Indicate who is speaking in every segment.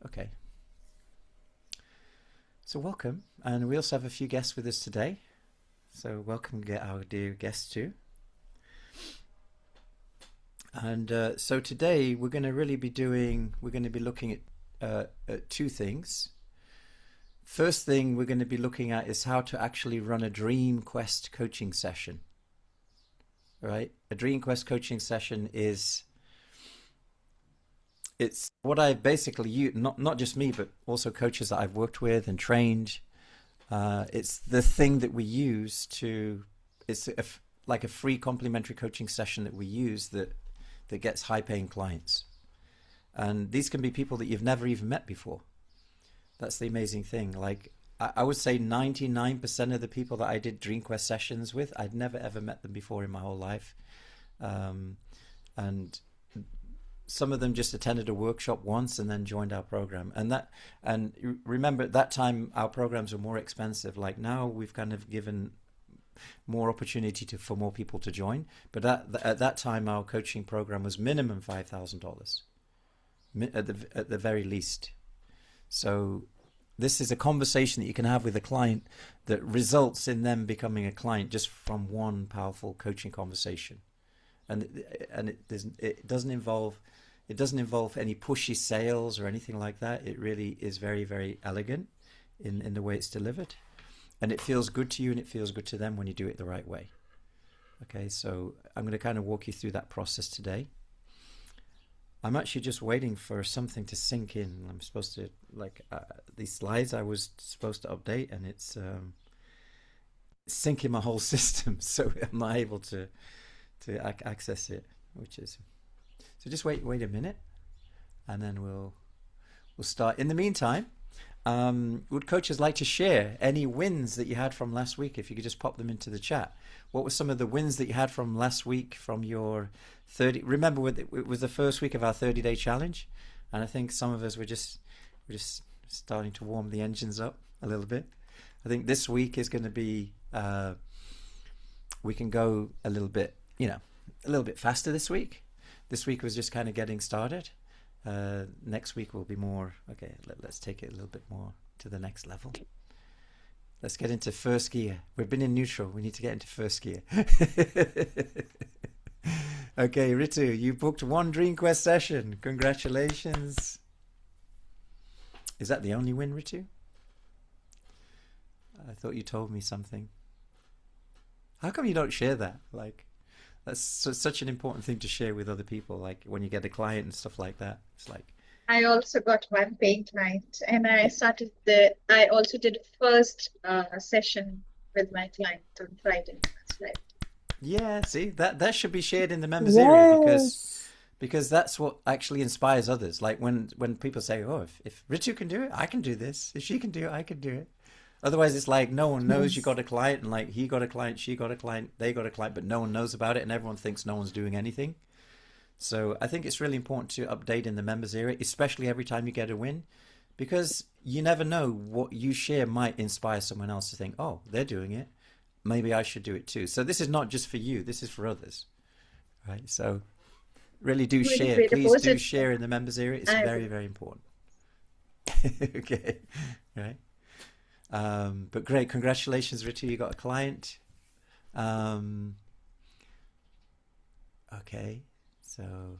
Speaker 1: Okay. So welcome, and we also have a few guests with us today. So welcome, our dear guests too. And so today we're going to really be we're going to be looking at two things. First thing we're going to be looking at is how to actually run a Dream Quest coaching session. Right? A Dream Quest coaching session it's what I basically use, not just me, but also coaches that I've worked with and trained. It's the thing that we use like a free complimentary coaching session that we use that gets high paying clients. And these can be people that you've never even met before. That's the amazing thing. Like I would say 99% of the people that I did DreamQuest sessions with, I'd never ever met them before in my whole life. And some of them just attended a workshop once and then joined our program. And remember, at that time, our programs were more expensive. Like now, we've kind of given more opportunity for more people to join. But at that time, our coaching program was minimum $5,000 at the very least. So this is a conversation that you can have with a client that results in them becoming a client just from one powerful coaching conversation. And it doesn't involve any pushy sales or anything like that. It really is very, very elegant in the way it's delivered, and it feels good to you and it feels good to them when you do it the right way. Okay, so I'm going to kind of walk you through that process today. I'm actually just waiting for something to sink in. I'm supposed to these slides I was supposed to update, and it's syncing my whole system, so I'm not able to access it, which is so. Just wait a minute, and then we'll start. In the meantime, would coaches like to share any wins that you had from last week? If you could just pop them into the chat. What were some of the wins that you had from last week from your 30? Remember, it was the first week of our 30-day challenge, and I think some of us we're just starting to warm the engines up a little bit. I think this week is going to be we can go a little bit faster this week. This week was just kind of getting started. Next week will be more, okay, let's take it a little bit more to the next level. Let's get into first gear. We've been in neutral. We need to get into first gear. Okay, Ritu, you booked one DreamQuest session. Congratulations. Is that the only win, Ritu? I thought you told me something. How come you don't share that? Like, that's such an important thing to share with other people. Like when you get a client and stuff like that, it's like.
Speaker 2: I also got one paying client, and I also did a first session with my client on Friday. That's right.
Speaker 1: Yeah, see, that should be shared in the members area because that's what actually inspires others. Like when people say, "Oh, if Ritu can do it, I can do this. If she can do it, I can do it." Otherwise, it's like no one knows you got a client, and like he got a client, she got a client, they got a client, but no one knows about it, and everyone thinks no one's doing anything. So I think it's really important to update in the members area, especially every time you get a win, because you never know what you share might inspire someone else to think, oh, they're doing it. Maybe I should do it too. So this is not just for you. This is for others, right? So really do
Speaker 2: Really
Speaker 1: share.
Speaker 2: great
Speaker 1: Please do
Speaker 2: opposite.
Speaker 1: share in the members area. It's very, very important. Okay, right. But great. Congratulations, Ritu. You got a client. Okay. So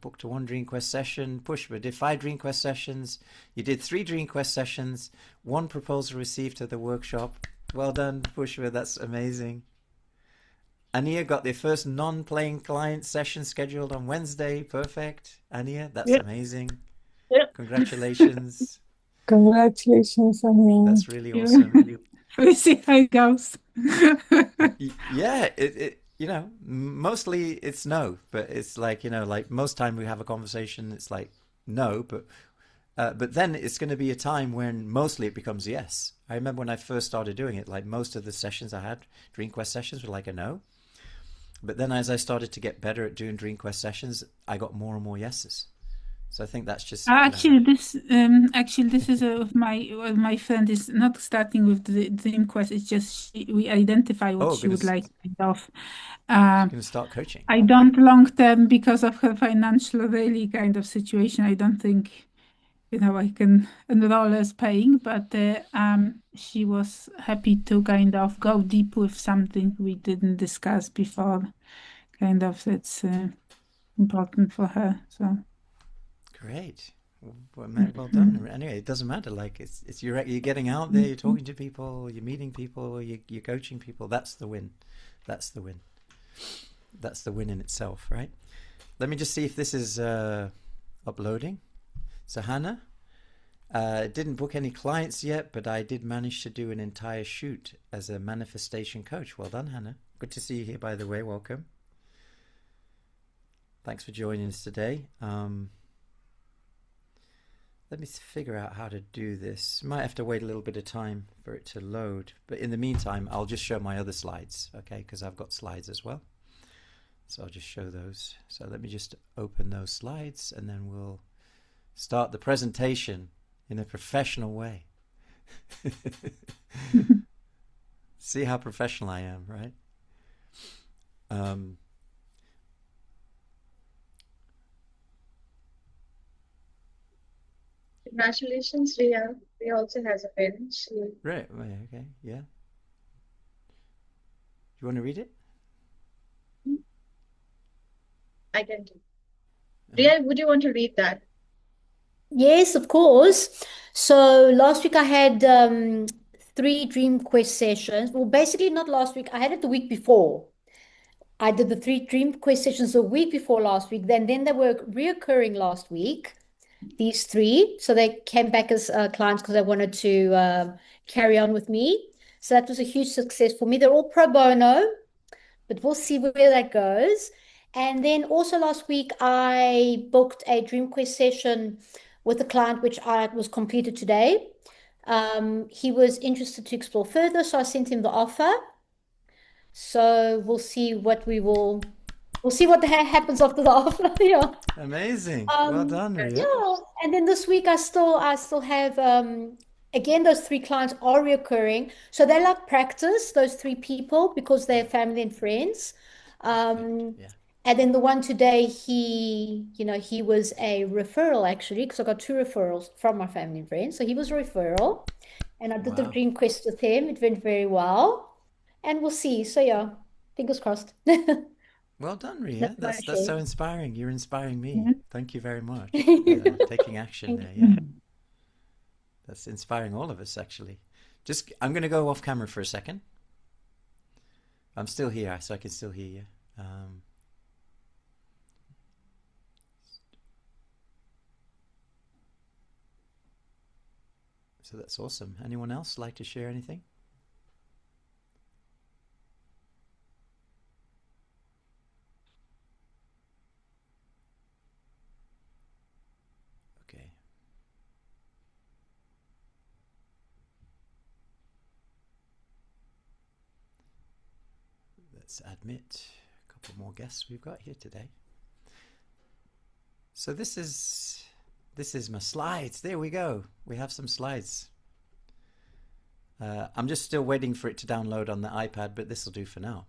Speaker 1: booked a one DreamQuest session. Pushpa did 5 DreamQuest sessions. You did 3 DreamQuest sessions. 1 proposal received to the workshop. Well done, Pushpa. That's amazing. Ania got their first non-playing client session scheduled on Wednesday. Perfect. Ania, that's
Speaker 3: Yeah,
Speaker 1: amazing.
Speaker 3: yeah.
Speaker 1: Congratulations.
Speaker 3: Congratulations, Anya.
Speaker 1: That's really awesome.
Speaker 3: We'll see how it goes.
Speaker 1: Yeah, mostly it's no, but it's like, like most time we have a conversation, it's like no, but then it's going to be a time when mostly it becomes yes. I remember when I first started doing it, like most of the sessions I had, DreamQuest sessions, were like a no. But then as I started to get better at doing DreamQuest sessions, I got more and more yeses. So I think that's just
Speaker 3: Actually, this is my friend is not starting with the dream quest. It's just we identify what
Speaker 1: oh,
Speaker 3: she would like kind of.
Speaker 1: she's
Speaker 3: Um,
Speaker 1: going to start coaching.
Speaker 3: I don't long term because of her financial really kind of situation. I don't think, I can enroll as paying, but she was happy to kind of go deep with something we didn't discuss before. Kind of that's important for her. So
Speaker 1: Great. Well done. Anyway, it doesn't matter. Like it's you're getting out there, you're talking to people, you're meeting people, you're coaching people. That's the win. That's the win. That's the win in itself, right? Let me just see if this is uploading. So Hannah, didn't book any clients yet, but I did manage to do an entire shoot as a manifestation coach. Well done, Hannah. Good to see you here, by the way. Welcome. Thanks for joining us today. Let me figure out how to do this. Might have to wait a little bit of time for it to load. But in the meantime, I'll just show my other slides, okay? Because I've got slides as well. So I'll just show those. So let me just open those slides and then we'll start the presentation in a professional way. See how professional I am, right?
Speaker 2: Congratulations, Ria. Ria also has a win.
Speaker 1: Right, okay, yeah. You want to read it?
Speaker 2: I can do. Ria, would you want to read that?
Speaker 4: Yes, of course. So last week I had 3 Dream Quest sessions. Well, basically not last week. I had it the week before. I did the 3 Dream Quest sessions the week before last week. Then they were reoccurring last week, these 3. So they came back as clients because they wanted to carry on with me. So that was a huge success for me. They're all pro bono, but we'll see where that goes. And then also last week, I booked a Dream Quest session with a client, which I was completed today. He was interested to explore further, so I sent him the offer. So we'll see what happens after the offer. Yeah.
Speaker 1: Amazing. Well done, Ria.
Speaker 4: Yeah. And then this week I still have again, those 3 clients are reoccurring. So they like practice, those 3 people, because they're family and friends.
Speaker 1: Yeah.
Speaker 4: And then the one today, he was a referral actually, because I got 2 referrals from my family and friends. So he was a referral, and I did the
Speaker 1: Wow.
Speaker 4: Dream Quest with him. It went very well, and we'll see. So yeah, fingers crossed.
Speaker 1: Well done, Ria.
Speaker 4: That's my
Speaker 1: That's so
Speaker 4: share.
Speaker 1: inspiring. You're inspiring me.
Speaker 3: Yeah.
Speaker 1: Thank you very much.
Speaker 4: Thank
Speaker 1: Taking action there,
Speaker 4: you.
Speaker 1: yeah. That's inspiring all of us, actually. I'm going to go off camera for a second. I'm still here, so I can still hear you. So that's awesome. Anyone else like to share anything? Okay. Let's admit a couple more guests we've got here today. So this is my slides. There we go. We have some slides. I'm just still waiting for it to download on the iPad, but this will do for now.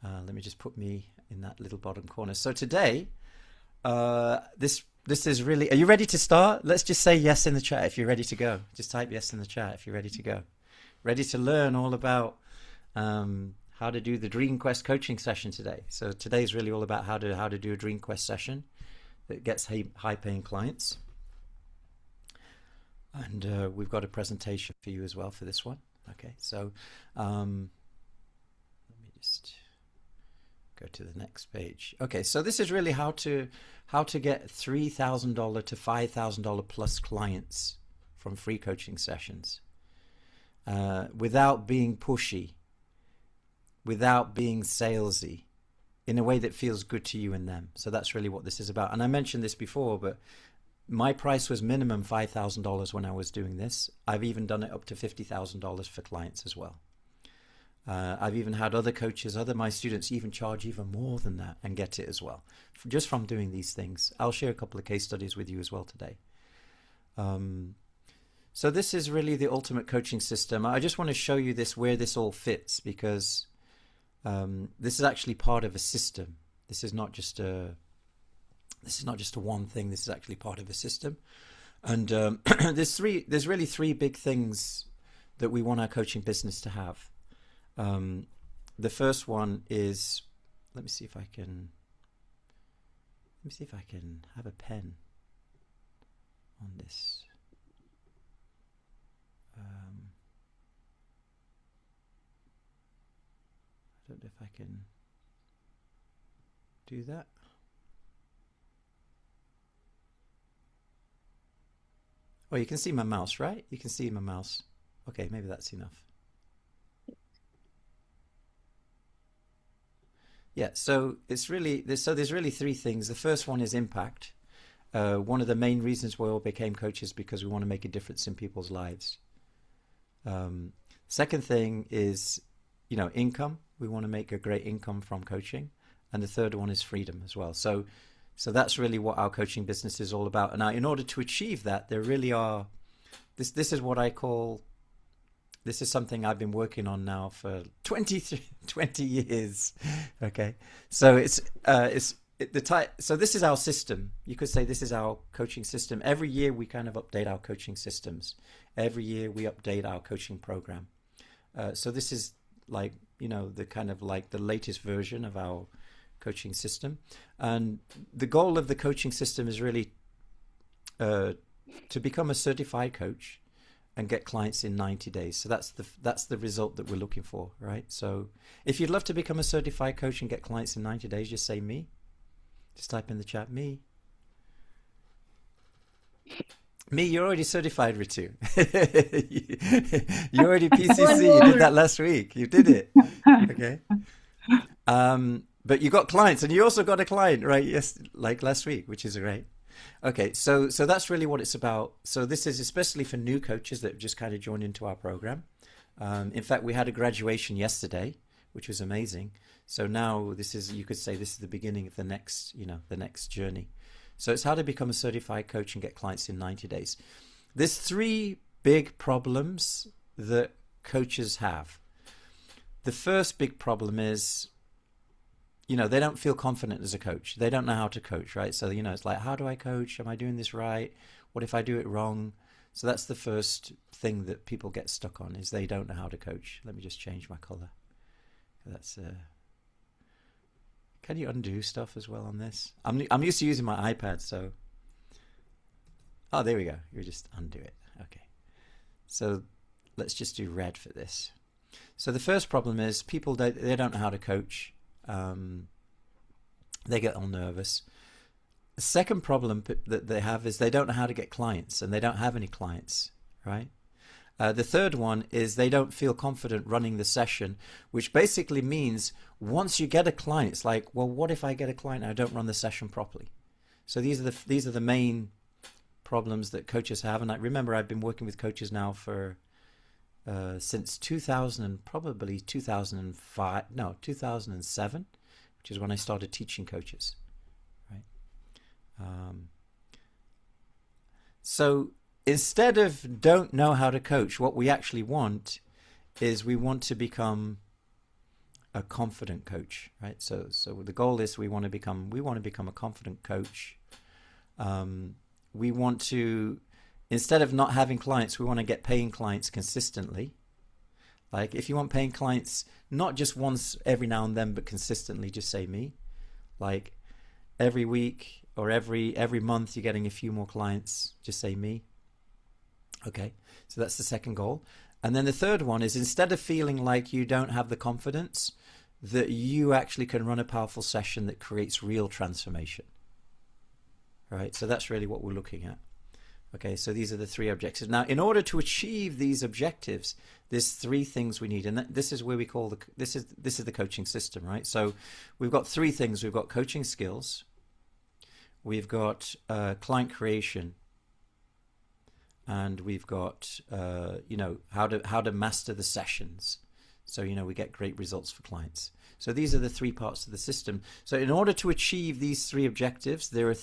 Speaker 1: Let me just put me in that little bottom corner. So today, this is really. Are you ready to start? Let's just say yes in the chat if you're ready to go. Just type yes in the chat if you're ready to go. Ready to learn all about how to do the Dream Quest coaching session today. So today is really all about how to do a Dream Quest session that gets high-paying clients. And we've got a presentation for you as well for this one. Okay, so let me just go to the next page. Okay, so this is really how to get $3,000 to $5,000 plus clients from free coaching sessions without being pushy, without being salesy, in a way that feels good to you and them. So that's really what this is about. And I mentioned this before, but my price was minimum $5,000 when I was doing this. I've even done it up to $50,000 for clients as well. I've even had other coaches, my students even charge even more than that and get it as well, just from doing these things. I'll share a couple of case studies with you as well today. So this is really the ultimate coaching system. I just want to show you where this all fits, because this is actually part of a system. This is not just a one thing. This is actually part of a system. And there's really three big things that we want our coaching business to have. The first one is, let me see if I can have a pen on this. I don't know if I can do that. Oh, you can see my mouse, right? You can see my mouse. Okay, maybe that's enough. Yeah, so there's really three things. The first one is impact. One of the main reasons we all became coaches because we want to make a difference in people's lives. Second thing is, income. We want to make a great income from coaching. And the third one is freedom as well. So that's really what our coaching business is all about. And now, in order to achieve that, there really are, this is what I call, this is something I've been working on now for 20 years. Okay. So so this is our system. You could say this is our coaching system. Every year we kind of update our coaching systems. Every year we update our coaching program. So this is like, the kind of like the latest version of our coaching system. And the goal of the coaching system is really to become a certified coach and get clients in 90 days. So that's the result that we're looking for, right? So if you'd love to become a certified coach and get clients in 90 days, just say me. Just type in the chat, me. Me, you're already certified, Ritu. You already PCC. You did that last week. You did it. Okay. But you got clients, and you also got a client, right? Yes, like last week, which is great. Okay, so that's really what it's about. So this is especially for new coaches that have just kind of joined into our program. In fact, we had a graduation yesterday, which was amazing. So now you could say this is the beginning of the next journey. So it's how to become a certified coach and get clients in 90 days. There's three big problems that coaches have. The first big problem is, they don't feel confident as a coach. They don't know how to coach, right? So, it's like, how do I coach? Am I doing this right? What if I do it wrong? So that's the first thing that people get stuck on, is they don't know how to coach. Let me just change my color. That's can you undo stuff as well on this? I'm used to using my iPad, so. Oh, there we go. You just undo it. Okay. So let's just do red for this. So the first problem is people they don't know how to coach. They get all nervous. The second problem that they have is they don't know how to get clients, and they don't have any clients, right? The third one is they don't feel confident running the session, which basically means once you get a client, it's like, well, what if I get a client and I don't run the session properly? So these are the main problems that coaches have. And remember, I've been working with coaches now for since 2007, which is when I started teaching coaches, right? So instead of don't know how to coach, what we actually want is we want to become a confident coach, right? So the goal is we want to become a confident coach. We want to, instead of not having clients, we want to get paying clients consistently. Like if you want paying clients, not just once every now and then, but consistently, just say me. Like every week or every month you're getting a few more clients, just say me. Okay, so that's the second goal. And then the third one is, instead of feeling like you don't have the confidence, that you actually can run a powerful session that creates real transformation. Right, so that's really what we're looking at. Okay, so these are the three objectives. Now, in order to achieve these objectives, there's three things we need, and this is where we call this is the coaching system, right? So we've got three things. We've got coaching skills, we've got client creation, and we've got how to master the sessions. So, we get great results for clients. So these are the three parts of the system. So in order to achieve these three objectives, there are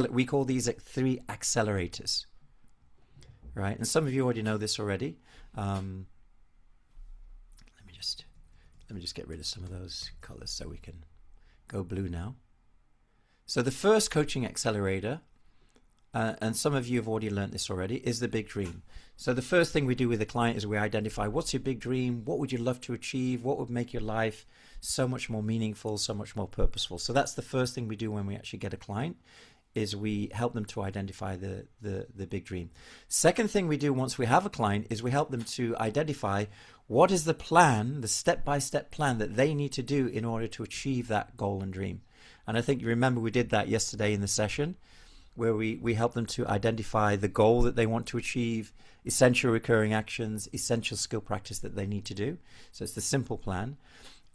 Speaker 1: we call these 3 accelerators, right? And some of you already know this already. Let me just get rid of some of those colors so we can go blue now. So the first coaching accelerator, and some of you have already learned this already, is the big dream. So the first thing we do with the client is we identify, what's your big dream? What would you love to achieve? What would make your life so much more meaningful, so much more purposeful? So that's the first thing we do when we actually get a client, is we help them to identify the big dream. Second thing we do once we have a client is we help them to identify what is the plan, the step-by-step plan that they need to do in order to achieve that goal and dream. And I think you remember we did that yesterday in the session, where we help them to identify the goal that they want to achieve, essential recurring actions, essential skill practice that they need to do. So it's the simple plan.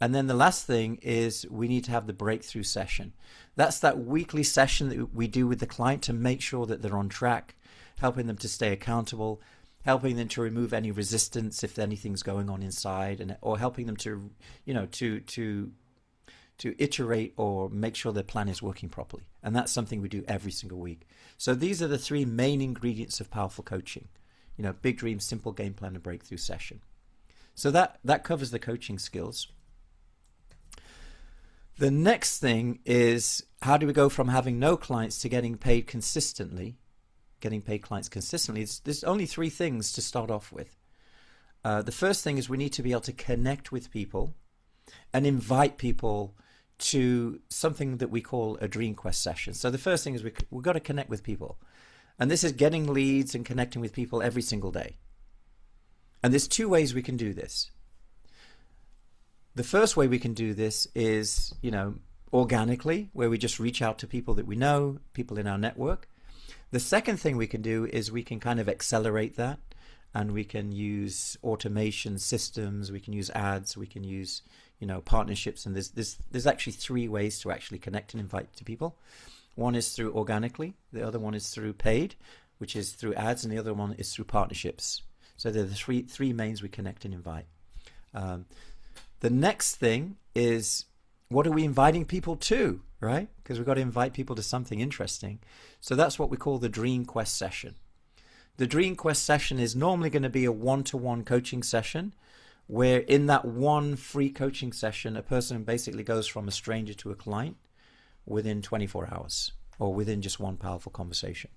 Speaker 1: And then the last thing is we need to have the breakthrough session. That's that weekly session that we do with the client to make sure that they're on track, helping them to stay accountable, helping them to remove any resistance if anything's going on inside, or helping them to, to iterate or make sure their plan is working properly. And that's something we do every single week. So these are the 3 main ingredients of powerful coaching. Big dream, simple game plan, and breakthrough session. So that covers the coaching skills. The next thing is, how do we go from having no clients to getting paid consistently? Getting paid clients consistently. There's only 3 things to start off with. The first thing is we need to be able to connect with people and invite people to something that we call a Dream Quest session. So the first thing is we've got to connect with people. And this is getting leads and connecting with people every single day. And there's 2 ways we can do this. The first way we can do this is, organically, where we just reach out to people that we know, people in our network. The second thing we can do is we can kind of accelerate that, and we can use automation systems, we can use ads, we can use, partnerships. And there's actually 3 ways to actually connect and invite to people. One is through organically, the other one is through paid, which is through ads, and the other one is through partnerships. So they're the three mains we connect and invite. The next thing is, what are we inviting people to, right? Because we've got to invite people to something interesting. So that's what we call the Dream Quest session. The Dream Quest session is normally going to be a one-to-one coaching session, where in that one free coaching session, a person basically goes from a stranger to a client within 24 hours, or within just one powerful conversation.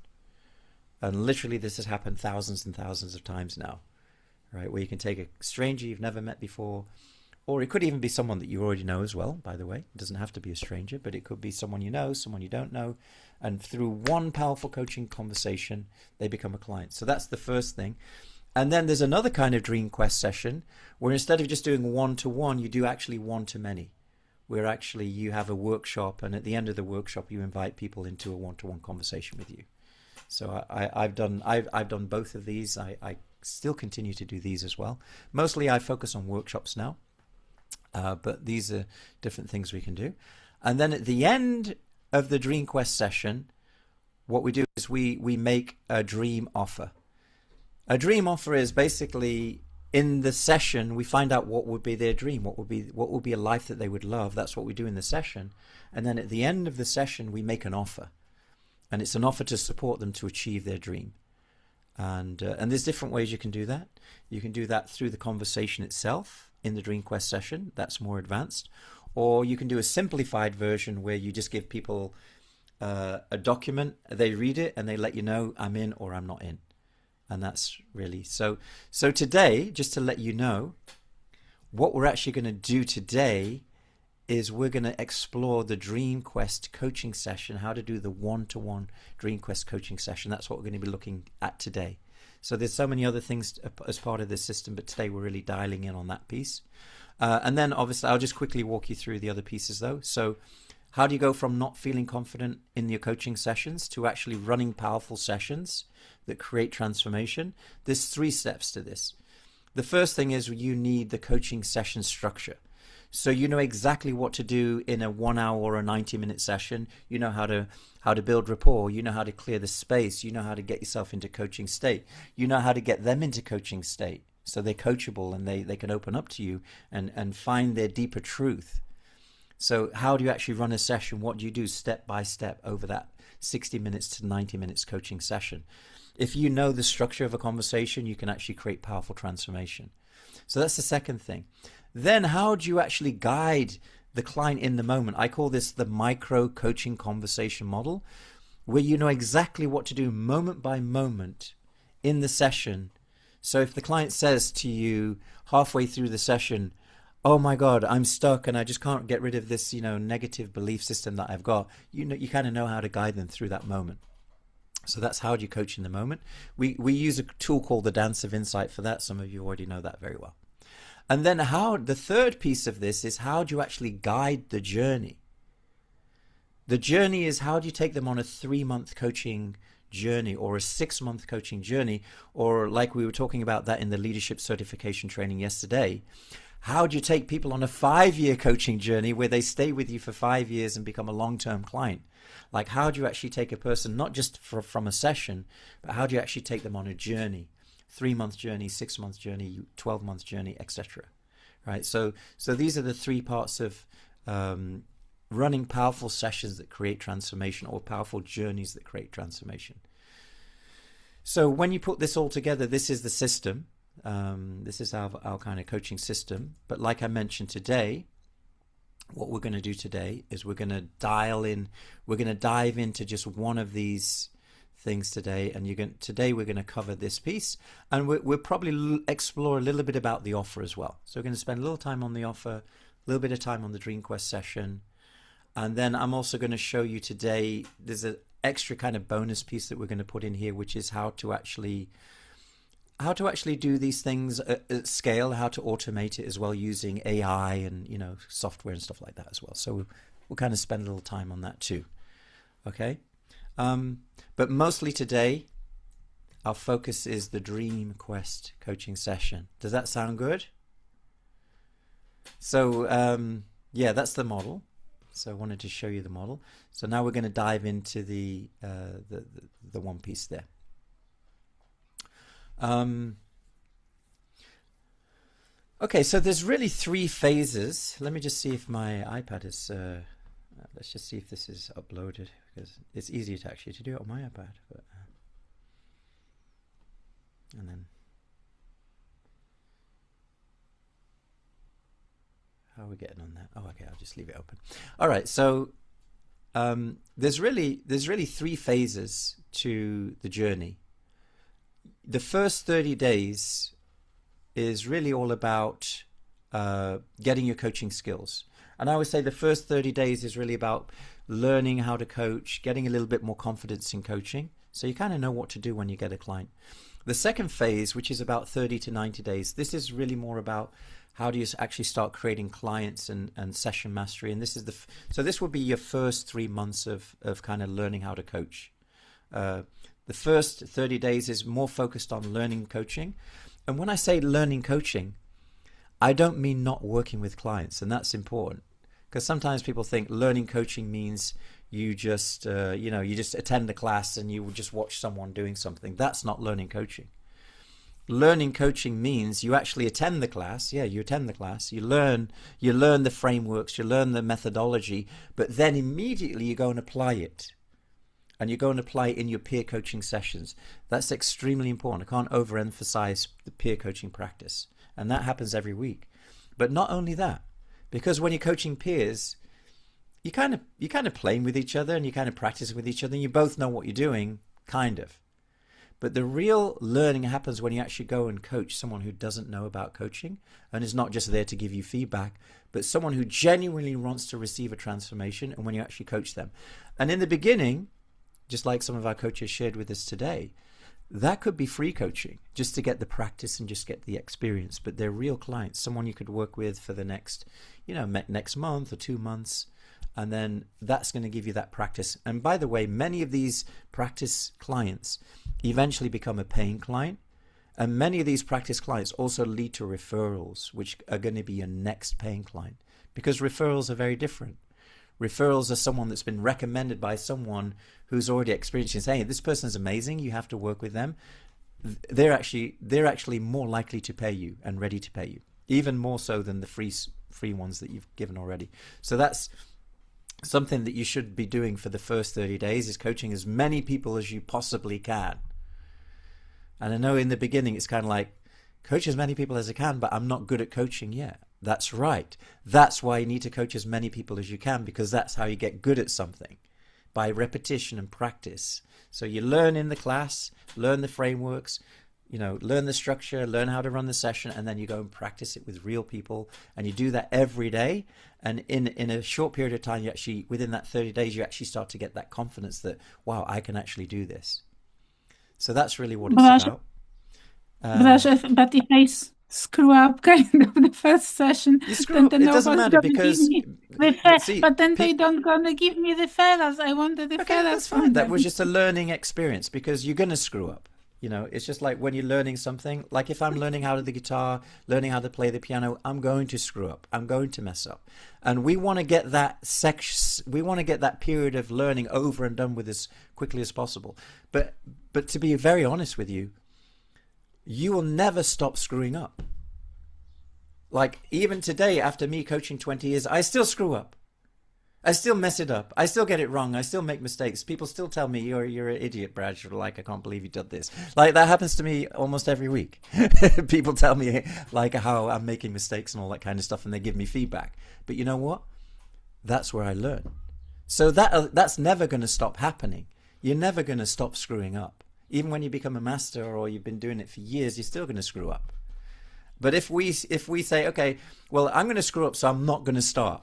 Speaker 1: And literally this has happened thousands and thousands of times now, right? Where you can take a stranger you've never met before, or it could even be someone that you already know as well, by the way. It doesn't have to be a stranger, but it could be someone you know, someone you don't know. And through one powerful coaching conversation, they become a client. So that's the first thing. And then there's another kind of Dream Quest session where instead of just doing one-to-one, you do actually one-to-many, where actually you have a workshop, and at the end of the workshop, you invite people into a one-to-one conversation with you. So I've done both of these. I still continue to do these as well. Mostly I focus on workshops now. But these are different things we can do. And then at the end of the Dream Quest session, what we do is we make a dream offer. A dream offer is basically, in the session, we find out what would be their dream, what would be a life that they would love. That's what we do in the session. And then at the end of the session, we make an offer. And it's an offer to support them to achieve their dream. And there's different ways you can do that. You can do that through the conversation itself in the Dream Quest session. That's more advanced. Or you can do a simplified version where you just give people a document, they read it, and they let you know, I'm in or I'm not in. And that's really so today, just to let you know, what we're actually going to do today is we're going to explore the Dream Quest coaching session, how to do the one-to-one Dream Quest coaching session. That's what we're going to be looking at today. So there's so many other things as part of this system, but today we're really dialing in on that piece. And then obviously I'll just quickly walk you through the other pieces though. So how do you go from not feeling confident in your coaching sessions to actually running powerful sessions that create transformation? There's 3 steps to this. The first thing is you need the coaching session structure. So you know exactly what to do in a 1 hour or a 90-minute session. You know how to build rapport. You know how to clear the space. You know how to get yourself into coaching state. You know how to get them into coaching state. So they're coachable and they can open up to you and find their deeper truth. So how do you actually run a session? What do you do step by step over that 60 minutes to 90 minutes coaching session? If you know the structure of a conversation, you can actually create powerful transformation. So that's the second thing. Then how do you actually guide the client in the moment? I call this the micro coaching conversation model, where you know exactly what to do moment by moment in the session. So if the client says to you halfway through the session, oh my God, I'm stuck and I just can't get rid of this, negative belief system that I've got, you kind of know how to guide them through that moment. So that's how do you coach in the moment. We use a tool called the Dance of Insight for that. Some of you already know that very well. And then the third piece of this is how do you actually guide the journey? The journey is how do you take them on a 3-month coaching journey or a 6-month coaching journey, or like we were talking about that in the leadership certification training yesterday. How do you take people on a 5-year coaching journey where they stay with you for 5 years and become a long-term client? Like how do you actually take a person, not just from a session, but how do you actually take them on a journey? 3-month journey, 6-month journey, 12-month journey, etc. Right? So these are the 3 parts of running powerful sessions that create transformation, or powerful journeys that create transformation. So when you put this all together, this is the system. This is our kind of coaching system. But like I mentioned today, what we're going to do today is we're going to dive into just one of these things today, and today we're going to cover this piece, and we'll probably explore a little bit about the offer as well. So we're going to spend a little time on the offer, a little bit of time on the Dream Quest session, and then I'm also going to show you today, there's an extra kind of bonus piece that we're going to put in here, which is how to actually do these things at scale, how to automate it as well using AI and software and stuff like that as well. So we'll kind of spend a little time on that too. Okay. But mostly today, our focus is the Dream Quest coaching session. Does that sound good? So, yeah, that's the model. So I wanted to show you the model. So now we're going to dive into the one piece there. Okay, so there's really 3 phases. Let me just see if my iPad is... let's just see if this is uploaded, because it's easier to do it on my iPad. But, and then how are we getting on that? Oh, okay, I'll just leave it open. All right, so there's really 3 phases to the journey. The first 30 days is really all about getting your coaching skills. And I would say the first 30 days is really about learning how to coach, getting a little bit more confidence in coaching. So you kind of know what to do when you get a client. The second phase, which is about 30 to 90 days, this is really more about how do you actually start creating clients and session mastery. And this is so this would be your first 3 months of kind of learning how to coach. The first 30 days is more focused on learning coaching. And when I say learning coaching, I don't mean not working with clients, and that's important. Because sometimes people think learning coaching means you just, you just attend a class and you just watch someone doing something. That's not learning coaching. Learning coaching means you actually attend the class. Yeah, you attend the class. You learn the frameworks, you learn the methodology, but then immediately you go and apply it. And you go and apply it in your peer coaching sessions. That's extremely important. I can't overemphasize the peer coaching practice. And that happens every week. But not only that, because when you're coaching peers, you kind of playing with each other and you kind of practice with each other and you both know what you're doing, kind of. But the real learning happens when you actually go and coach someone who doesn't know about coaching and is not just there to give you feedback, but someone who genuinely wants to receive a transformation, and when you actually coach them. And in the beginning, just like some of our coaches shared with us today, that could be free coaching just to get the practice and just get the experience. But they're real clients, someone you could work with for the next month or 2 months. And then that's going to give you that practice. And by the way, many of these practice clients eventually become a paying client. And many of these practice clients also lead to referrals, which are going to be your next paying client, because referrals are very different. Referrals are someone that's been recommended by someone who's already experienced and saying, hey, this person is amazing, you have to work with them. they're actually more likely to pay you and ready to pay you, even more so than the free ones that you've given already. So that's something that you should be doing for the first 30 days, is coaching as many people as you possibly can. And I know in the beginning it's kind of like, coach as many people as I can, but I'm not good at coaching yet. That's right. That's why you need to coach as many people as you can, because that's how you get good at something, by repetition and practice. So you learn in the class, learn the frameworks, learn the structure, learn how to run the session, and then you go and practice it with real people. And you do that every day. And in a short period of time, within that 30 days, you actually start to get that confidence that, wow, I can actually do this. So that's really what it's about.
Speaker 3: But if I screw up kind of the first session, then
Speaker 1: it doesn't matter, because
Speaker 3: but then they don't gonna give me referrals. I want the referrals.
Speaker 1: Okay, that's fine. That was just a learning experience, because you're gonna screw up. It's just like when you're learning something. Like if I'm learning how to the guitar, learning how to play the piano, I'm going to screw up. I'm going to mess up, and we want to get that We want to get that period of learning over and done with as quickly as possible. But to be very honest with you, you will never stop screwing up. Like even today, after me coaching 20 years, I still screw up. I still mess it up. I still get it wrong. I still make mistakes. People still tell me, you're an idiot, Brad. You're like, I can't believe you did this. Like that happens to me almost every week. People tell me like how I'm making mistakes and all that kind of stuff, and they give me feedback. But you know what? That's where I learn. So that's never going to stop happening. You're never going to stop screwing up. Even when you become a master or you've been doing it for years, you're still going to screw up. But if we say, okay, well, I'm going to screw up, so I'm not going to start,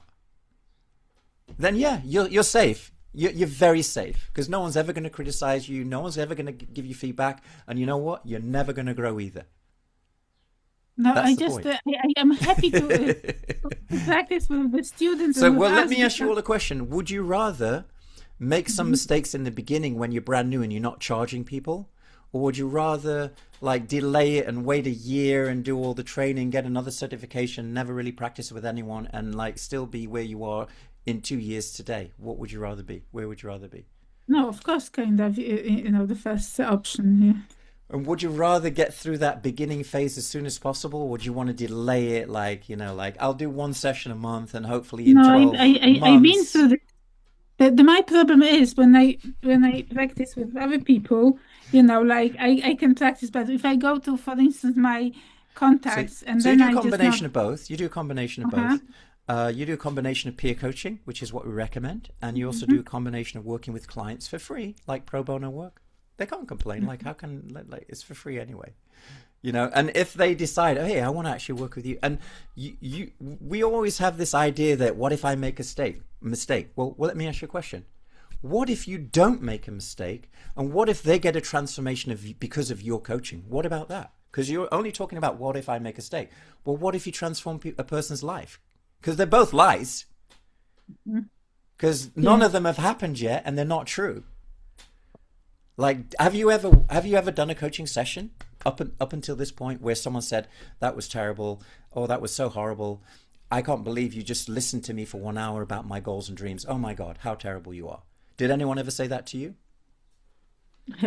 Speaker 1: then yeah, you're safe. You're very safe, because no one's ever going to criticize you. No one's ever going to give you feedback. And you know what? You're never going to grow either.
Speaker 3: No, I am happy to practice with the students.
Speaker 1: So, well, let me ask you all a question. Would you rather make some mistakes in the beginning when you're brand new and you're not charging people? Or would you rather like delay it and wait a year and do all the training, get another certification, never really practice with anyone, and like still be where you are in 2 years today? What would you rather be? Where would you rather be?
Speaker 3: No, of course, kind of, the first option. Yeah.
Speaker 1: And would you rather get through that beginning phase as soon as possible? Or would you want to delay it, like I'll do one session a month and hopefully in 12 months?
Speaker 3: I've been through my problem is when I practice with other people, like I can practice, but if I go to, for instance, my contacts, and then
Speaker 1: you do a combination of both. You do a combination of both. You do a combination of peer coaching, which is what we recommend, and you also do a combination of working with clients for free, like pro bono work. They can't complain. Like, how can, like, it's for free anyway. And if they decide, oh, hey, I want to actually work with you, and we always have this idea that, what if I make a mistake? Well, let me ask you a question. What if you don't make a mistake, and what if they get a transformation because of your coaching? What about that? Because you're only talking about what if I make a mistake. Well, what if you transform a person's life? Because they're both lies. Because none of them have happened yet, and they're not true. Like, have you ever done a coaching session up until this point where someone said, that was terrible, or that was so horrible, I can't believe you just listened to me for 1 hour about my goals and dreams, oh my God, how terrible you are? Did anyone ever say that to you?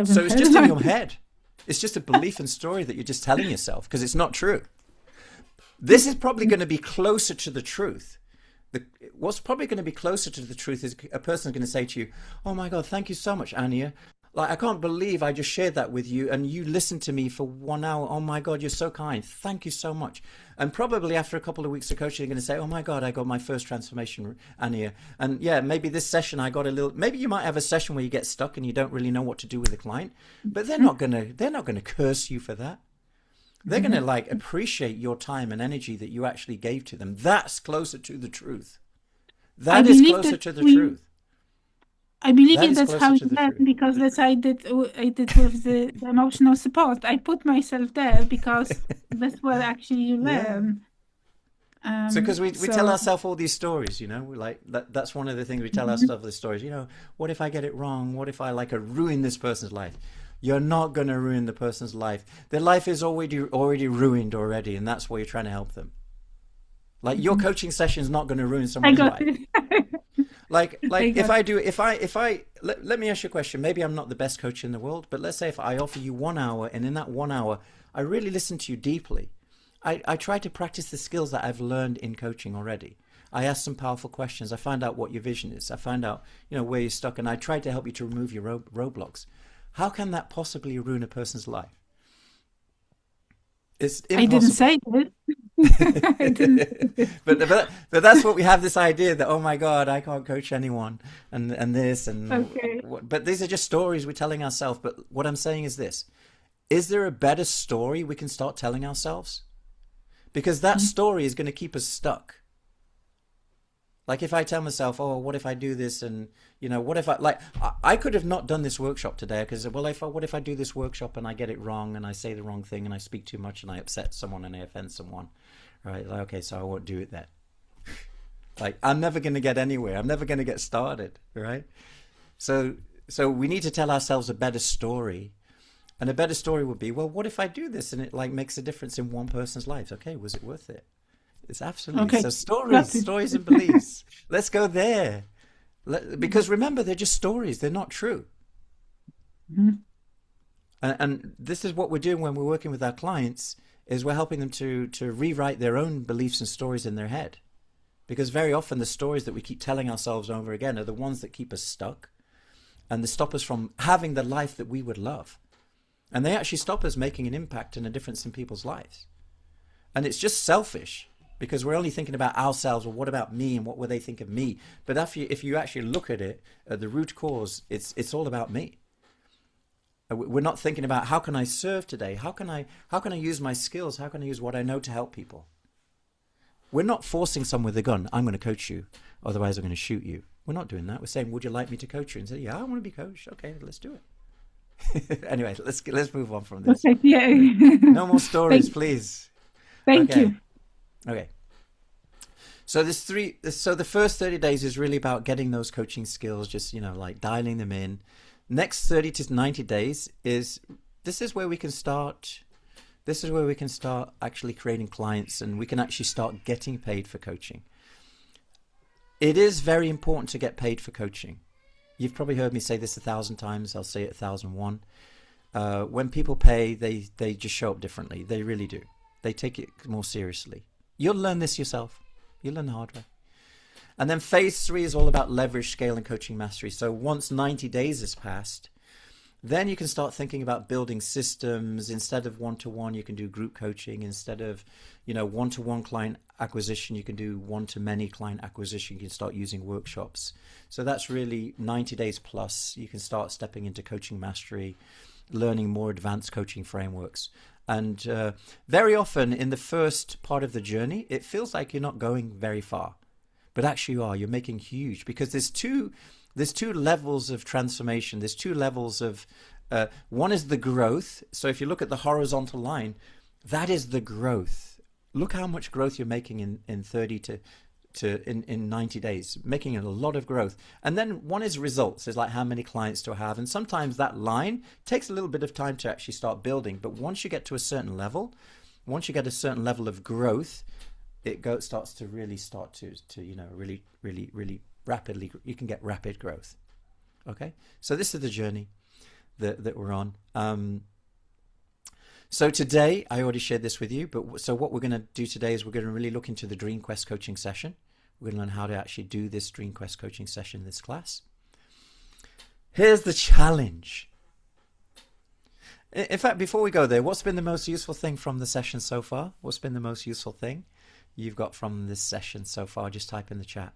Speaker 1: So it's just in your head. It's just a belief and story that you're just telling yourself, because it's not true. This is probably going to be closer to the truth. What's probably going to be closer to the truth is a person is going to say to you, oh my God, thank you so much, Anya. Like, I can't believe I just shared that with you and you listened to me for 1 hour. Oh my God, you're so kind. Thank you so much. And probably after a couple of weeks of coaching, you're going to say, oh my God, I got my first transformation, Anya. And yeah, maybe this session I got maybe you might have a session where you get stuck and you don't really know what to do with the client, but they're not going to curse you for that. They're going to like appreciate your time and energy that you actually gave to them. That's closer to the truth. That is closer to the truth.
Speaker 3: I believe that's how you learn, because that's I did with the emotional support. I put myself there because that's where actually you learn.
Speaker 1: So because we tell ourselves all these stories, like that's one of the things we tell ourselves, the stories, what if I get it wrong? What if I ruin this person's life? You're not going to ruin the person's life. Their life is already ruined already, and that's why you're trying to help them. Like your coaching session is not going to ruin someone's life. Like
Speaker 3: I
Speaker 1: if
Speaker 3: got
Speaker 1: I do, if I let me ask you a question. Maybe I'm not the best coach in the world, but let's say if I offer you 1 hour, and in that 1 hour, I really listen to you deeply. I try to practice the skills that I've learned in coaching already. I ask some powerful questions. I find out what your vision is. I find out, where you're stuck, and I try to help you to remove your roadblocks. How can that possibly ruin a person's life? It's
Speaker 3: I didn't
Speaker 1: impossible.
Speaker 3: say that. I didn't.
Speaker 1: but that's what we have, this idea that, oh my God, I can't coach anyone, and this and
Speaker 3: Okay.
Speaker 1: but these are just stories we're telling ourselves. But what I'm saying is this: is there a better story we can start telling ourselves? Because that story is going to keep us stuck. Like if I tell myself, oh, what if I do this, and what if I could have not done this workshop today because, well, what if I do this workshop and I get it wrong and I say the wrong thing and I speak too much and I upset someone and I offend someone, right? Like, okay, so I won't do it then. Like I'm never going to get anywhere. I'm never going to get started, right? So we need to tell ourselves a better story, and a better story would be, well, what if I do this and it like makes a difference in one person's life? Okay, was it worth it? It's absolutely.
Speaker 3: Okay.
Speaker 1: So
Speaker 3: Got it.
Speaker 1: stories and beliefs. Let's go there. Because remember, they're just stories. They're not true.
Speaker 3: Mhm.
Speaker 1: And this is what we're doing when we're working with our clients, is we're helping them to rewrite their own beliefs and stories in their head. Because very often the stories that we keep telling ourselves over again are the ones that keep us stuck, and they stop us from having the life that we would love. And they actually stop us making an impact and a difference in people's lives. And it's just selfish, because we're only thinking about ourselves, or what about me, and what will they think of me? But if you actually look at it, at the root cause, it's all about me. We're not thinking about, how can I serve today? How can I use my skills? How can I use what I know to help people? We're not forcing someone with a gun. I'm going to coach you, otherwise I'm going to shoot you. We're not doing that. We're saying, would you like me to coach you? And say, yeah, I want to be coached. Okay, let's do it. Anyway, let's move on from this.
Speaker 3: Okay. Yeah.
Speaker 1: No more stories, please.
Speaker 3: Thank
Speaker 1: Okay.
Speaker 3: you.
Speaker 1: Okay. So the first 30 days is really about getting those coaching skills, just, like dialing them in. Next 30 to 90 days is where we can start. This is where we can start actually creating clients, and we can actually start getting paid for coaching. It is very important to get paid for coaching. You've probably heard me say this 1,000 times. I'll say it 1,001. When people pay, they just show up differently. They really do. They take it more seriously. You'll learn this yourself. You'll learn the hard way. And then phase 3 is all about leverage, scale, and coaching mastery. So once 90 days has passed, then you can start thinking about building systems. Instead of one-to-one, you can do group coaching. Instead of, one-to-one client acquisition, you can do one-to-many client acquisition. You can start using workshops. So that's really 90 days plus. You can start stepping into coaching mastery, learning more advanced coaching frameworks. And very often in the first part of the journey, it feels like you're not going very far, but actually you are. You're making huge, because there's two levels of transformation. There's two levels of one is the growth. So if you look at the horizontal line, that is the growth. Look how much growth you're making in 30 in 90 days, making a lot of growth. And then one is results, is like how many clients do I have? And sometimes that line takes a little bit of time to actually start building. But once you get to a certain level, once you get a certain level of growth, starts to really rapidly, you can get rapid growth. Okay, so this is the journey that we're on. So today, I already shared this with you, but so what we're going to do today is we're going to really look into the Dream Quest coaching session. We're going to learn how to actually do this Dream Quest coaching session in this class. Here's the challenge. In fact, before we go there, what's been the most useful thing from the session so far? What's been the most useful thing you've got from this session so far? Just type in the chat.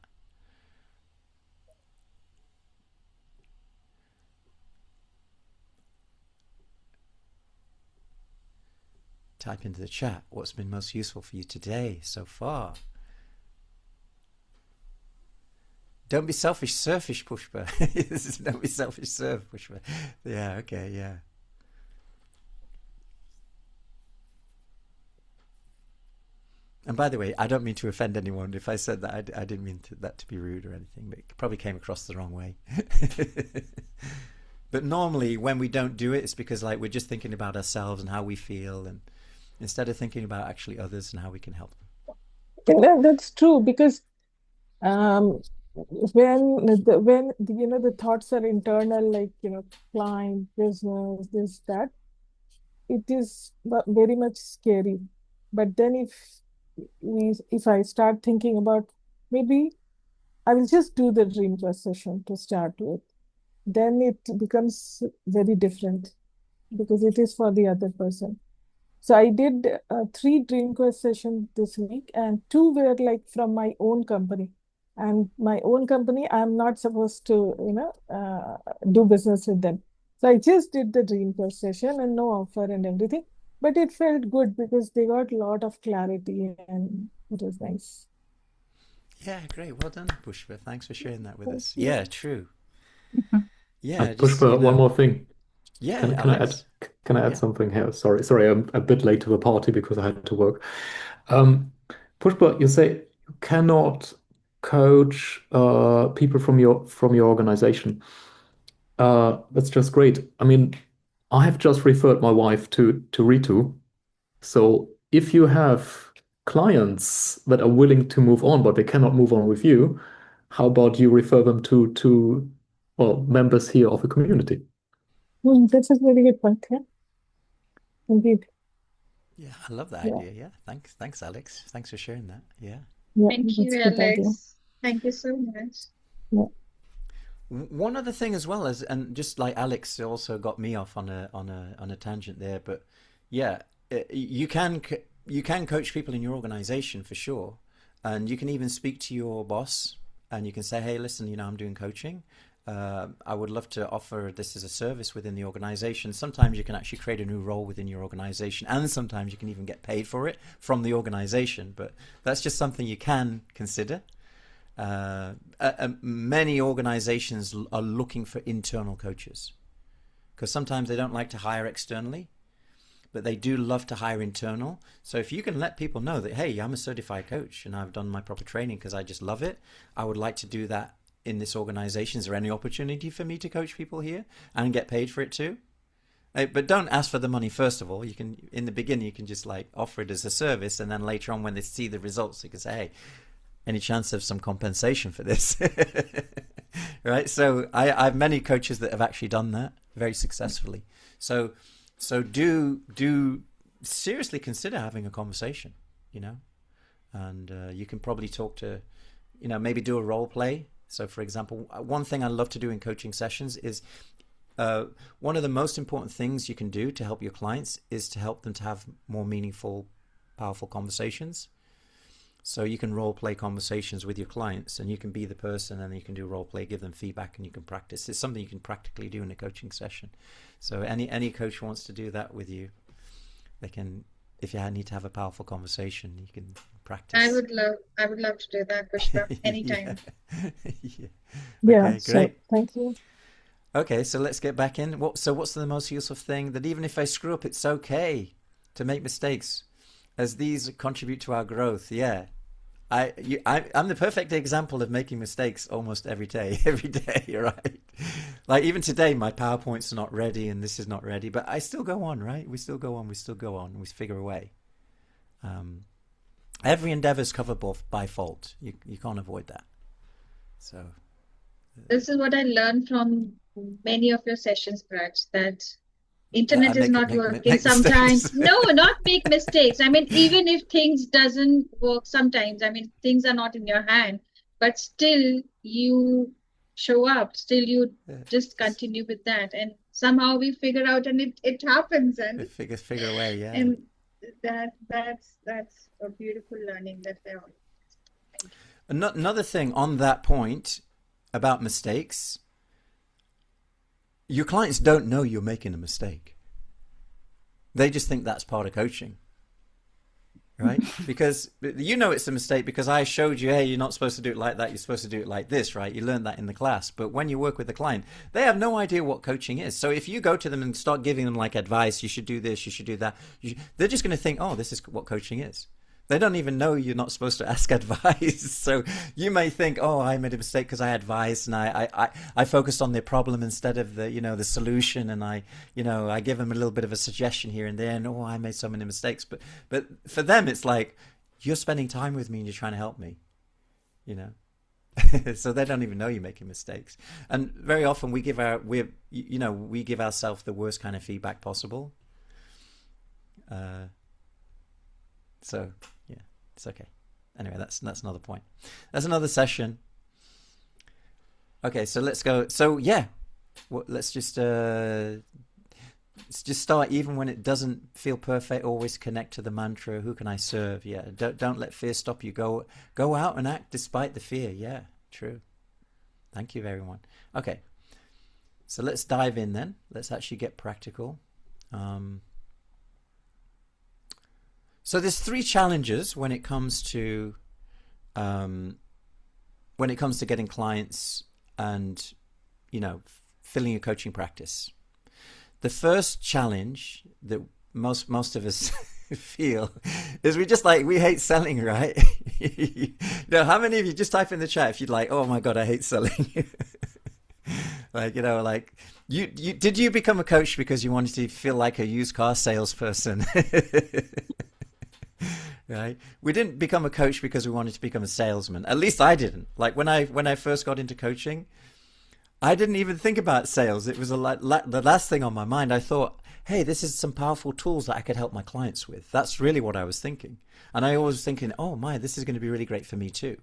Speaker 1: Type into the chat what's been most useful for you today so far. Don't be selfish, surfish, Pushpa. Don't be selfish, surf, Pushpa. Yeah, okay, yeah. And by the way, I don't mean to offend anyone. If I said that, I didn't mean that to be rude or anything, but it probably came across the wrong way. But normally when we don't do it, it's because like we're just thinking about ourselves and how we feel, and instead of thinking about actually others and how we can help them.
Speaker 5: That's true, because when the thoughts are internal, like, client, business, this, that, it is very much scary. But then if I start thinking about, maybe I will just do the dream quest session to start with, then it becomes very different because it is for the other person. So I did 3 dream quest sessions this week, and 2 were like from my own company. And my own company, I'm not supposed to, do business with them. So I just did the dream quest session and no offer and everything. But it felt good because they got a lot of clarity and it was nice.
Speaker 1: Yeah, great. Well done, Pushpa. Thanks for sharing that with
Speaker 5: Thank
Speaker 1: us.
Speaker 5: you.
Speaker 1: Yeah, true.
Speaker 3: Mhm.
Speaker 1: Yeah, just,
Speaker 6: Pushpa, one more thing.
Speaker 1: yeah,
Speaker 6: Can I add
Speaker 1: Alex.
Speaker 6: can I add
Speaker 1: Yeah.
Speaker 6: something here? Sorry, I'm a bit late to the party because I had to work. Pushpa, you say you cannot coach people from your organization. That's just great. I mean, I have just referred my wife to Ritu. So if you have clients that are willing to move on, but they cannot move on with you, how about you refer them to well, members here of the community?
Speaker 5: That's a very good point. Yeah, indeed.
Speaker 1: Yeah, I love that
Speaker 5: Yeah,
Speaker 1: idea. Yeah. Thanks, Alex. Thanks for sharing that. Yeah.
Speaker 5: yeah,
Speaker 2: Thank
Speaker 5: that's
Speaker 2: you,
Speaker 5: a good idea.
Speaker 2: Alex. Thank you so much.
Speaker 5: Yeah.
Speaker 1: One other thing as well as, and just like Alex also got me off on a tangent there, but yeah, you can coach people in your organization for sure, and you can even speak to your boss and you can say, hey, listen, I'm doing coaching. I would love to offer this as a service within the organization. Sometimes you can actually create a new role within your organization, and sometimes you can even get paid for it from the organization. But that's just something you can consider. Many organizations are looking for internal coaches because sometimes they don't like to hire externally, but they do love to hire internal. So if you can let people know that, hey, I'm a certified coach and I've done my proper training because I just love it, I would like to do that in this organization. Is there any opportunity for me to coach people here and get paid for it too? But don't ask for the money first of all. You can, in the beginning, you can just like offer it as a service, and then later on when they see the results, you can say, hey, any chance of some compensation for this? Right? So I have many coaches that have actually done that very successfully. So do seriously consider having a conversation, and you can probably talk to, maybe do a role play. So for example, one thing I love to do in coaching sessions is one of the most important things you can do to help your clients is to help them to have more meaningful, powerful conversations. So you can role play conversations with your clients, and you can be the person, and you can do role play, give them feedback, and you can practice. It's something you can practically do in a coaching session. So any coach wants to do that with you, they can. If you need to have a powerful conversation, you can practice.
Speaker 2: I would love to do that, Pushpa, anytime.
Speaker 1: Yeah.
Speaker 5: Yeah,
Speaker 1: Okay,
Speaker 5: so
Speaker 1: great.
Speaker 5: thank you.
Speaker 1: Okay, so let's get back in. What's the most useful thing that even if I screw up, it's okay to make mistakes, as these contribute to our growth? Yeah. I'm the perfect example of making mistakes almost every day, right? Like even today, my PowerPoints are not ready and this is not ready, but I still go on, right? We still go on, we figure a way. Every endeavor is covered by fault. You can't avoid that. So
Speaker 2: This is what I learned from many of your sessions, Braj, that
Speaker 1: I
Speaker 2: internet is not
Speaker 1: make
Speaker 2: working
Speaker 1: mistakes.
Speaker 2: sometimes. No, not make mistakes. I mean, even if things doesn't work sometimes, I mean, things are not in your hand, but still you show up, still you just continue with that. And somehow we figure out and it happens. And
Speaker 1: Figure a way, yeah.
Speaker 2: and that's a beautiful learning that I always. Thank you.
Speaker 1: Another thing on that point about mistakes, your clients don't know you're making a mistake. They just think that's part of coaching, right? Because it's a mistake because I showed you, hey, you're not supposed to do it like that. You're supposed to do it like this, right? You learned that in the class. But when you work with the client, they have no idea what coaching is. So if you go to them and start giving them like advice, you should do this, you should do that, they're just going to think, oh, this is what coaching is. They don't even know you're not supposed to ask advice. So you may think, oh, I made a mistake because I advised and I focused on the problem instead of the solution, and I give them a little bit of a suggestion here and there, and oh, I made so many mistakes. But for them, it's like, you're spending time with me and you're trying to help me, So they don't even know you're making mistakes. And very often we give ourselves the worst kind of feedback possible. So yeah, it's okay. Anyway, that's another point. That's another session. Okay, so let's go. So yeah, let's just start. Even when it doesn't feel perfect, always connect to the mantra. Who can I serve? Yeah, don't let fear stop you. Go out and act despite the fear. Yeah, true. Thank you, everyone. Okay, so let's dive in then. Let's actually get practical. So there's 3 challenges when it comes to getting clients and, filling your coaching practice. The first challenge that most of us feel is we hate selling, right? How many of you, just type in the chat if you'd like, oh my God, I hate selling. Did you become a coach because you wanted to feel like a used car salesperson? Right? We didn't become a coach because we wanted to become a salesman. At least I didn't. Like when I first got into coaching, I didn't even think about sales. It was the last thing on my mind. I thought, hey, this is some powerful tools that I could help my clients with. That's really what I was thinking. And I was thinking, oh my, this is going to be really great for me too.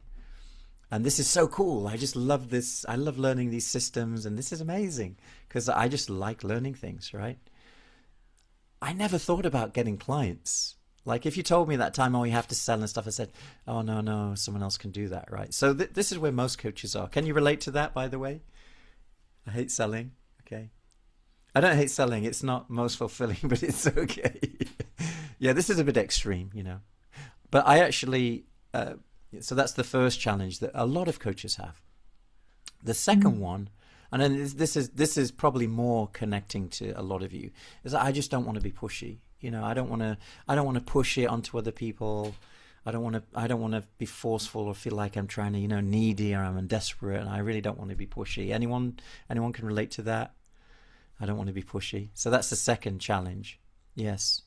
Speaker 1: And this is so cool. I just love this. I love learning these systems, and this is amazing because I just like learning things, right? I never thought about getting clients. Like if you told me that time, oh, you have to sell and stuff, I said, oh, no, someone else can do that, right? So this is where most coaches are. Can you relate to that, by the way? I hate selling. Okay. I don't hate selling. It's not most fulfilling, but it's okay. Yeah, this is a bit extreme, But I actually, so that's the first challenge that a lot of coaches have. The second one, and then this is probably more connecting to a lot of you, is that I just don't want to be pushy. I don't want to push it onto other people. I don't want to be forceful or feel like I'm trying to, needy or I'm desperate, and I really don't want to be pushy. Anyone can relate to that? I don't want to be pushy. So that's the second challenge. Yes.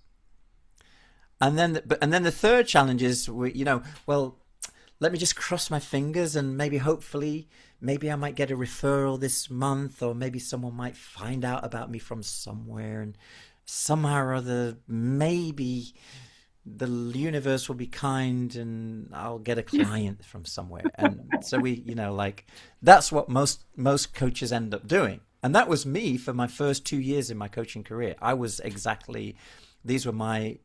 Speaker 1: And then the third challenge is, let me just cross my fingers and maybe I might get a referral this month, or maybe someone might find out about me from somewhere, and somehow or other, maybe the universe will be kind and I'll get a client from somewhere. And so that's what most coaches end up doing. And that was me for my first 2 years in my coaching career. I was these were my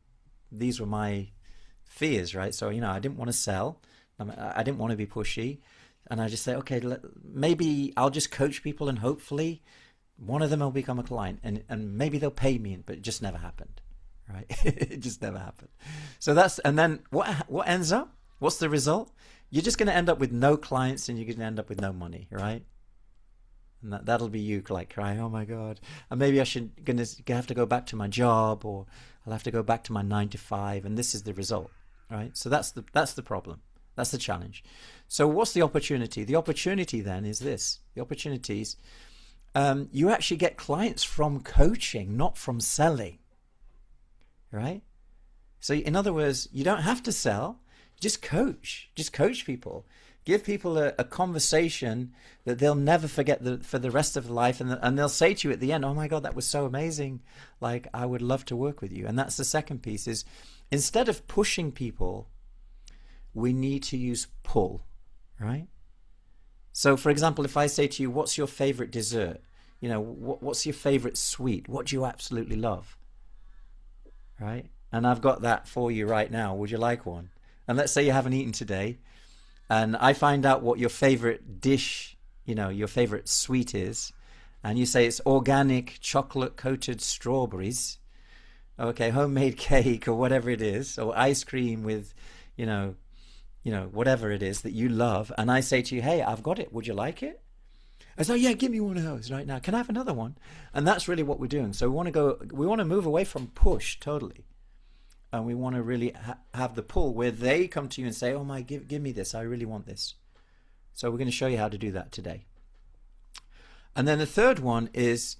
Speaker 1: fears, right? So, I didn't want to sell. I didn't want to be pushy. And I just say, okay, maybe I'll just coach people and hopefully one of them will become a client, and maybe they'll pay me, but it just never happened, right? It just never happened. So and then what ends up? What's the result? You're just going to end up with no clients, and you're going to end up with no money, right? And that'll be you crying, oh my God. And maybe I have to go back to my job, or I'll have to go back to my 9 to 5, and this is the result, right? So that's the problem. That's the challenge. So what's the opportunity? The opportunity then is this. The opportunities, you actually get clients from coaching, not from selling, right? So in other words, you don't have to sell, just coach people. Give people a conversation that they'll never forget for the rest of their life, and they'll say to you at the end, oh my God, that was so amazing. Like, I would love to work with you. And that's the second piece is, instead of pushing people, we need to use pull, right? So for example, if I say to you, what's your favorite dessert? What's your favorite sweet? What do you absolutely love? Right? And I've got that for you right now. Would you like one? And let's say you haven't eaten today, and I find out what your favorite dish, your favorite sweet is, and you say it's organic chocolate coated strawberries, okay, homemade cake or whatever it is, or ice cream with, whatever it is that you love, and I say to you, hey, I've got it, would you like it? I say, yeah, give me one of those right now. Can I have another one? And that's really what we're doing. So we want to move away from push totally. And we want to really have the pull, where they come to you and say, oh my, give me this. I really want this. So we're going to show you how to do that today. And then the third one is,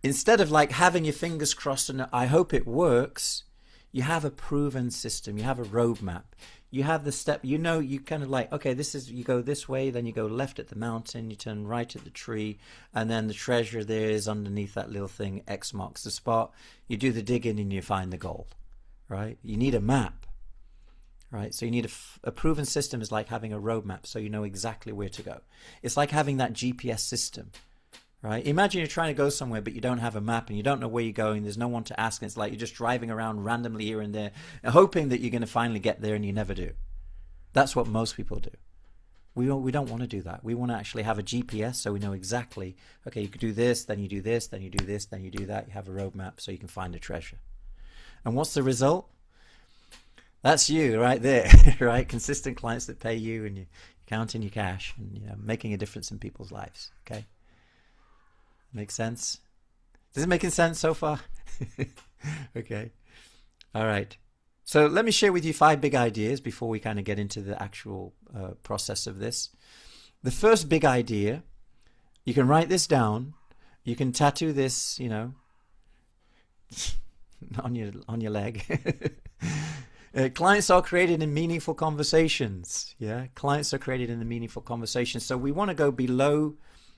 Speaker 1: instead of having your fingers crossed and I hope it works, you have a proven system. You have a roadmap. You have the step, you know, you kind of like, okay, this is, you go this way, then you go left at the mountain, you turn right at the tree, and then the treasure there is underneath that little thing. X marks the spot. You do the digging and you find the gold, right? You need a map, right? So you need a proven system is like having a roadmap, so you know exactly where to go. It's like having that GPS system, right? Imagine you're trying to go somewhere, but you don't have a map and you don't know where you're going. There's no one to ask. And it's like you're just driving around randomly here and there, hoping that you're going to finally get there, and you never do. That's what most people do. We don't want to do that. We want to actually have a GPS so we know exactly, okay, you could do this, then you do this, then you do this, then you do that. You have a roadmap so you can find a treasure. And what's the result? That's you right there, right? Consistent clients that pay you, and you're counting your cash and, you know, making a difference in people's lives, okay? Makes sense? Is it making sense so far? Okay. All right. So let me share with you 5 big ideas before we kind of get into the actual process of this. The first big idea, you can write this down. You can tattoo this, you know, on your leg. Clients are created in meaningful conversations. Yeah, clients are created in the meaningful conversations. So we want to go below.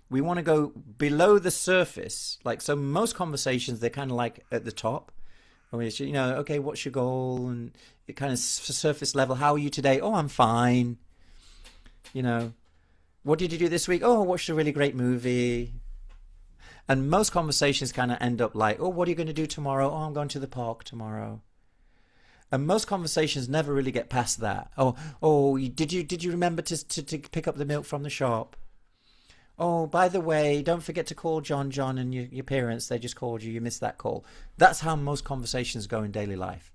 Speaker 1: We want to go below the surface. Like, so most conversations, they're kind of like at the top. Which, you know, okay, what's your goal? And it kind of surface level. How are you today? Oh, I'm fine. You know, what did you do this week? Oh, I watched a really great movie. And most conversations kind of end up like, oh, what are you going to do tomorrow? Oh, I'm going to the park tomorrow. And most conversations never really get past that. Oh, did you remember to pick up the milk from the shop? Oh, by the way, don't forget to call John and your parents. They just called you. You missed that call. That's how most conversations go in daily life,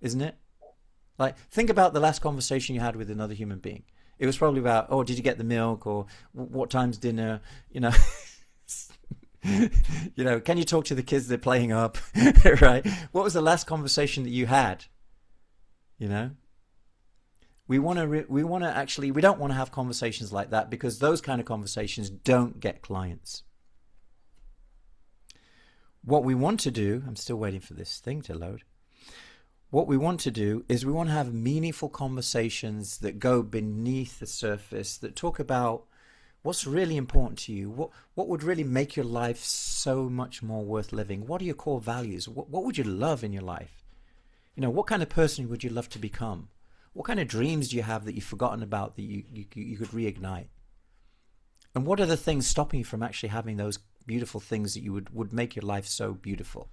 Speaker 1: isn't it? Like, think about the last conversation you had with another human being. It was probably about, oh, did you get the milk? Or what time's dinner? You know, you know, can you talk to the kids they're playing up? Right? What was the last conversation that you had? You know? We don't want to have conversations like that, because those kind of conversations don't get clients. What we want to do, I'm still waiting for this thing to load. What we want to do is we want to have meaningful conversations that go beneath the surface, that talk about what's really important to you, what would really make your life so much more worth living. What are your core values? What would you love in your life? You know, what kind of person would you love to become? What kind of dreams do you have that you've forgotten about that you could reignite? And what are the things stopping you from actually having those beautiful things that you would make your life so beautiful?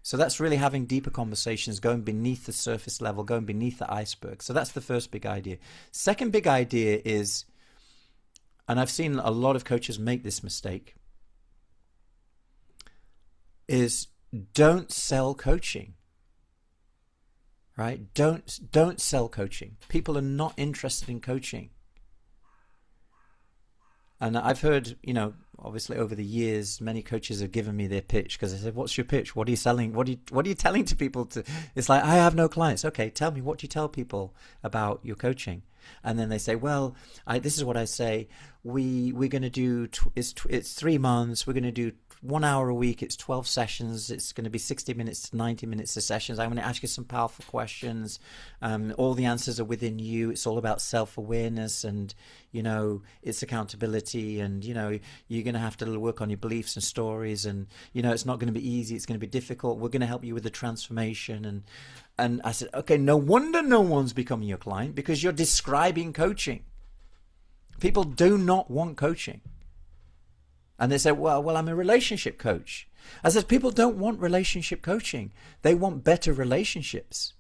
Speaker 1: So that's really having deeper conversations, going beneath the surface level, going beneath the iceberg. So that's the first big idea. Second big idea is, and I've seen a lot of coaches make this mistake, is don't sell coaching. Right? Don't sell coaching. People are not interested in coaching. And I've heard, you know, obviously over the years, many coaches have given me their pitch, because I said, "What's your pitch? What are you selling? What are you telling to people?" It's like, I have no clients. Okay, tell me, what do you tell people about your coaching? And then they say, well, this is what I say. We're going to do. It's 3 months. We're going to do 1 hour a week. It's 12 sessions. It's going to be 60 minutes to 90 minutes of sessions. I'm going to ask you some powerful questions. All the answers are within you. It's all about self-awareness, and, you know, it's accountability, and, you know, you're going to have to work on your beliefs and stories, and, you know, it's not going to be easy. It's going to be difficult. We're going to help you with the transformation. And I said, okay, no wonder no one's becoming your client, because you're describing coaching. People do not want coaching. And they say, well, I'm a relationship coach. I said, people don't want relationship coaching. They want better relationships.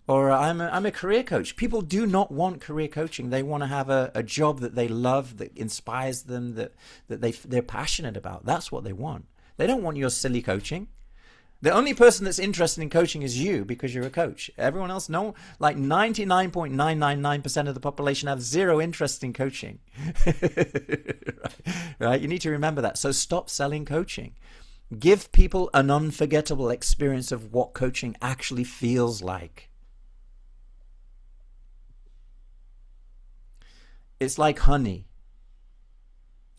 Speaker 1: Or I'm a career coach. People do not want career coaching. They want to have a job that they love, that inspires them, that they're passionate about. That's what they want. They don't want your silly coaching. The only person that's interested in coaching is you, because you're a coach. Everyone else, no, like 99.999% of the population have zero interest in coaching. Right? You need to remember that. So stop selling coaching. Give people an unforgettable experience of what coaching actually feels like. It's like honey.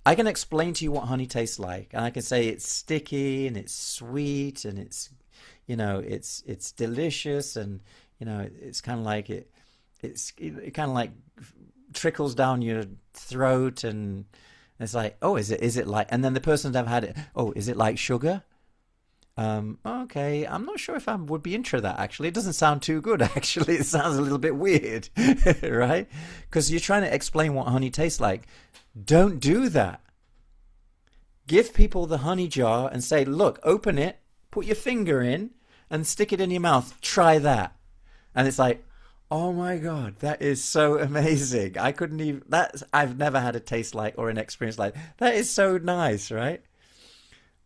Speaker 1: I can explain to you what honey tastes like, and I can say it's sticky and it's sweet and it's, you know, it's delicious, and, you know, it's kind of like it kind of like trickles down your throat, and it's like, oh, is it like, and then the person's never had it. Oh, is it like sugar? Okay, I'm not sure if I would be into that, actually. It doesn't sound too good, actually. It sounds a little bit weird, right? Because you're trying to explain what honey tastes like. Don't do that. Give people the honey jar and say, look, open it, put your finger in, and stick it in your mouth. Try that. And it's like, oh my God, that is so amazing. I've never had a taste like or an experience like that. Is so nice, right?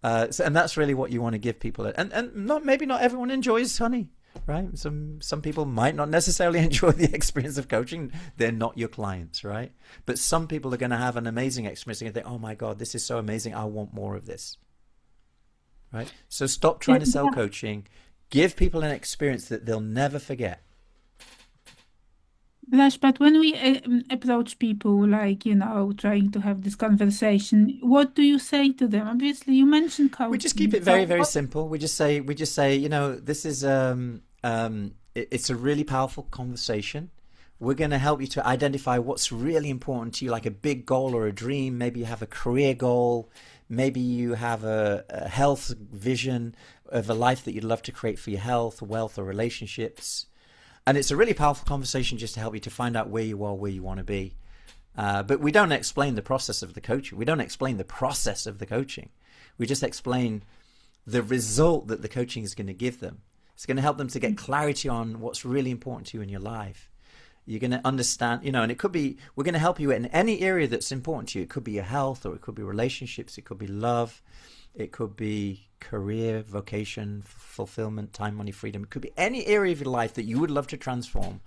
Speaker 1: And that's really what you want to give people. And maybe not everyone enjoys honey, right? Some people might not necessarily enjoy the experience of coaching. They're not your clients, right? But some people are going to have an amazing experience and think, oh my God, this is so amazing. I want more of this, right? So stop trying to sell coaching. Give people an experience that they'll never forget.
Speaker 3: Rash, but when we approach people, like, trying to have this conversation, what do you say to them? Obviously, you mentioned coaching.
Speaker 1: We just keep it very, very simple. We just say, this is it's a really powerful conversation. We're going to help you to identify what's really important to you, like a big goal or a dream. Maybe you have a career goal. Maybe you have a health vision of a life that you'd love to create for your health, wealth, or relationships. And it's a really powerful conversation just to help you to find out where you are, where you want to be. But we don't explain the process of the coaching. We don't explain the process of the coaching. We just explain the result that the coaching is going to give them. It's going to help them to get clarity on what's really important to you in your life. You're going to understand, and it could be, we're going to help you in any area that's important to you. It could be your health, or it could be relationships. It could be love. It could be career, vocation, fulfillment, time, money, freedom. It could be any area of your life that you would love to transform.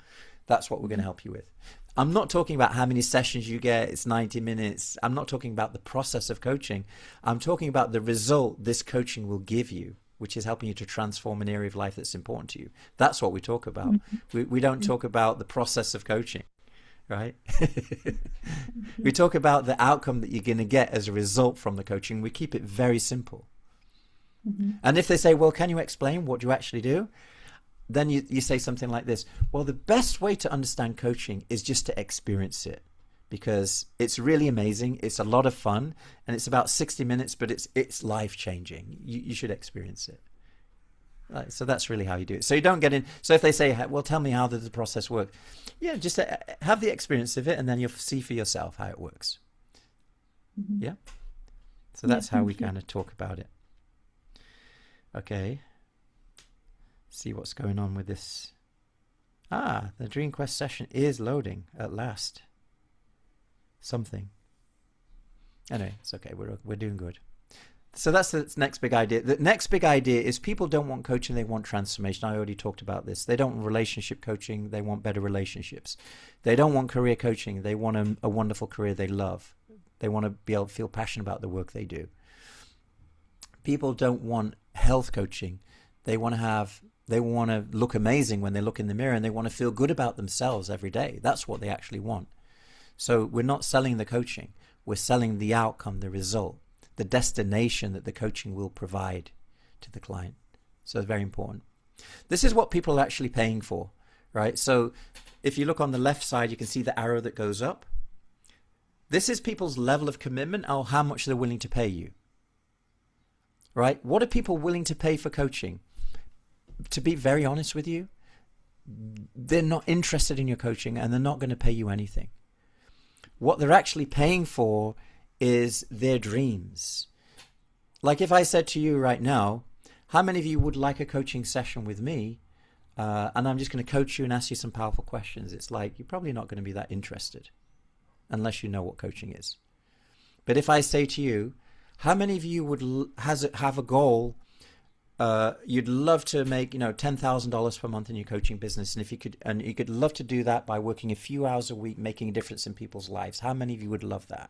Speaker 1: That's what we're going to help you with. I'm not talking about how many sessions you get. It's 90 minutes. I'm not talking about the process of coaching. I'm talking about the result this coaching will give you, which is helping you to transform an area of life that's important to you. That's what we talk about. We don't talk about the process of coaching, right? We talk about the outcome that you're going to get as a result from the coaching. We keep it very simple. And if they say, well, can you explain what you actually do? Then you say something like this. Well, the best way to understand coaching is just to experience it, because it's really amazing. It's a lot of fun, and it's about 60 minutes, but it's life-changing. You should experience it. Right, so that's really how you do it. So you don't get in. So if they say, well, tell me how does the process work? Yeah, just have the experience of it, and then you'll see for yourself how it works. Yeah. So that's how we kind of talk about it. Okay. See what's going on with this. The Dream Quest session is loading at last. Something. Anyway, it's okay. We're doing good. So that's the next big idea. The next big idea is people don't want coaching, they want transformation. I already talked about this. They don't want relationship coaching, they want better relationships. They don't want career coaching, they want a wonderful career they love. They want to be able to feel passionate about the work they do. People don't want health coaching. They want to look amazing when they look in the mirror, and they want to feel good about themselves every day. That's what they actually want. So we're not selling the coaching. We're selling the outcome, the result, the destination that the coaching will provide to the client. So it's very important. This is what people are actually paying for, right? So if you look on the left side, you can see the arrow that goes up. This is people's level of commitment, or how much they're willing to pay you, right? What are people willing to pay for coaching? To be very honest with you, they're not interested in your coaching, and they're not going to pay you anything. What they're actually paying for is their dreams. Like if I said to you right now, how many of you would like a coaching session with me? And I'm just going to coach you and ask you some powerful questions. It's like, you're probably not going to be that interested unless you know what coaching is. But if I say to you, how many of you would have a goal? You'd love to make, $10,000 per month in your coaching business, and you could love to do that by working a few hours a week, making a difference in people's lives. How many of you would love that?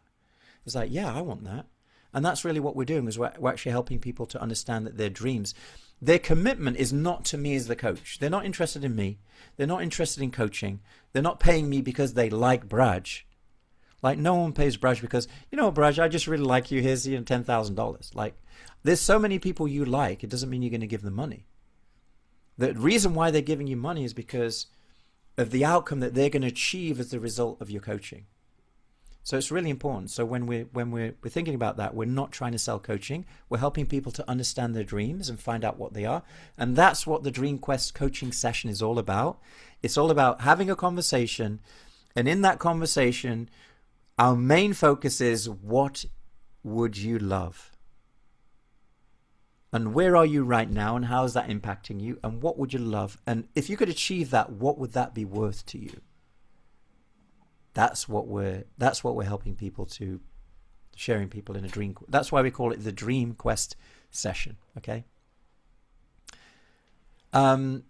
Speaker 1: It's like, yeah, I want that. And that's really what we're doing, is we're actually helping people to understand that their dreams, their commitment is not to me as the coach. They're not interested in me. They're not interested in coaching. They're not paying me because they like Braj. Like, no one pays Braj because, Braj, I just really like you. Here's $10,000. Like, there's so many people you like, it doesn't mean you're going to give them money. The reason why they're giving you money is because of the outcome that they're going to achieve as the result of your coaching. So it's really important. So when we're thinking about that, we're not trying to sell coaching. We're helping people to understand their dreams and find out what they are. And that's what the Dream Quest coaching session is all about. It's all about having a conversation. And in that conversation, our main focus is, what would you love? And where are you right now, and how is that impacting you? And what would you love? And if you could achieve that, what would that be worth to you? That's what we're helping people to, sharing people in a dream. That's why we call it the Dream Quest session. Okay. The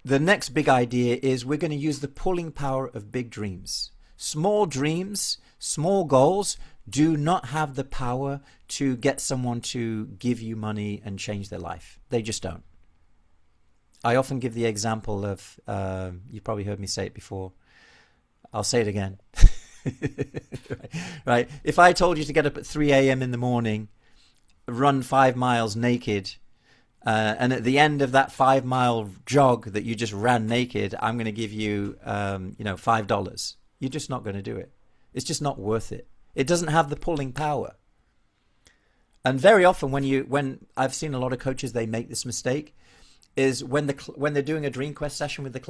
Speaker 1: next big idea is we're going to use the pulling power of big dreams. Small dreams, small goals do not have the power to get someone to give you money and change their life. They just don't. I often give the example of, you've probably heard me say it before. I'll say it again. Right. If I told you to get up at 3 a.m. in the morning, run 5 miles naked, and at the end of that 5-mile jog that you just ran naked, I'm going to give you, $5. You're just not going to do it. It's just not worth it. It doesn't have the pulling power. And very often when I've seen a lot of coaches, they make this mistake, is when they're doing a Dream Quest session with the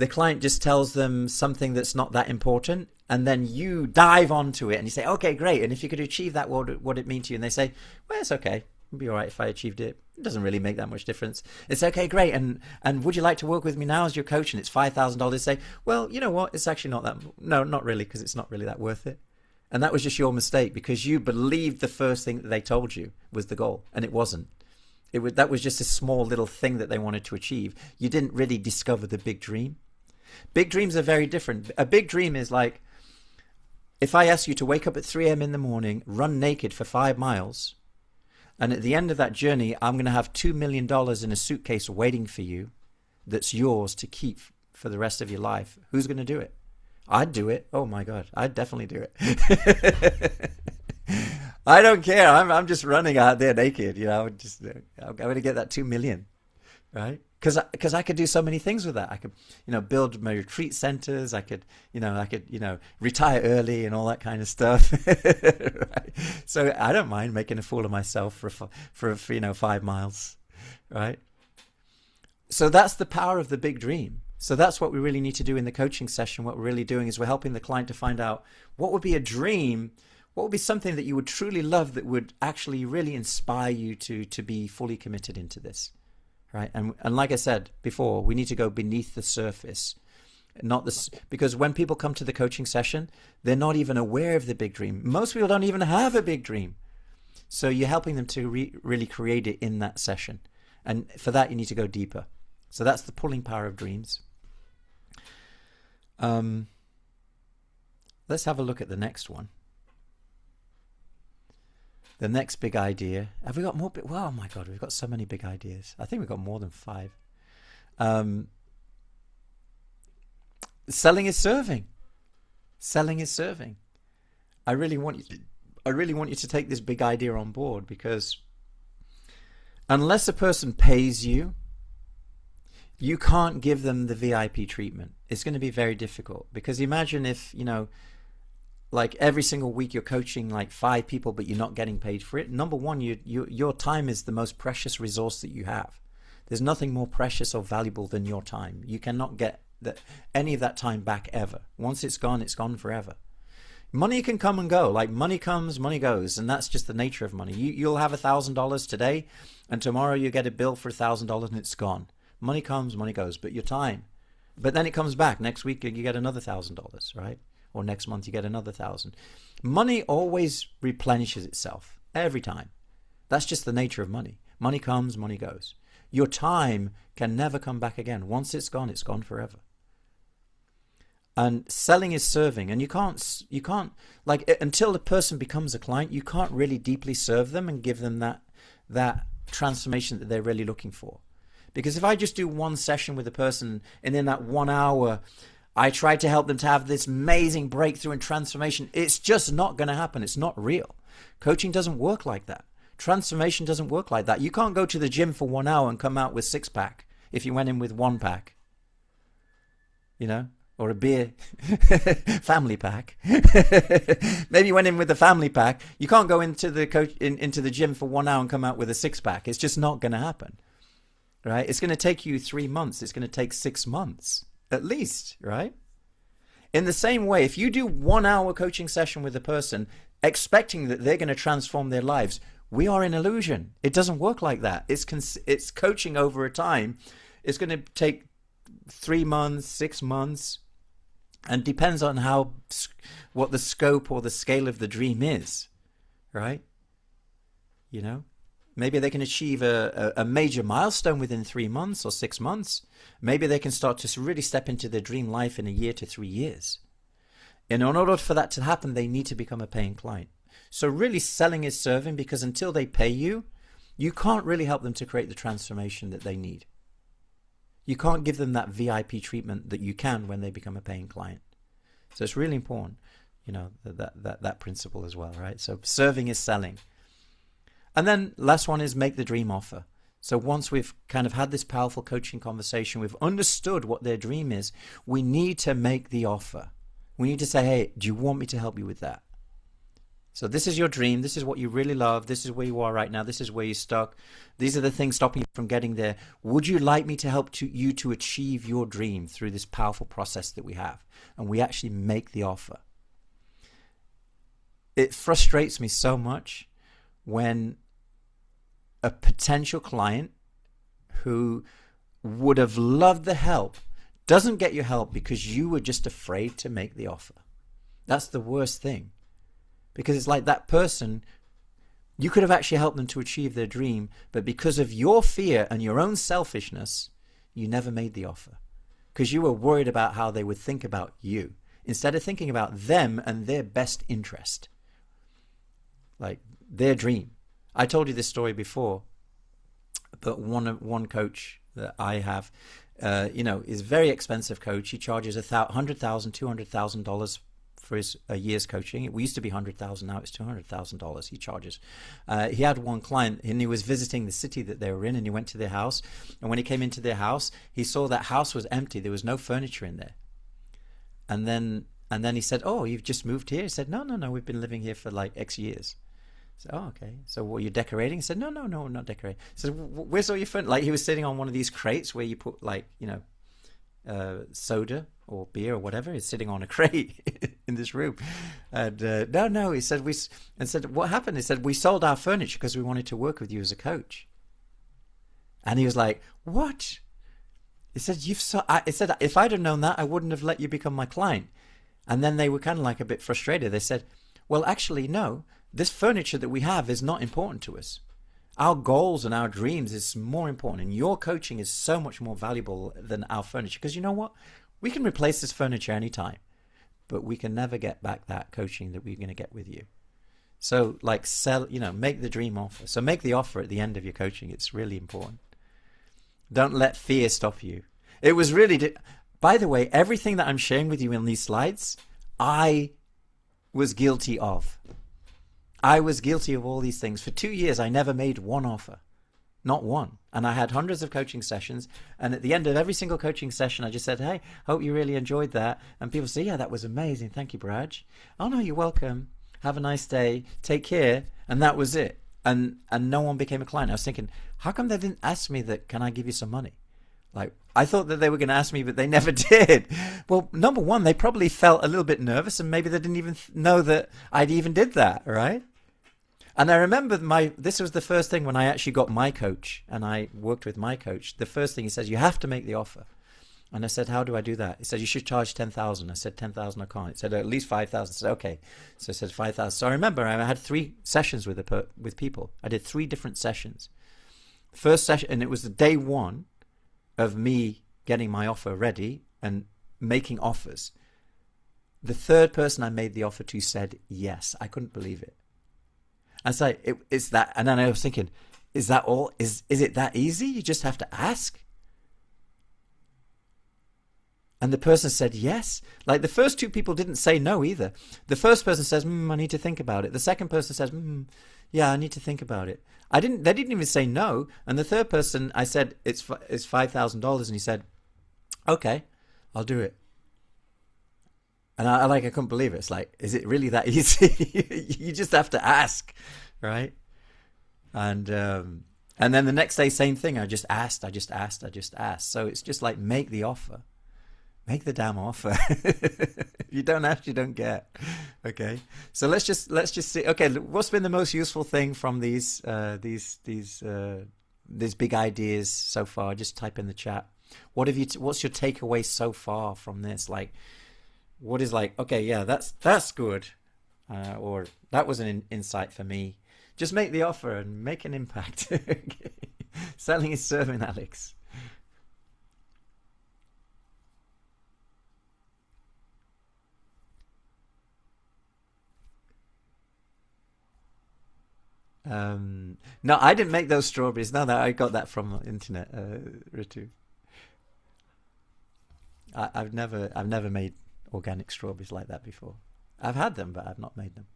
Speaker 1: client just tells them something that's not that important, and then you dive onto it and you say, okay, great. And if you could achieve that, what would it mean to you? And they say, well, it's okay. It'd be all right if I achieved it. It doesn't really make that much difference. It's okay, great. And would you like to work with me now as your coach? And it's $5,000. Say, well, you know what? It's actually not that. No, not really, because it's not really that worth it. And that was just your mistake, because you believed the first thing that they told you was the goal, and it wasn't. That was just a small little thing that they wanted to achieve. You didn't really discover the big dream. Big dreams are very different. A big dream is like, if I ask you to wake up at 3 a.m. in the morning, run naked for 5 miles, and at the end of that journey, I'm going to have $2 million in a suitcase waiting for you that's yours to keep for the rest of your life. Who's going to do it? I'd do it. Oh my God, I'd definitely do it. I don't care. I'm just running out there naked. I'm going to get that 2 million, right? Because I could do so many things with that. I could, build my retreat centers. I could, retire early and all that kind of stuff. Right? So I don't mind making a fool of myself for 5 miles, right? So that's the power of the big dream. So that's what we really need to do in the coaching session. What we're really doing is we're helping the client to find out what would be a dream, what would be something that you would truly love that would actually really inspire you to be fully committed into this, right? And like I said before, we need to go beneath the surface, not this, because when people come to the coaching session, they're not even aware of the big dream. Most people don't even have a big dream. So you're helping them to really create it in that session. And for that, you need to go deeper. So that's the pulling power of dreams. Let's have a look at the next one. The next big idea. Have we got more? Well, oh my God, we've got so many big ideas. I think we've got more than 5. Selling is serving. Selling is serving. I really want you to take this big idea on board, because unless a person pays you, you can't give them the VIP treatment. It's going to be very difficult, because imagine if, like every single week you're coaching like 5 people, but you're not getting paid for it. Number one, your time is the most precious resource that you have. There's nothing more precious or valuable than your time. You cannot get any of that time back ever. Once it's gone forever. Money can come and go. Like money comes, money goes, and that's just the nature of money. You'll have $1,000 today, and tomorrow you get a bill for $1,000 and it's gone. Money comes, money goes, but your time. But then it comes back. Next week you get another $1,000, right? Or next month you get another 1,000. Money always replenishes itself every time. That's just the nature of money. Money comes, money goes. Your time can never come back again. Once it's gone forever. And selling is serving, and you can't like, until the person becomes a client, you can't really deeply serve them and give them that transformation that they're really looking for. Because if I just do one session with a person, and in that 1 hour I try to help them to have this amazing breakthrough and transformation, it's just not going to happen. It's not real. Coaching doesn't work like that. Transformation doesn't work like that. You can't go to the gym for 1 hour and come out with 6-pack if you went in with 1-pack. you know, or a beer family pack. Maybe you went in with the family pack. You can't go into the gym for 1 hour and come out with a 6-pack. It's just not going to happen, right? It's going to take you 3 months. It's going to take 6 months at least, right? In the same way, if you do 1 hour coaching session with a person expecting that they're going to transform their lives, we are in illusion. It doesn't work like that. It's coaching over a time. It's going to take 3 months, 6 months, and depends on what the scope or the scale of the dream is, right? You know, maybe they can achieve a major milestone within 3 months or 6 months. Maybe they can start to really step into their dream life in 1 year to 3 years. And in order for that to happen, they need to become a paying client. So really selling is serving, because until they pay you, you can't really help them to create the transformation that they need. You can't give them that VIP treatment that you can when they become a paying client. So it's really important, you know, that principle as well, right? So serving is selling. And then last one is make the dream offer. So once we've kind of had this powerful coaching conversation, we've understood what their dream is, we need to make the offer. We need to say, hey, do you want me to help you with that? So this is your dream. This is what you really love. This is where you are right now. This is where you're stuck. These are the things stopping you from getting there. Would you like me to help you to achieve your dream through this powerful process that we have? And we actually make the offer. It frustrates me so much when a potential client who would have loved the help doesn't get your help because you were just afraid to make the offer. That's the worst thing. Because it's like that person, you could have actually helped them to achieve their dream, but because of your fear and your own selfishness, you never made the offer. Because you were worried about how they would think about you, instead of thinking about them and their best interest. Like their dream. I told you this story before, but one coach that I have, is a very expensive coach. He charges $100,000, $200,000 for a year's coaching. It used to be $100,000, now it's $200,000 he charges. He had one client, and he was visiting the city that they were in, and he went to their house. And when he came into their house, he saw that house was empty. There was no furniture in there. And then he said, "Oh, you've just moved here?" He said, No, we've been living here for like X years. I said, "Oh, okay. So what, you're decorating?" He said, No, I'm not decorating. He said, "Where's all your furniture?" Like he was sitting on one of these crates where you put like, soda or beer or whatever. He's sitting on a crate in this room. And no, he said, "What happened?" He said, "We sold our furniture because we wanted to work with you as a coach." And he was like, "What?" He said, I said, "If I'd have known that, I wouldn't have let you become my client." And then they were kind of like a bit frustrated. They said, "Well, actually, no, this furniture that we have is not important to us. Our goals and our dreams is more important. And your coaching is so much more valuable than our furniture. Because you know what? We can replace this furniture anytime, but we can never get back that coaching that we're going to get with you." So like make the dream offer. So make the offer at the end of your coaching. It's really important. Don't let fear stop you. It was really, by the way, everything that I'm sharing with you in these slides, I was guilty of. I was guilty of all these things. For 2 years, I never made one offer. Not one. And I had hundreds of coaching sessions. And at the end of every single coaching session, I just said, "Hey, hope you really enjoyed that." And people say, "Yeah, that was amazing. Thank you, Braj." "Oh, no, you're welcome. Have a nice day. Take care." And that was it. And no one became a client. I was thinking, how come they didn't ask me that, "Can I give you some money?" Like, I thought that they were going to ask me, but they never did. Well, number one, they probably felt a little bit nervous, and maybe they didn't even know that I'd even did that, right? And I remember this was the first thing when I actually got my coach and I worked with my coach. The first thing he says, "You have to make the offer." And I said, "How do I do that?" He said, "You should charge 10,000. I said, 10,000 I can't. He said, "At least 5,000. I said, "Okay." So I said 5,000. So I remember I had 3 sessions with people. I did 3 different sessions. First session, and it was the day 1 of me getting my offer ready and making offers. The third person I made the offer to said yes. I couldn't believe it. I say, it's that, and then I was thinking, is that all? Is it that easy? You just have to ask? And the person said yes. Like the first 2 people didn't say no either. The first person says, "I need to think about it." The second person says, "Yeah, I need to think about it." They didn't even say no. And the third person, I said, it's $5,000. And he said, "Okay, I'll do it." And I couldn't believe it. It's like, is it really that easy? You just have to ask, right? And then the next day, same thing. I just asked. So it's just like, make the offer. Make the damn offer. If you don't ask, you don't get. Okay. So let's just see. Okay, what's been the most useful thing from these big ideas so far? Just type in the chat. What's your takeaway so far from this? Like, what is like? Okay, yeah, that's good, or that was an insight for me. Just make the offer and make an impact. Okay. Selling is serving, Alex. No, I didn't make those strawberries. No, I got that from the internet, Ritu. I've never made organic strawberries like that before. I've had them, but I've not made them.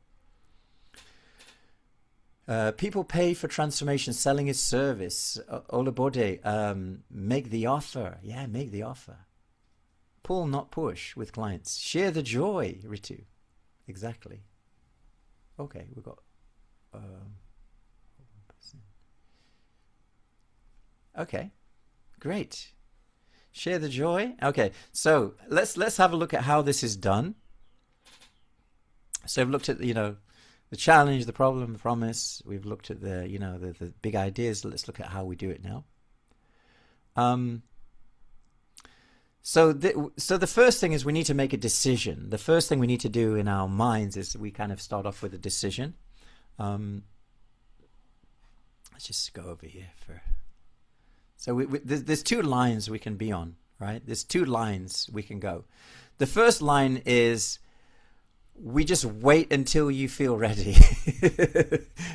Speaker 1: People pay for transformation. Selling is service. Olabode, make the offer. Yeah, make the offer. Pull, not push with clients. Share the joy, Ritu. Exactly. Okay, we've got... Okay, great. Share the joy. Okay, so let's have a look at how this is done. So we've looked at the challenge, the problem, the promise. We've looked at the big ideas. Let's look at how we do it now. So the first thing is we need to make a decision. The first thing we need to do in our minds is we kind of start off with a decision. Let's just go over here for. So there's two lines we can be on, right? There's two lines we can go. The first line is we just wait until you feel ready,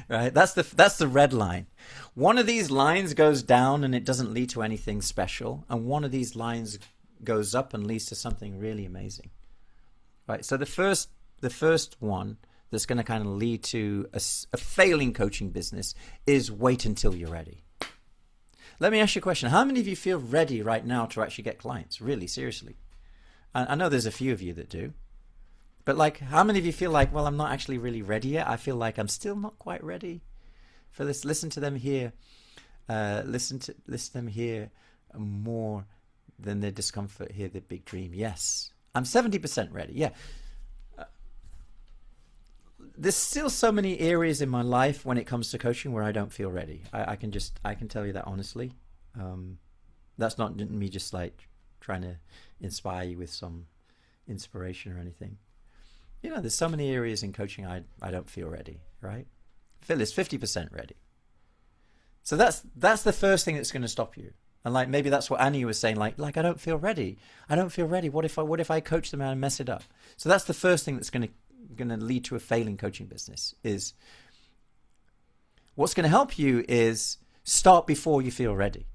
Speaker 1: right? That's the red line. One of these lines goes down and it doesn't lead to anything special, and one of these lines goes up and leads to something really amazing, right? So the first one that's going to kind of lead to a failing coaching business is wait until you're ready. Let me ask you a question. How many of you feel ready right now to actually get clients? Really, seriously? I know there's a few of you that do. But like, how many of you feel like, well, I'm not actually really ready yet. I feel like I'm still not quite ready for this. Listen to them here. Listen to them here more than their discomfort. Hear the big dream. Yes. I'm 70% ready. Yeah. There's still so many areas in my life when it comes to coaching where I don't feel ready. I can tell you that honestly. That's not me just like trying to inspire you with some inspiration or anything. There's so many areas in coaching I don't feel ready, right? Phil is 50% ready. So that's the first thing that's going to stop you. And like maybe that's what Annie was saying, like I don't feel ready. I don't feel ready. What if I coach them and mess it up? So that's the first thing that's going to lead to a failing coaching business. Is what's going to help you is start before you feel ready.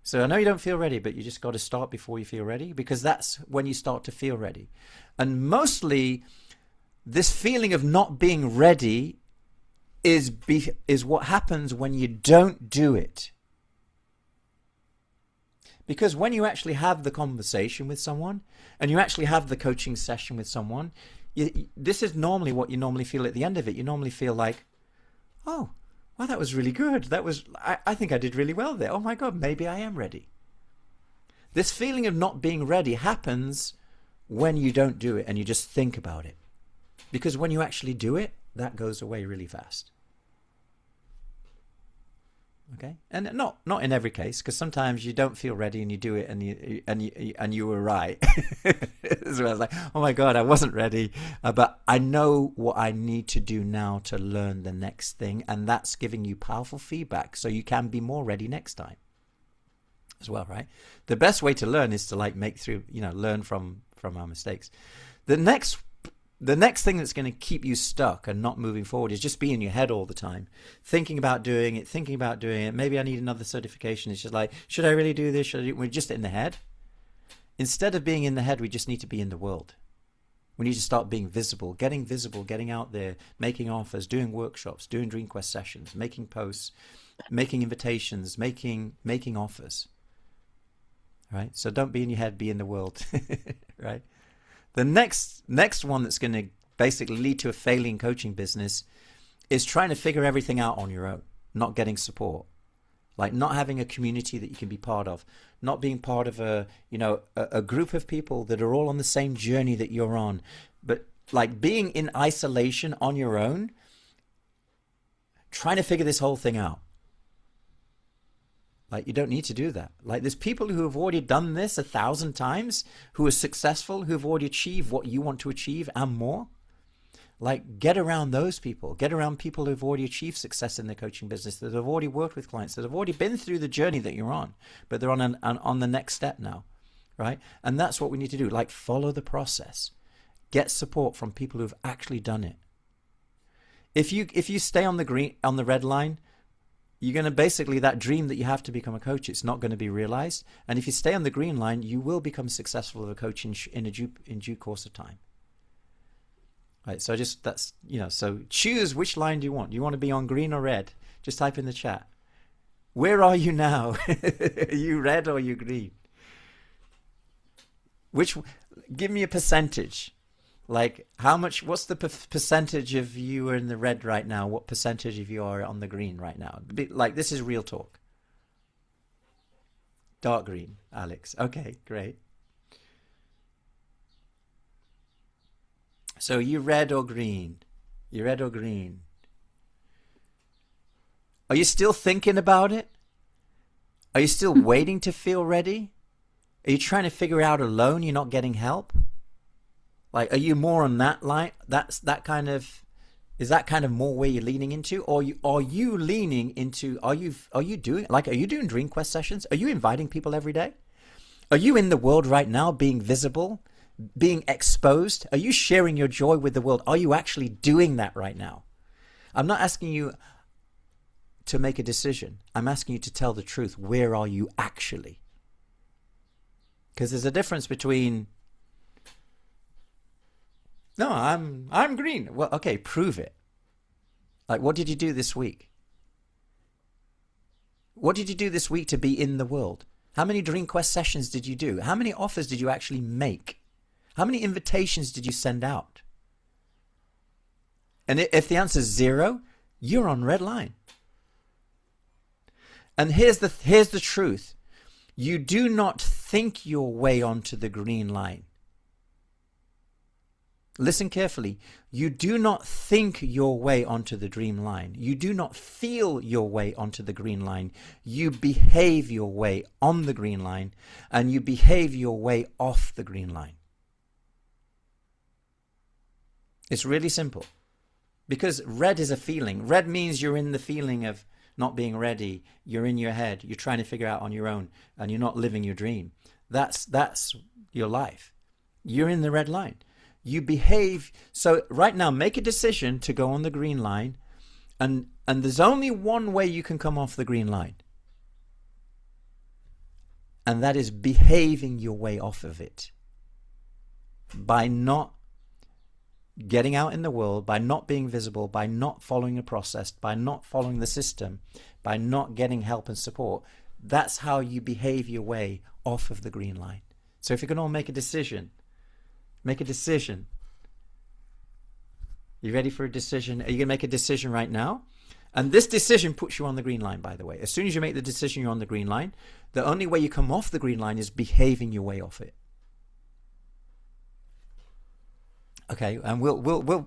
Speaker 1: So I know you don't feel ready, but you just got to start before you feel ready, because that's when you start to feel ready. And mostly this feeling of not being ready is what happens when you don't do it. Because when you actually have the conversation with someone and you actually have the coaching session with someone, this is normally what you normally feel at the end of it. You normally feel like, oh, wow, that was really good. I think I did really well there. Oh my God, maybe I am ready. This feeling of not being ready happens when you don't do it and you just think about it. Because when you actually do it, that goes away really fast. Okay, and not in every case, because sometimes you don't feel ready and you do it and you were right. So I was like, oh my God, I wasn't ready, but I know what I need to do now to learn the next thing, and that's giving you powerful feedback so you can be more ready next time as well, right? The best way to learn is to like learn from our mistakes. The next thing that's going to keep you stuck and not moving forward is just be in your head all the time, thinking about doing it. Maybe I need another certification. It's just like, should I really do this? We're just in the head. Instead of being in the head, we just need to be in the world. We need to start being visible, getting out there, making offers, doing workshops, doing Dream Quest sessions, making posts, making invitations, making offers. Right? So don't be in your head, be in the world. Right? The next one that's going to basically lead to a failing coaching business is trying to figure everything out on your own, not getting support, like not having a community that you can be part of, not being part of a group of people that are all on the same journey that you're on, but like being in isolation on your own, trying to figure this whole thing out. Like, you don't need to do that. Like, there's people who have already done this 1,000 times, who are successful, who have already achieved what you want to achieve and more. Like, get around those people. Get around people who've already achieved success in their coaching business, that have already worked with clients, that have already been through the journey that you're on, but they're on the next step now, right? And that's what we need to do. Like, follow the process. Get support from people who've actually done it. If you stay on the red line, you're going to basically, that dream that you have to become a coach, it's not going to be realized. And if you stay on the green line, you will become successful as a coach in due course of time. Right, so so choose which line do you want. Do you want to be on green or red? Just type in the chat. Where are you now? Are you red or are you green? Give me a percentage. Like, what's the percentage of you are in the red right now? What percentage of you are on the green right now? Like, this is real talk. Dark green, Alex. Okay, great. So you red or green? You red or green? Are you still thinking about it? Are you still waiting to feel ready? Are you trying to figure out alone? You're not getting help? Like, are you more on that line? Is that kind of more where you're leaning into? Or are you leaning into, are you doing Dream Quest sessions? Are you inviting people every day? Are you in the world right now being visible, being exposed? Are you sharing your joy with the world? Are you actually doing that right now? I'm not asking you to make a decision. I'm asking you to tell the truth. Where are you actually? Because there's a difference between, no, I'm green. Well, okay, prove it. Like, what did you do this week? What did you do this week to be in the world? How many Dream Quest sessions did you do? How many offers did you actually make? How many invitations did you send out? And if the answer is 0, you're on red line. And here's the truth. You do not think your way onto the green line. Listen carefully. You do not think your way onto the dream line. You do not feel your way onto the green line. You behave your way on the green line, and you behave your way off the green line. It's really simple. Because red is a feeling. Red means you're in the feeling of not being ready. You're in your head. You're trying to figure out on your own, and you're not living your dream. That's your life. You're in the red line. You behave. So right now, make a decision to go on the green line, and there's only one way you can come off the green line, and that is behaving your way off of it, by not getting out in the world, by not being visible, by not following a process, by not following the system, by not getting help and support. That's how you behave your way off of the green line. So if you can all make a decision, make a decision. You ready for a decision? Are you going to make a decision right now? And this decision puts you on the green line, by the way. As soon as you make the decision, you're on the green line. The only way you come off the green line is behaving your way off it. Okay, and we're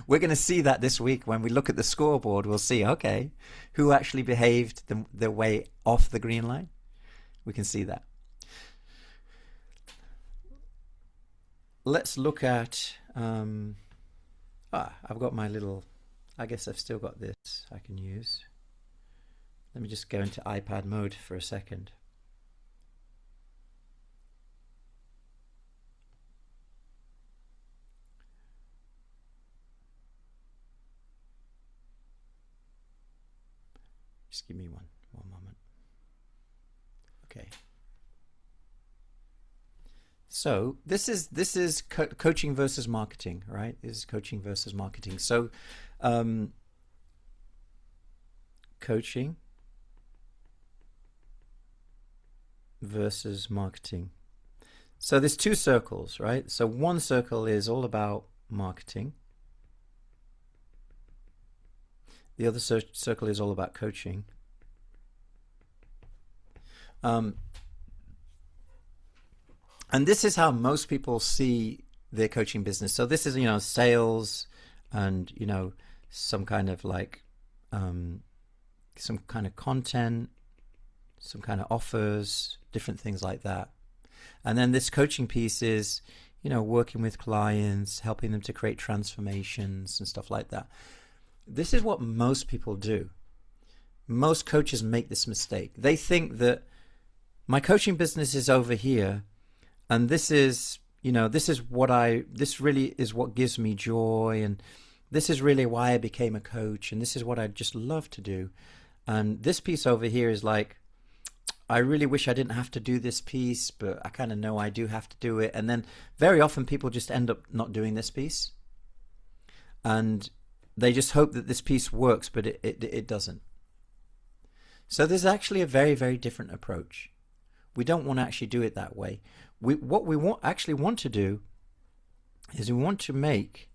Speaker 1: going to see that this week when we look at the scoreboard. We'll see, okay, who actually behaved the way off the green line. We can see that. Let's look at, I've got my little, I guess I've still got this I can use. Let me just go into iPad mode for a second. Just give me one moment. Okay. So this is coaching versus marketing, right? This is coaching versus marketing. So coaching versus marketing. So there's two circles, right? So one circle is all about marketing. The other circle is all about coaching. And this is how most people see their coaching business. So this is, sales and, some kind of like, some kind of content, some kind of offers, different things like that. And then this coaching piece is, working with clients, helping them to create transformations and stuff like that. This is what most people do. Most coaches make this mistake. They think that my coaching business is over here, and this is, this really is what gives me joy, and this is really why I became a coach, and this is what I just love to do. And this piece over here is like, I really wish I didn't have to do this piece, but I kind of know I do have to do it. And then very often people just end up not doing this piece. And they just hope that this piece works, but it doesn't. So there's actually a very, very different approach. We don't want to actually do it that way. What we actually want to do is we want to make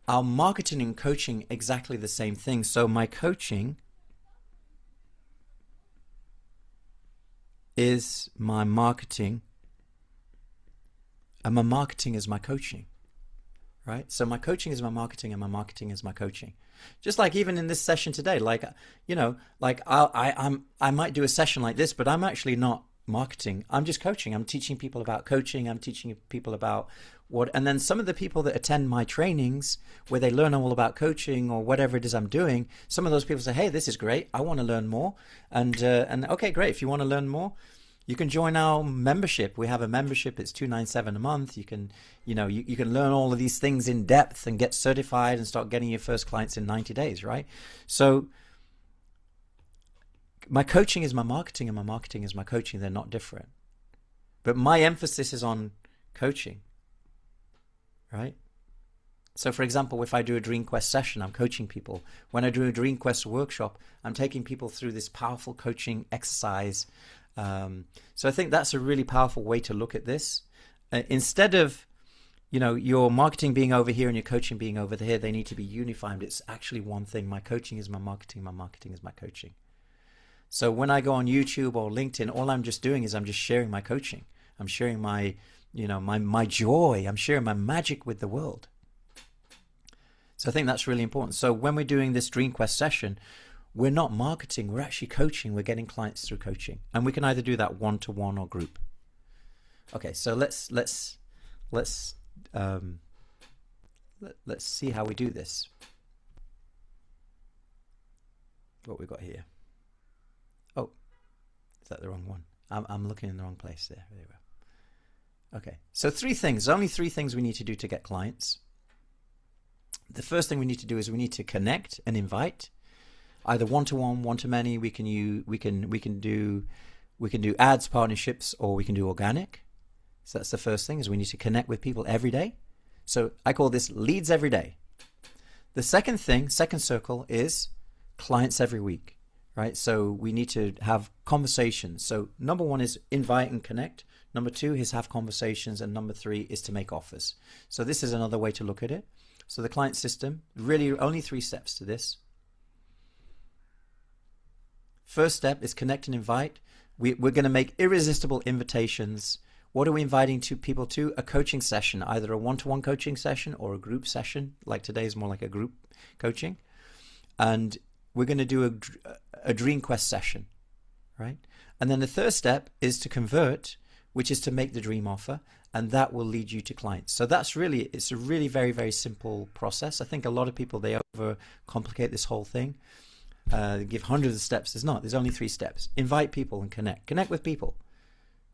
Speaker 1: our marketing and coaching exactly the same thing. So my coaching is my marketing, and my marketing is my coaching. Right? So my coaching is my marketing, and my marketing is my coaching. Just like even in this session today, like, I might do a session like this, but I'm actually not marketing. I'm just coaching. I'm teaching people about coaching. I'm teaching people about and then some of the people that attend my trainings where they learn all about coaching or whatever it is I'm doing, some of those people say, hey, this is great. I want to learn more. And okay, great. If you want to learn more, you can join our membership. We have a membership. It's $297 a month. You can, you can learn all of these things in depth and get certified and start getting your first clients in 90 days, right? So my coaching is my marketing, and my marketing is my coaching. They're not different. But my emphasis is on coaching, right? So for example, if I do a Dream Quest session, I'm coaching people. When I do a Dream Quest workshop, I'm taking people through this powerful coaching exercise. So I think that's a really powerful way to look at this. Instead of, your marketing being over here and your coaching being over here, they need to be unified. It's actually one thing. My coaching is my marketing is my coaching. So when I go on YouTube or LinkedIn, all I'm just doing is I'm just sharing my coaching. I'm sharing my, my joy. I'm sharing my magic with the world. So I think that's really important. So when we're doing this Dream Quest session, we're not marketing, we're actually coaching. We're getting clients through coaching. And we can either do that one-to-one or group. Okay, so let's see how we do this. What we got here. Oh, is that the wrong one? I'm looking in the wrong place there. There we go. Okay, so only three things we need to do to get clients. The first thing we need to do is we need to connect and invite, either one-to-one, one-to-many. We can do ads, partnerships, or we can do organic. So that's the first thing, is we need to connect with people every day. So I call this leads every day. The second circle, is clients every week, right? So we need to have conversations. So number one is invite and connect. Number two is have conversations. And number three is to make offers. So this is another way to look at it. So the client system, really only 3 steps to this. First step is connect and invite. We're going to make irresistible invitations. What are we inviting people to? A coaching session, either a one-to-one coaching session or a group session. Like today is more like a group coaching. And we're going to do a Dream Quest session, right? And then the third step is to convert, which is to make the dream offer, and that will lead you to clients. So it's a really very, very simple process. I think a lot of people, they overcomplicate this whole thing. Give hundreds of steps. There's only 3 steps. Invite people and connect. Connect with people.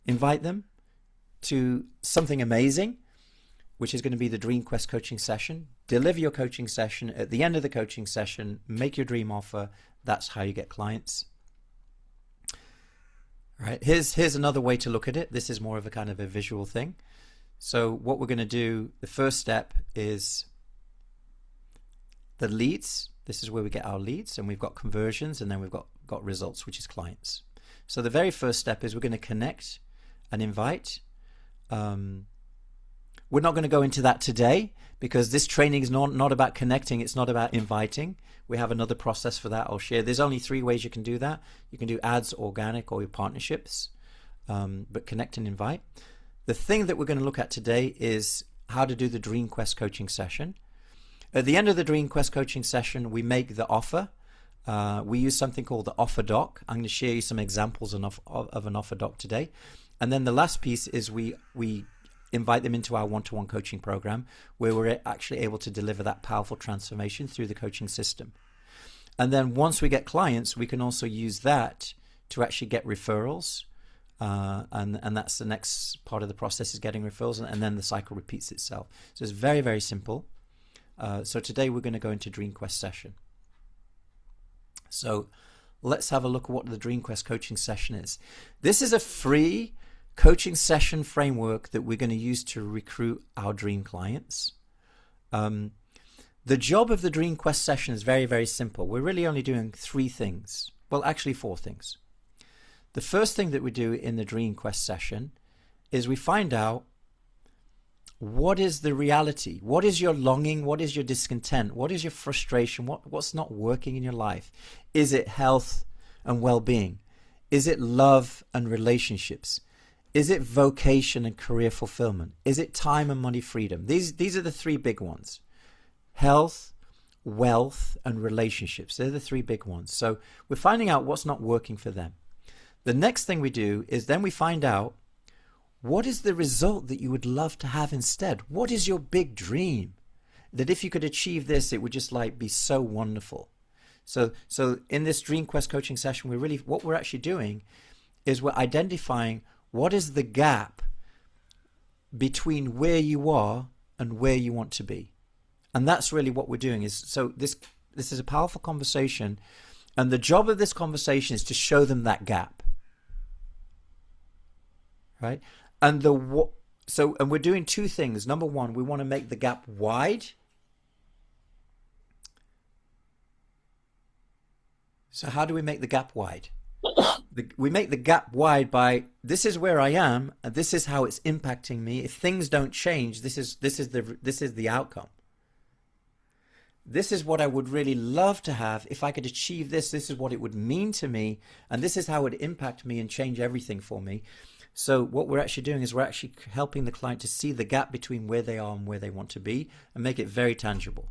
Speaker 1: Invite them to something amazing, which is going to be the Dream Quest coaching session. Deliver your coaching session. At the end of the coaching session, make your dream offer. That's how you get clients. Right. Here's another way to look at it. This is more of a kind of a visual thing. So what we're going to do, the first step is the leads. This is where we get our leads, and we've got conversions, and then we've got results, which is clients. So the very first step is we're going to connect and invite. We're not going to go into that today because this training is not about connecting. It's not about inviting. We have another process for that I'll share. There's only 3 ways you can do that. You can do ads, organic, or your partnerships, but connect and invite. The thing that we're going to look at today is how to do the Dream Quest coaching session. At the end of the Dream Quest coaching session, we make the offer. We use something called the offer doc. I'm going to share you some examples of an offer doc today. And then the last piece is we invite them into our one-to-one coaching program where we're actually able to deliver that powerful transformation through the coaching system. And then once we get clients, we can also use that to actually get referrals. And that's the next part of the process, is getting referrals, and then the cycle repeats itself. So it's very, very simple. So today we're going to go into Dream Quest session. So let's have a look at what the Dream Quest coaching session is. This is a free coaching session framework that we're going to use to recruit our dream clients. The job of the Dream Quest session is very, very simple. We're really only doing 3 things. Well, actually 4 things. The first thing that we do in the Dream Quest session is we find out what is the reality, what is your longing, what is your discontent, what is your frustration, what's not working in your life. Is it health and well-being? Is it love and relationships? Is it vocation and career fulfillment? Is it time and money freedom? These are the 3 big ones. Health, wealth, and relationships. They're the 3 big ones. So we're finding out what's not working for them. The next thing we do is then we find out, what is the result that you would love to have instead? What is your big dream? That if you could achieve this, it would just like be so wonderful. So in this Dream Quest coaching session, what we're actually doing is we're identifying what is the gap between where you are and where you want to be. And that's really what we're doing. This is a powerful conversation, and the job of this conversation is to show them that gap. Right? And we're doing 2 things. Number 1, we want to make the gap wide. So how do we make the gap wide? We make the gap wide by, this is where I am, and this is how it's impacting me. If things don't change, this is the outcome. This is what I would really love to have. If I could achieve this, this is what it would mean to me, and this is how it would impact me and change everything for me. So what we're actually doing is we're actually helping the client to see the gap between where they are and where they want to be and make it very tangible.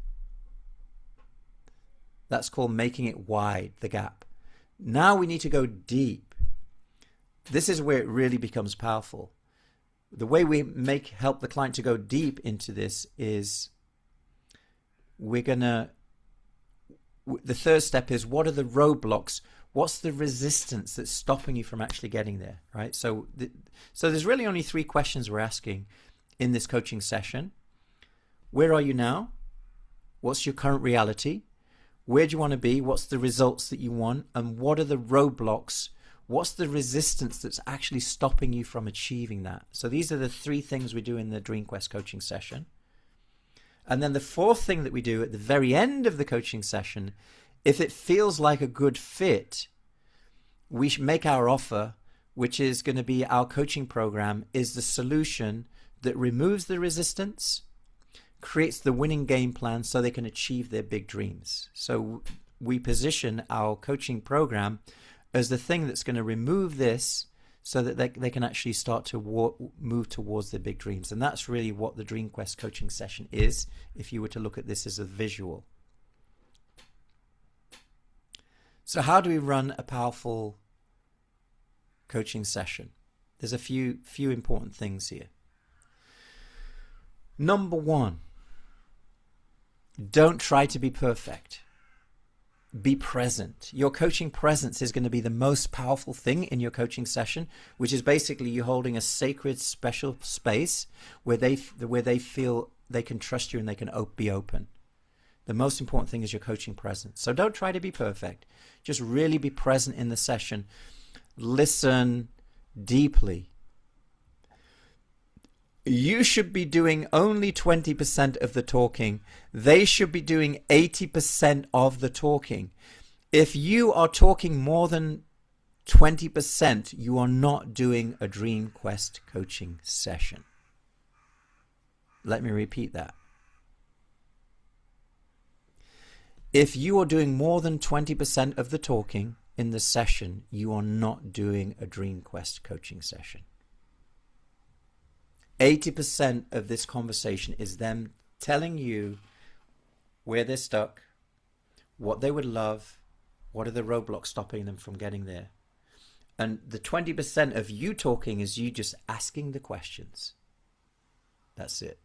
Speaker 1: That's called making it wide, the gap. Now we need to go deep. This is where it really becomes powerful. The way we help the client to go deep into this is the third step is, what are the roadblocks? What's the resistance that's stopping you from actually getting there, right? So there's really only 3 questions we're asking in this coaching session. Where are you now? What's your current reality? Where do you want to be? What's the results that you want? And what are the roadblocks? What's the resistance that's actually stopping you from achieving that? So these are the 3 things we do in the Dream Quest coaching session. And then the 4th thing that we do at the very end of the coaching session, if it feels like a good fit, we make our offer, which is going to be our coaching program, is the solution that removes the resistance, creates the winning game plan so they can achieve their big dreams. So we position our coaching program as the thing that's going to remove this so that they can actually start to move towards their big dreams. And that's really what the Dream Quest coaching session is, if you were to look at this as a visual. So how do we run a powerful coaching session? There's a few important things here. Number 1, don't try to be perfect. Be present. Your coaching presence is going to be the most powerful thing in your coaching session, which is basically you holding a sacred, special space where they feel they can trust you and they can be open. The most important thing is your coaching presence. So don't try to be perfect. Just really be present in the session. Listen deeply. You should be doing only 20% of the talking. They should be doing 80% of the talking. If you are talking more than 20%, you are not doing a Dream Quest coaching session. Let me repeat that. If you are doing more than 20% of the talking in the session, you are not doing a Dream Quest coaching session. 80% of this conversation is them telling you where they're stuck, what they would love, what are the roadblocks stopping them from getting there. And the 20% of you talking is you just asking the questions. That's it.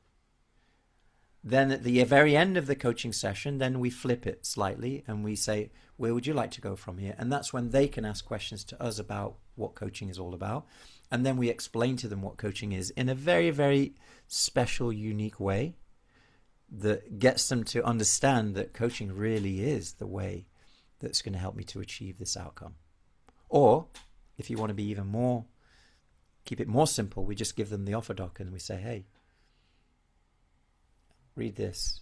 Speaker 1: Then at the very end of the coaching session, then we flip it slightly and we say, where would you like to go from here? And that's when they can ask questions to us about what coaching is all about. And then we explain to them what coaching is in a very, very special, unique way that gets them to understand that coaching really is the way that's going to help me to achieve this outcome. Or if you want to be even more, keep it more simple, we just give them the offer doc and we say, hey, read this.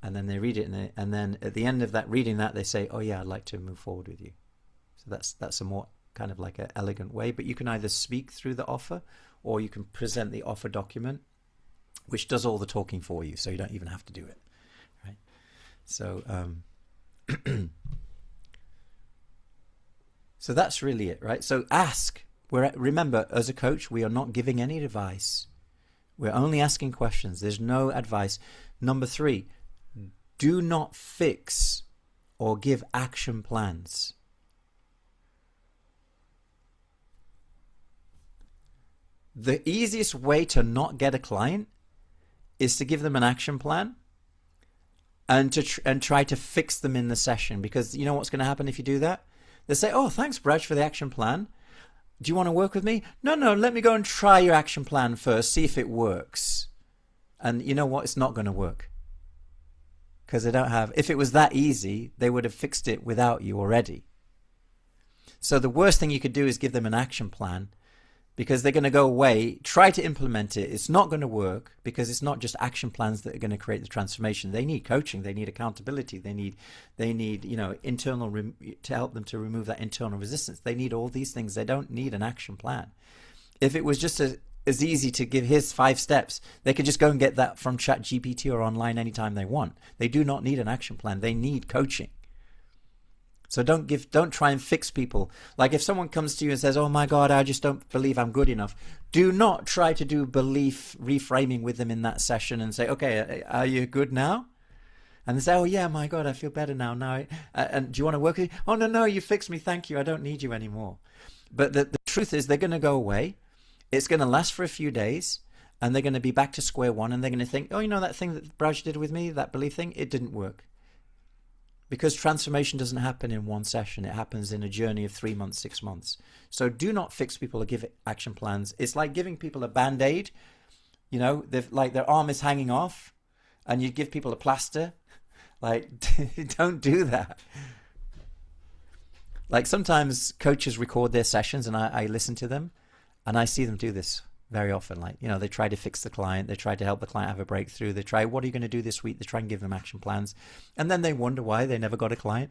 Speaker 1: And then they read it, and then at the end of that, reading that, they say, oh yeah, I'd like to move forward with you. So that's a more kind of like an elegant way, but you can either speak through the offer or you can present the offer document, which does all the talking for you, so you don't even have to do it, right? So so that's really it, right? So ask. Remember, as a coach, we are not giving any advice. We're only asking questions. There's no advice. Number 3, do not fix or give action plans. The easiest way to not get a client is to give them an action plan and try to fix them in the session, because you know what's going to happen if you do that? They say, oh, thanks, Braj, for the action plan. Do you want to work with me? No, let me go and try your action plan first, see if it works. And you know what? It's not going to work. Because they don't have, if it was that easy, they would have fixed it without you already. So the worst thing you could do is give them an action plan, because they're going to go away, try to implement it. It's not going to work, because it's not just action plans that are going to create the transformation. They need coaching. They need accountability. They need, internal, to help them to remove that internal resistance. They need all these things. They don't need an action plan. If it was just as easy to give here's 5 steps, they could just go and get that from ChatGPT or online anytime they want. They do not need an action plan. They need coaching. So don't try and fix people. Like if someone comes to you and says, oh my God, I just don't believe I'm good enough. Do not try to do belief reframing with them in that session and say, okay, are you good now? And they say, oh yeah, my God, I feel better now. And do you want to work with me? Oh no, you fixed me. Thank you. I don't need you anymore. But the truth is they're going to go away. It's going to last for a few days and they're going to be back to square one and they're going to think, oh, you know that thing that Braj did with me, that belief thing, it didn't work. Because transformation doesn't happen in one session. It happens in a journey of 3 months, 6 months. So do not fix people or give action plans. It's like giving people a Band-Aid. Like their arm is hanging off and you give people a plaster. Like, don't do that. Like sometimes coaches record their sessions and I listen to them and I see them do this very often. Like, they try to fix the client. They try to help the client have a breakthrough. They try, what are you going to do this week? They try and give them action plans. And then they wonder why they never got a client.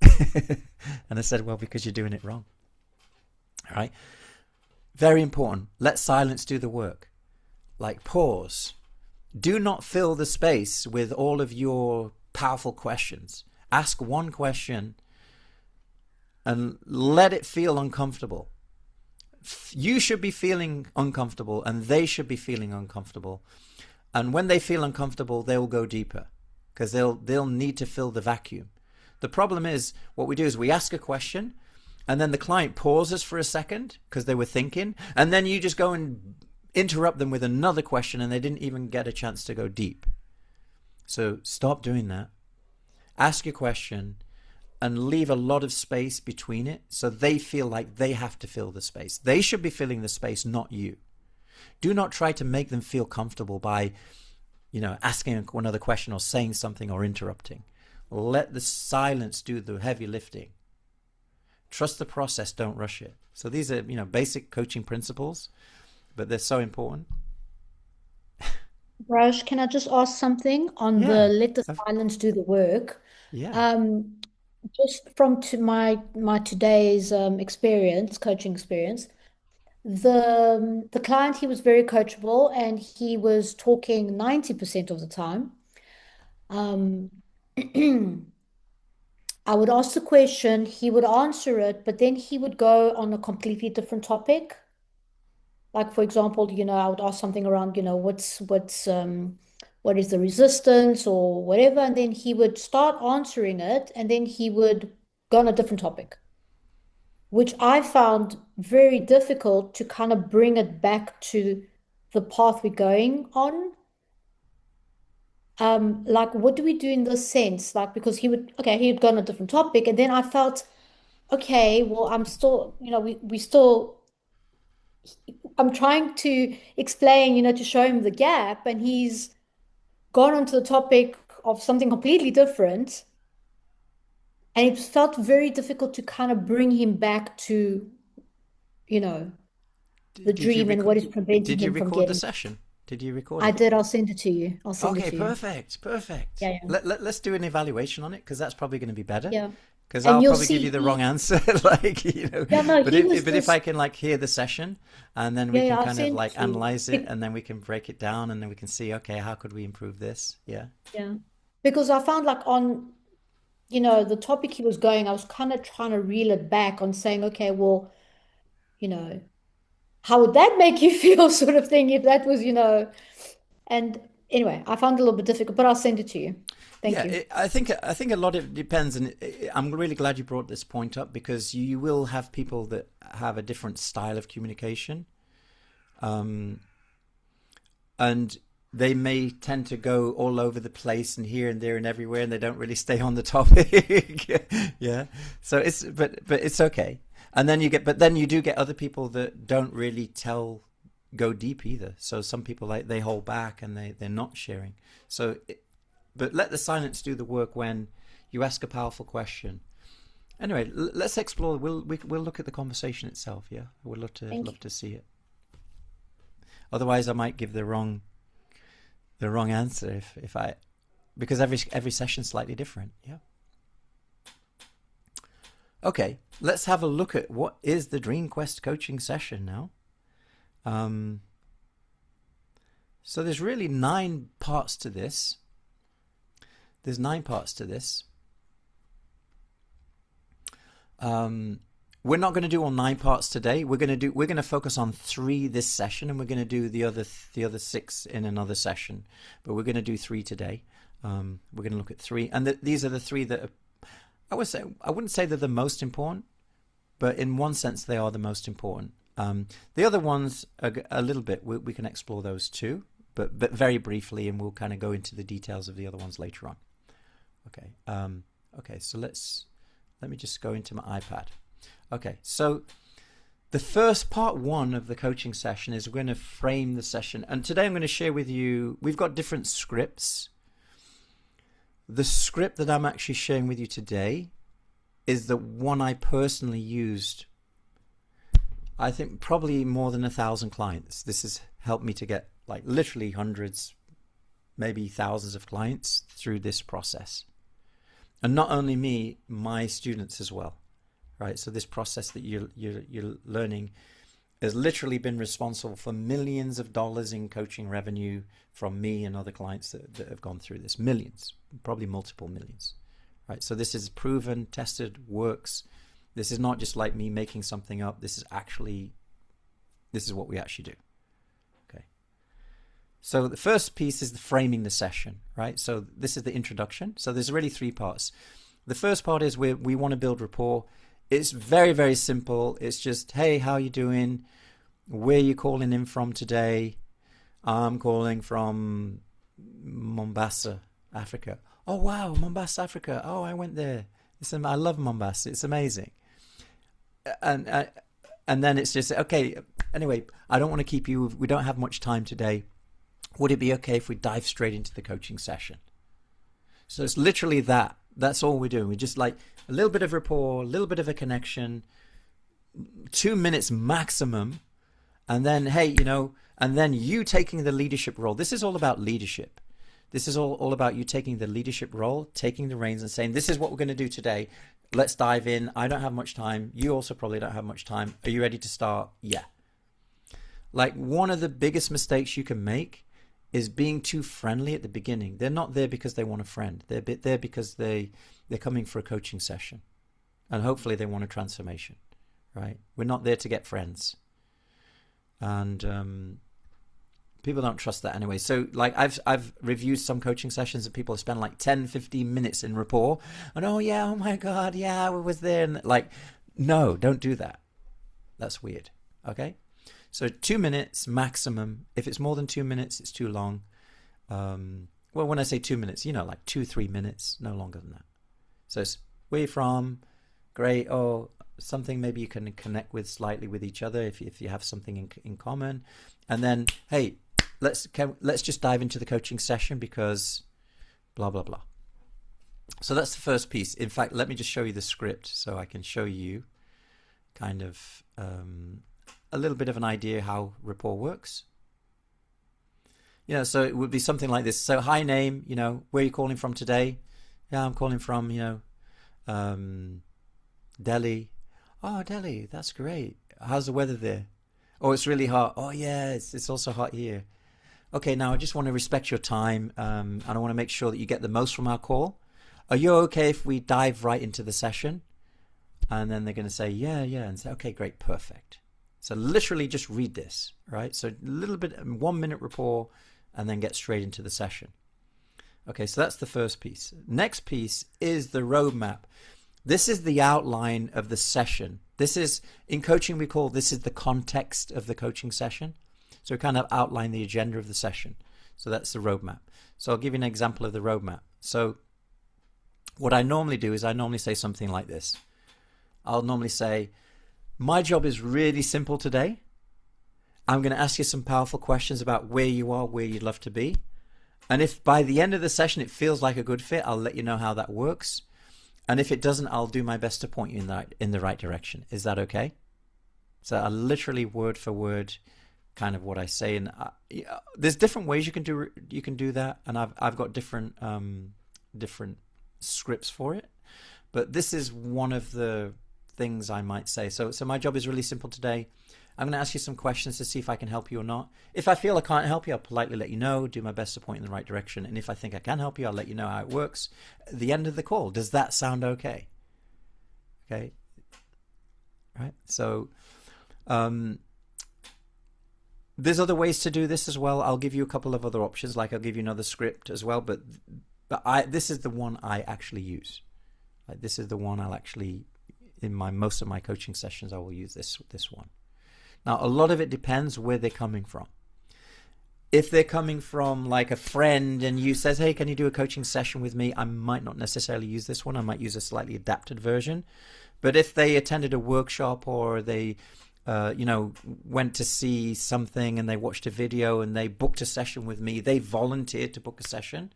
Speaker 1: And I said, well, because you're doing it wrong. All right. Very important. Let silence do the work. Like pause. Do not fill the space with all of your powerful questions. Ask one question and let it feel uncomfortable. You should be feeling uncomfortable and they should be feeling uncomfortable. And when they feel uncomfortable, they'll go deeper because they'll need to fill the vacuum. The problem is what we do is we ask a question and then the client pauses for a second because they were thinking, and then you just go and interrupt them with another question and they didn't even get a chance to go deep. So stop doing that. Ask your question and leave a lot of space between it so they feel like they have to fill the space. They should be filling the space, not you. Do not try to make them feel comfortable by, asking another question or saying something or interrupting. Let the silence do the heavy lifting. Trust the process, don't rush it. So these are, basic coaching principles, but they're so important.
Speaker 4: Braj, can I just ask something on the let the silence do the work?
Speaker 1: Yeah.
Speaker 4: just from to my today's experience, coaching experience, the client, he was very coachable and he was talking 90% of the time. Um, I would ask the question, he would answer it, but then he would go on a completely different topic. Like for example, I would ask something around, what is the resistance or whatever, and then he would start answering it, and then he would go on a different topic, which I found very difficult to kind of bring it back to the path we're going on. Like, what do we do in this sense? Like, because he'd go on a different topic, and then I felt, okay, well, I'm still, I'm trying to explain, to show him the gap, and he's gone onto the topic of something completely different. And it felt very difficult to kind of bring him back to, the
Speaker 1: Did you
Speaker 4: dream and what is
Speaker 1: record?
Speaker 4: preventing
Speaker 1: Did you
Speaker 4: him from
Speaker 1: record the
Speaker 4: getting.
Speaker 1: session? Did you record
Speaker 4: I
Speaker 1: it?
Speaker 4: did. I'll send it to you. I'll send it
Speaker 1: Okay,
Speaker 4: to you.
Speaker 1: perfect, perfect.
Speaker 4: Yeah, yeah,
Speaker 1: Let's do an evaluation on it because that's probably going to be better.
Speaker 4: yeah.
Speaker 1: Because
Speaker 4: And
Speaker 1: I'll
Speaker 4: you'll
Speaker 1: probably give
Speaker 4: see
Speaker 1: you the wrong answer,
Speaker 4: yeah, no,
Speaker 1: But
Speaker 4: he was
Speaker 1: if I
Speaker 4: just,
Speaker 1: can like hear the session, and then we
Speaker 4: yeah,
Speaker 1: can
Speaker 4: yeah, I'll
Speaker 1: kind of
Speaker 4: send it
Speaker 1: like
Speaker 4: to you.
Speaker 1: analyze it, and then we can break it down, and then we can see, okay, how could we improve this? Yeah.
Speaker 4: Yeah. Because I found like on, the topic he was going, I was kind of trying to reel it back on saying, okay, well, you know, how would that make you feel sort of thing if that was, and anyway, I found it a little bit difficult, but I'll send it to you. Thank
Speaker 1: Yeah,
Speaker 4: you.
Speaker 1: I think a lot of it depends, and I'm really glad you brought this point up because you will have people that have a different style of communication, um, and they may tend to go all over the place and here and there and everywhere, and they don't really stay on the topic. Yeah, so but it's okay. And then but then you do get other people that don't really go deep either. So some people like they hold back and they're not sharing. So but let the silence do the work when you ask a powerful question. Anyway, let's explore. We'll look at the conversation itself. Yeah, we'd
Speaker 4: Thank you.
Speaker 1: love to see it. Otherwise, I might give the wrong answer if I because every session's slightly different. Yeah. Okay, let's have a look at what is the Dream Quest coaching session now. So there's really 9 parts to this. There's 9 parts to this. We're not going to do all 9 parts today. We're going to focus on 3 this session, and we're going to do the other 6 in another session. But we're going to do 3 today. We're going to look at 3, and these are the 3 that are, I wouldn't say they're the most important, but in one sense they are the most important. The other ones are a little bit. We can explore those too, but very briefly, and we'll kind of go into the details of the other ones later on. Okay. Okay. So let me just go into my iPad. Okay. So the first part 1 of the coaching session is we're going to frame the session, and today I'm going to share with you. We've got different scripts. The script that I'm actually sharing with you today is the one I personally used. I think probably more than 1,000 clients. This has helped me to get like literally hundreds, maybe thousands of clients through this process. And not only me, my students as well, right? So this process that you're learning has literally been responsible for millions of dollars in coaching revenue from me and other clients that have gone through this. Millions, probably multiple millions, right? So this is proven, tested, works. This is not just like me making something up. This is what we actually do. Okay. So the first piece is the framing the session, right? So this is the introduction. So there's really 3 parts. The first part is we want to build rapport. It's very, very simple. It's just, hey, how you doing? Where you calling in from today? I'm calling from Mombasa, Africa. Oh, wow, Mombasa, Africa. Oh, I went there. I love Mombasa. It's amazing. And then it's just, okay, anyway, I don't want to keep you. We don't have much time today. Would it be okay if we dive straight into the coaching session? So it's literally that. That's all we're doing. We just like a little bit of rapport, a little bit of a connection, 2 minutes maximum. And then, hey, and then you taking the leadership role. This is all about leadership. This is all about you taking the leadership role, taking the reins and saying, this is what we're going to do today. Let's dive in. I don't have much time. You also probably don't have much time. Are you ready to start? Yeah. Like, one of the biggest mistakes you can make is being too friendly at the beginning. They're not there because they want a friend. They're there because they're coming for a coaching session. And hopefully they want a transformation, right? We're not there to get friends. And people don't trust that anyway. So like I've reviewed some coaching sessions and people have spent like 10, 15 minutes in rapport. And oh my God, yeah, I was there. And like, no, don't do that. That's weird. Okay. So 2 minutes maximum. If it's more than 2 minutes, it's too long. Well, when I say 2 minutes, like 2-3 minutes, no longer than that. So it's where you from, great. Oh, something maybe you can connect with slightly with each other if you have something in common. And then, hey, let's just dive into the coaching session because blah, blah, blah. So that's the first piece. In fact, let me just show you the script so I can show you kind of a little bit of an idea how rapport works. So it would be something like this. So, hi, name, where are you calling from today? Yeah, I'm calling from, Delhi. Oh, Delhi, that's great. How's the weather there? Oh, it's really hot. Oh, yeah, it's also hot here. Okay, now I just want to respect your time, and I want to make sure that you get the most from our call. Are you okay if we dive right into the session? And then they're going to say, yeah, and say, okay, great, perfect. So literally just read this, right? So a little bit, 1 minute rapport, and then get straight into the session. Okay, so that's the first piece. Next piece is the roadmap. This is the outline of the session. This is, in coaching, we call this is the context of the coaching session. So we kind of outline the agenda of the session. So that's the roadmap. So I'll give you an example of the roadmap. So what I normally do is I normally say something like this. I'll normally say, my job is really simple today. I'm going to ask you some powerful questions about where you are, where you'd love to be. And if by the end of the session it feels like a good fit, I'll let you know how that works. And if it doesn't, I'll do my best to point you in the right direction. Is that okay? So I literally word for word kind of what I say. And there's different ways you can do that. And I've got different scripts for it. But this is one of the things I might say. So my job is really simple today. I'm going to ask you some questions to see if I can help you or not. If I feel I can't help you, I'll politely let you know, do my best to point in the right direction. And if I think I can help you, I'll let you know how it works at the end of the call. Does that sound okay? Okay. Right. So there's other ways to do this as well. I'll give you a couple of other options, like I'll give you another script as well. But this is the one I actually use. Like, this is the one I'll actually, in most of my coaching sessions, I will use this one. Now, a lot of it depends where they're coming from. If they're coming from like a friend and you says, hey, can you do a coaching session with me? I might not necessarily use this one. I might use a slightly adapted version. But if they attended a workshop or they, went to see something and they watched a video and they booked a session with me, they volunteered to book a session,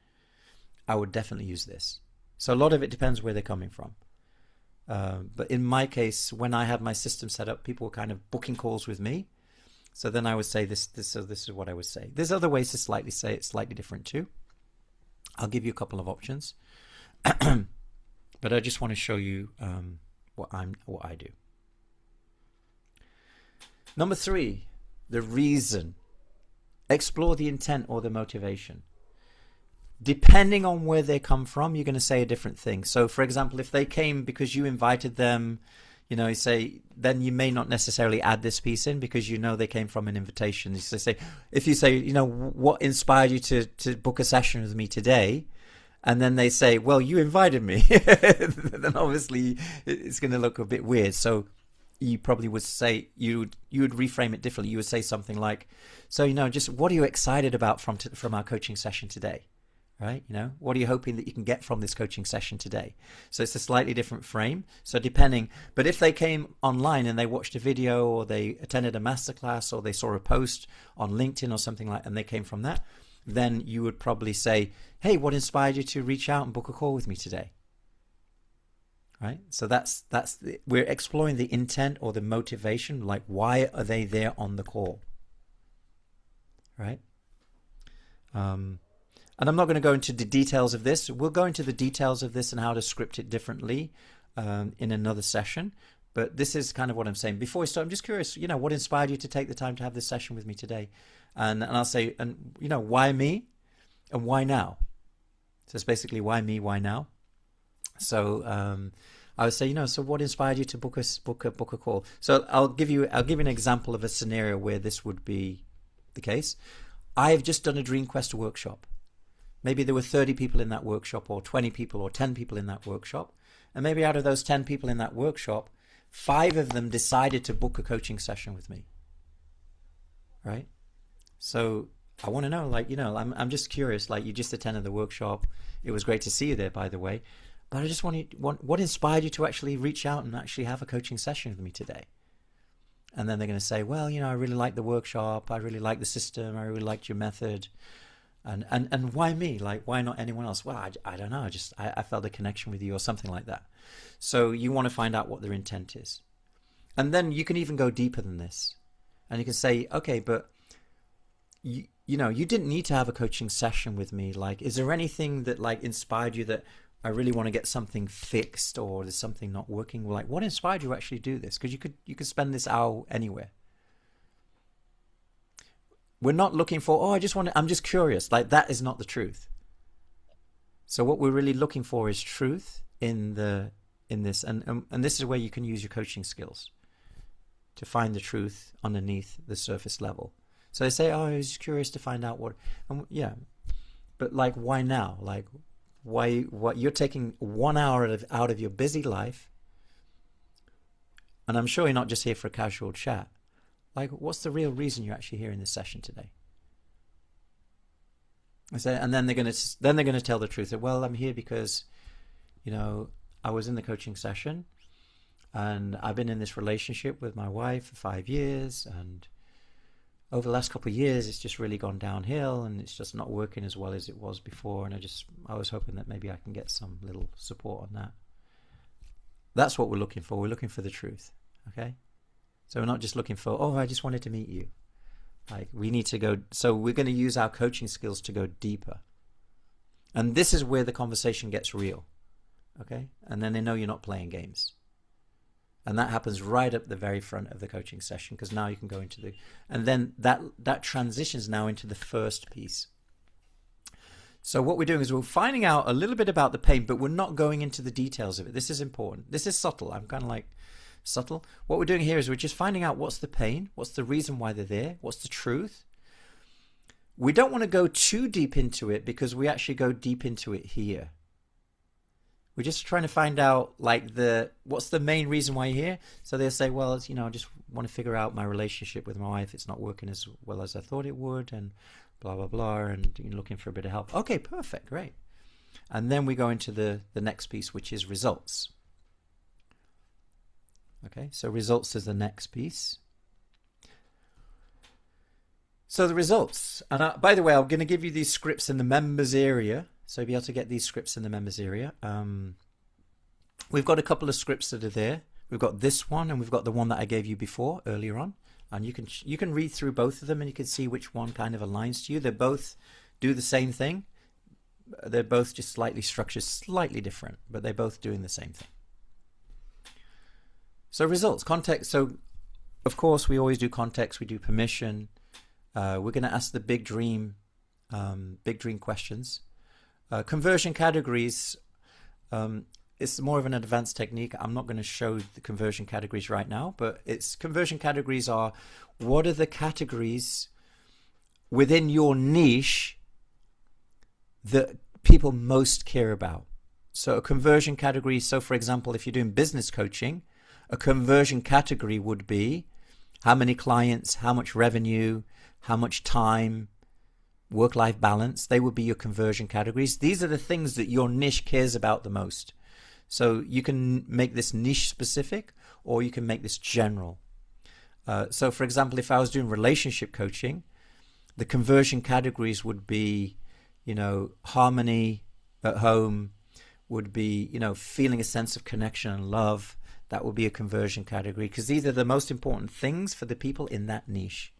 Speaker 1: I would definitely use this. So a lot of it depends where they're coming from. But in my case, when I had my system set up, people were kind of booking calls with me. So then I would say this is what I would say. There's other ways to slightly say it slightly different too. I'll give you a couple of options. But I just want to show you what I do. Number 3, the reason. Explore the intent or the motivation. Depending on where they come from, you're going to say a different thing. So, for example, if they came because you invited them, you say, then you may not necessarily add this piece in because they came from an invitation. So if you say, what inspired you to book a session with me today? And then they say, well, you invited me. Then obviously it's going to look a bit weird. So you probably would say, you would reframe it differently. You would say something like, so, just what are you excited about from our coaching session today? Right? What are you hoping that you can get from this coaching session today? So it's a slightly different frame. So but if they came online and they watched a video or they attended a masterclass or they saw a post on LinkedIn or something like, and they came from that, then you would probably say, hey, what inspired you to reach out and book a call with me today? Right? So we're exploring the intent or the motivation, like why are they there on the call? Right? And I'm not going to go into the details of this. We'll go into the details of this and how to script it differently in another session. But this is kind of what I'm saying. Before we start, I'm just curious, what inspired you to take the time to have this session with me today? And I'll say, why me and why now? So it's basically why me, why now? So I would say, so what inspired you to book a call? So I'll give you an example of a scenario where this would be the case. I've just done a DreamQuest workshop. Maybe there were 30 people in that workshop, or 20 people, or 10 people in that workshop. And maybe out of those 10 people in that workshop, 5 of them decided to book a coaching session with me. Right? So I want to know, I'm just curious, you just attended the workshop. It was great to see you there, by the way. But I just what inspired you to actually reach out and actually have a coaching session with me today? And then they're going to say, well, I really liked the workshop. I really liked the system. I really liked your method. And why me? Why not anyone else? Well, I don't know. I felt a connection with you or something like that. So you want to find out what their intent is. And then you can even go deeper than this. And you can say, okay, but you didn't need to have a coaching session with me. Is there anything that inspired you that I really want to get something fixed, or there's something not working? What inspired you to actually do this? Because you could spend this hour anywhere. We're not looking for, I'm just curious. That is not the truth. So what we're really looking for is truth in this, and this is where you can use your coaching skills to find the truth underneath the surface level. So they say, I was just curious to find out what, but why now? Why you're taking 1 hour out of your busy life, and I'm sure you're not just here for a casual chat. What's the real reason you're actually here in this session today? And then they're going to tell the truth. Well, I'm here because, I was in the coaching session, and I've been in this relationship with my wife for 5 years, and over the last couple of years, it's just really gone downhill, and it's just not working as well as it was before. And I was hoping that maybe I can get some little support on that. That's what we're looking for. We're looking for the truth. Okay. So we're not just looking for, I just wanted to meet you. We need to go. So we're going to use our coaching skills to go deeper. And this is where the conversation gets real. Okay. And then they know you're not playing games. And that happens right up the very front of the coaching session, because now you can go into and then that transitions now into the first piece. So what we're doing is we're finding out a little bit about the pain, but we're not going into the details of it. This is important. This is subtle. I'm kind of subtle. What we're doing here is we're just finding out what's the pain, what's the reason why they're there, what's the truth. We don't want to go too deep into it, because we actually go deep into it here. We're just trying to find out what's the main reason why you're here. So they'll say, well, it's, I just want to figure out my relationship with my wife. It's not working as well as I thought it would, and blah, blah, blah, and looking for a bit of help. Okay, perfect, great. And then we go into the next piece, which is results. Okay, so results is the next piece. So the results, and by the way, I'm going to give you these scripts in the members area. So you'll be able to get these scripts in the members area. We've got a couple of scripts that are there. We've got this one, and we've got the one that I gave you before earlier on. And you can read through both of them, and you can see which one kind of aligns to you. They both do the same thing. They're both just slightly structured, slightly different, but they're both doing the same thing. So results, context. So of course we always do context. We do permission. We're going to ask the big dream questions. Conversion categories, it's more of an advanced technique. I'm not going to show the conversion categories right now, but conversion categories are, what are the categories within your niche that people most care about? So a conversion category, so for example, if you're doing business coaching, a conversion category would be how many clients, how much revenue, how much time, work-life balance. They would be your conversion categories. These are the things that your niche cares about the most. So you can make this niche specific, or you can make this general. So for example, if I was doing relationship coaching, the conversion categories would be, harmony at home, would be, feeling a sense of connection and love. That would be a conversion category, because these are the most important things for the people in that niche.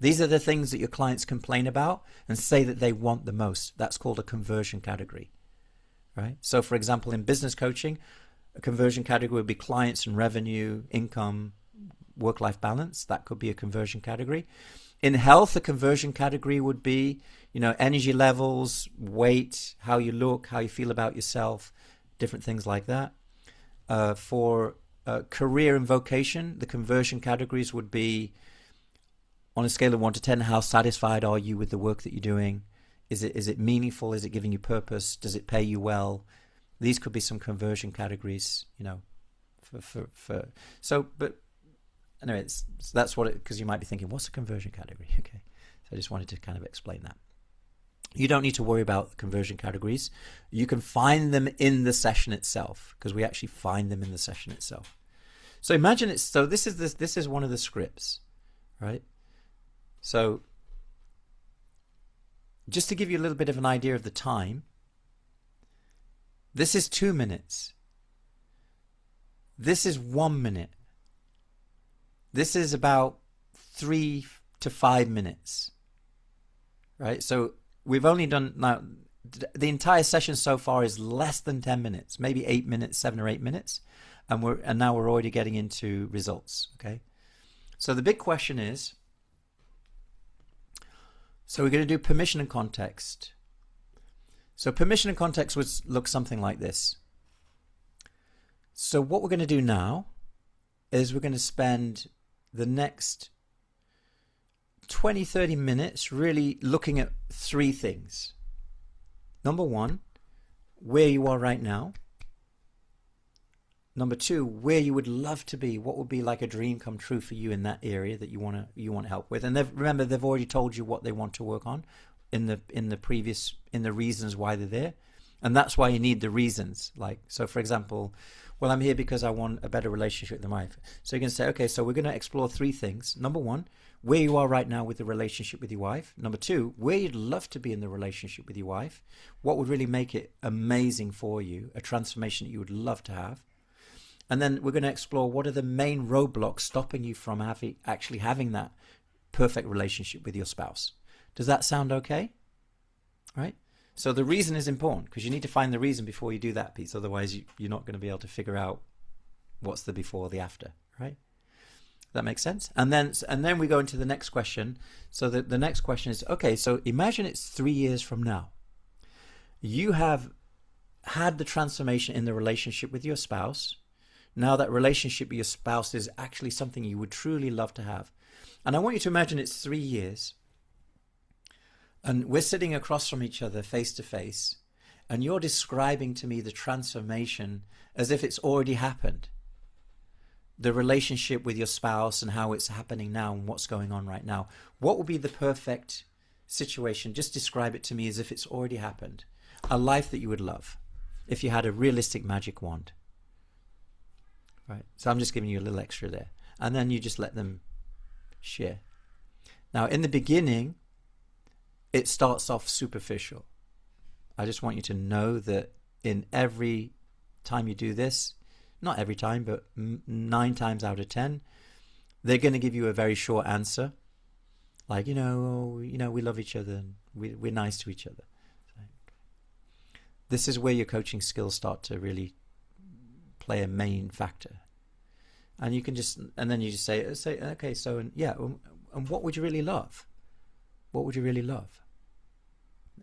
Speaker 1: These are the things that your clients complain about and say that they want the most. That's called a conversion category, right? So for example, in business coaching, a conversion category would be clients and revenue, income, work-life balance. That could be a conversion category. In health, a conversion category would be, energy levels, weight, how you look, how you feel about yourself, different things like that. For career and vocation, the conversion categories would be, on a scale of 1 to 10, how satisfied are you with the work that you're doing? Is it meaningful? Is it giving you purpose? Does it pay you well? These could be some conversion categories, but anyway, so that's what because you might be thinking, what's a conversion category? Okay. So I just wanted to kind of explain that. You don't need to worry about conversion categories. You can find them in the session itself, because we actually find them in the session itself. So imagine this is one of the scripts, right? So just to give you a little bit of an idea of the time, this is 2 minutes. This is 1 minute. This is about 3 to 5 minutes, right? So we've only done, now the entire session so far is less than 10 minutes, maybe 8 minutes, 7 or 8 minutes. And now we're already getting into results, okay? So the big question is, so we're going to do permission and context. So permission and context would look something like this. So what we're going to do now is we're going to spend the next 20, 30 minutes really looking at 3 things. Number 1, where you are right now. Number 2, where you would love to be. What would be like a dream come true for you in that area that you want help with? And remember, they've already told you what they want to work on in the reasons why they're there, and that's why you need the reasons. Like, so for example, well, I'm here because I want a better relationship with my wife. So you're going to say, okay, so we're going to explore 3 things. Number 1, where you are right now with the relationship with your wife. Number 2, where you'd love to be in the relationship with your wife. What would really make it amazing for you, a transformation that you would love to have. And then we're going to explore what are the main roadblocks stopping you from actually having that perfect relationship with your spouse. Does that sound okay? Right? So the reason is important, because you need to find the reason before you do that piece. Otherwise, you're not going to be able to figure out what's the before, the after, right? That makes sense? And then we go into the next question. So the next question is, okay, so imagine it's 3 years from now. You have had the transformation in the relationship with your spouse. Now that relationship with your spouse is actually something you would truly love to have. And I want you to imagine it's 3 years. And we're sitting across from each other face to face. And you're describing to me the transformation as if it's already happened. The relationship with your spouse and how it's happening now and what's going on right now. What would be the perfect situation? Just describe it to me as if it's already happened. A life that you would love if you had a realistic magic wand. Right. So I'm just giving you a little extra there. And then you just let them share. Now, in the beginning, it starts off superficial. I just want you to know that in every time you do this, not every time, but 9 times out of 10, they're going to give you a very short answer. Like, we love each other and we're nice to each other. This is where your coaching skills start to really play a main factor. And you can then you just say, okay, so, and what would you really love? What would you really love?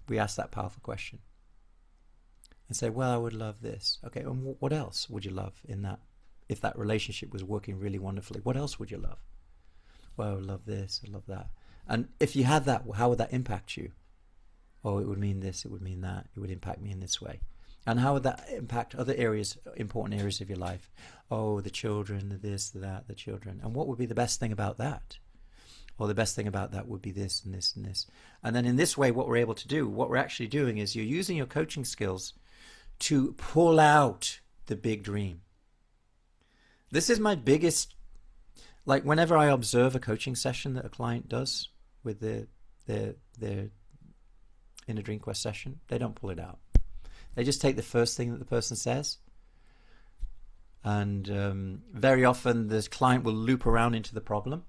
Speaker 1: We ask that powerful question. And say, well, I would love this. Okay, and what else would you love in that? If that relationship was working really wonderfully, what else would you love? Well, I would love this, I love that. And if you had that, how would that impact you? Oh, it would mean this, it would mean that, it would impact me in this way. And how would that impact other areas, important areas of your life? Oh, the children, the this, the that, the children. And what would be the best thing about that? Or the best thing about that would be this and this and this. And then in this way, what we're able to do, what we're actually doing is you're using your coaching skills to pull out the big dream. This is my biggest, like whenever I observe a coaching session that a client does with their inner dream quest session, they don't pull it out. They just take the first thing that the person says. And very often the client will loop around into the problem.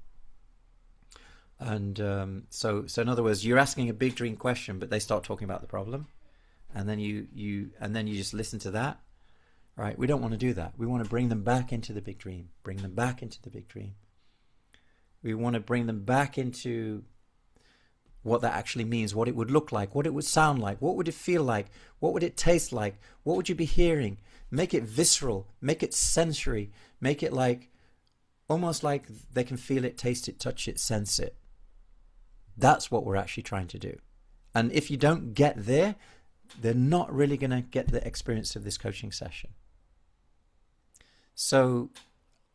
Speaker 1: And so in other words, you're asking a big dream question, but they start talking about the problem, and then you just listen to that, right? We don't want to do that. We want to bring them back into the big dream. Bring them back into the big dream. We want to bring them back into what that actually means, what it would look like, what it would sound like, what would it feel like, what would it taste like, what would you be hearing? Make it visceral, make it sensory, make it like almost like they can feel it, taste it, touch it, sense it. That's what we're actually trying to do. And if you don't get there, they're not really going to get the experience of this coaching session. So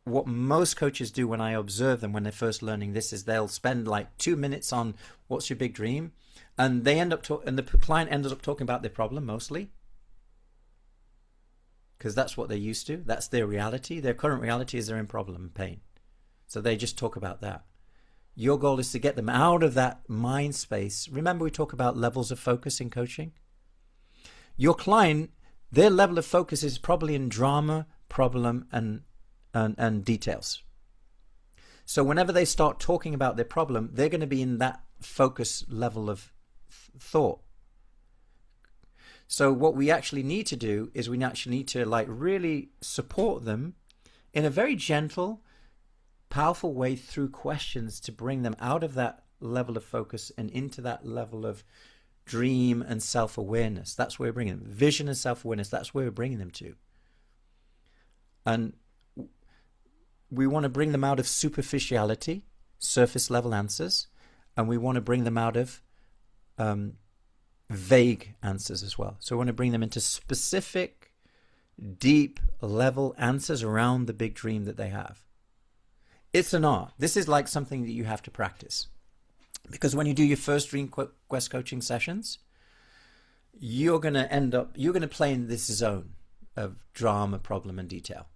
Speaker 1: what most coaches do when I observe them when they're first learning this is they'll spend like 2 minutes on what's your big dream, and they end up and the client ends up talking about their problem mostly, because that's what they're used to. That's their reality. Their current reality is they're in problem and pain. So they just talk about that. Your goal is to get them out of that mind space. Remember, we talk about levels of focus in coaching. Your client, their level of focus is probably in drama, problem, and details. So whenever they start talking about their problem, they're going to be in that focus level of thought. So what we actually need to do is we actually need to like really support them in a very gentle, powerful way through questions to bring them out of that level of focus and into that level of dream and self-awareness. That's where we're bringing them. Vision and self-awareness, that's where we're bringing them to. And we want to bring them out of superficiality, surface level answers, and we want to bring them out of vague answers as well. So we want to bring them into specific, deep level answers around the big dream that they have. It's an art. This is like something that you have to practice. Because when you do your first Dream Quest coaching sessions, you're going to play in this zone of drama, problem, and detail.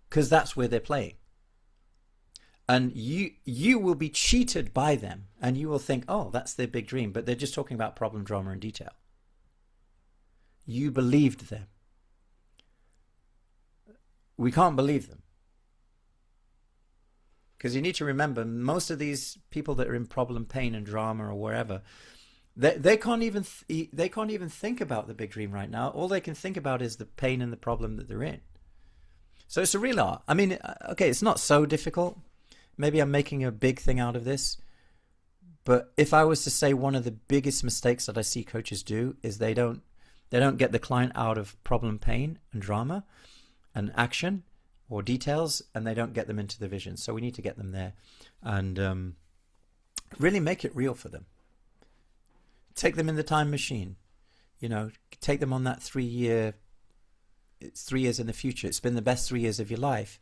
Speaker 1: Because that's where they're playing. And you will be cheated by them. And you will think, oh, that's their big dream. But they're just talking about problem, drama, and detail. You believed them. We can't believe them. Because you need to remember, most of these people that are in problem, pain, and drama, or wherever, they can't even think about the big dream right now. All they can think about is the pain and the problem that they're in. So it's a real art. I mean, okay, it's not so difficult. Maybe I'm making a big thing out of this, but if I was to say one of the biggest mistakes that I see coaches do is they don't get the client out of problem, pain, and drama, and action, or details, and they don't get them into the vision. So we need to get them there and really make it real for them. Take them in the time machine, take them on that 3 year, it's 3 years in the future. It's been the best 3 years of your life.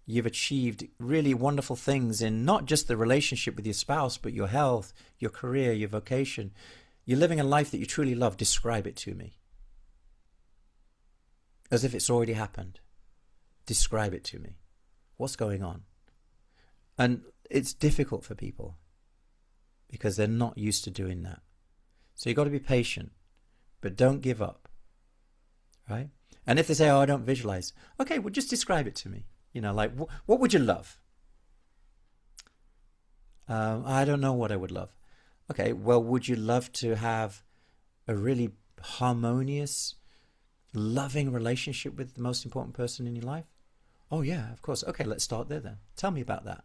Speaker 1: You've achieved really wonderful things in not just the relationship with your spouse, but your health, your career, your vocation. You're living a life that you truly love. Describe it to me. As if it's already happened. Describe it to me. What's going on? And it's difficult for people because they're not used to doing that. So you've got to be patient, but don't give up, right? And if they say, oh, I don't visualize, okay, well, just describe it to me. Like, what would you love? I don't know what I would love. Okay, well, would you love to have a really harmonious, loving relationship with the most important person in your life? Oh, yeah, of course. Okay, let's start there then. Tell me about that.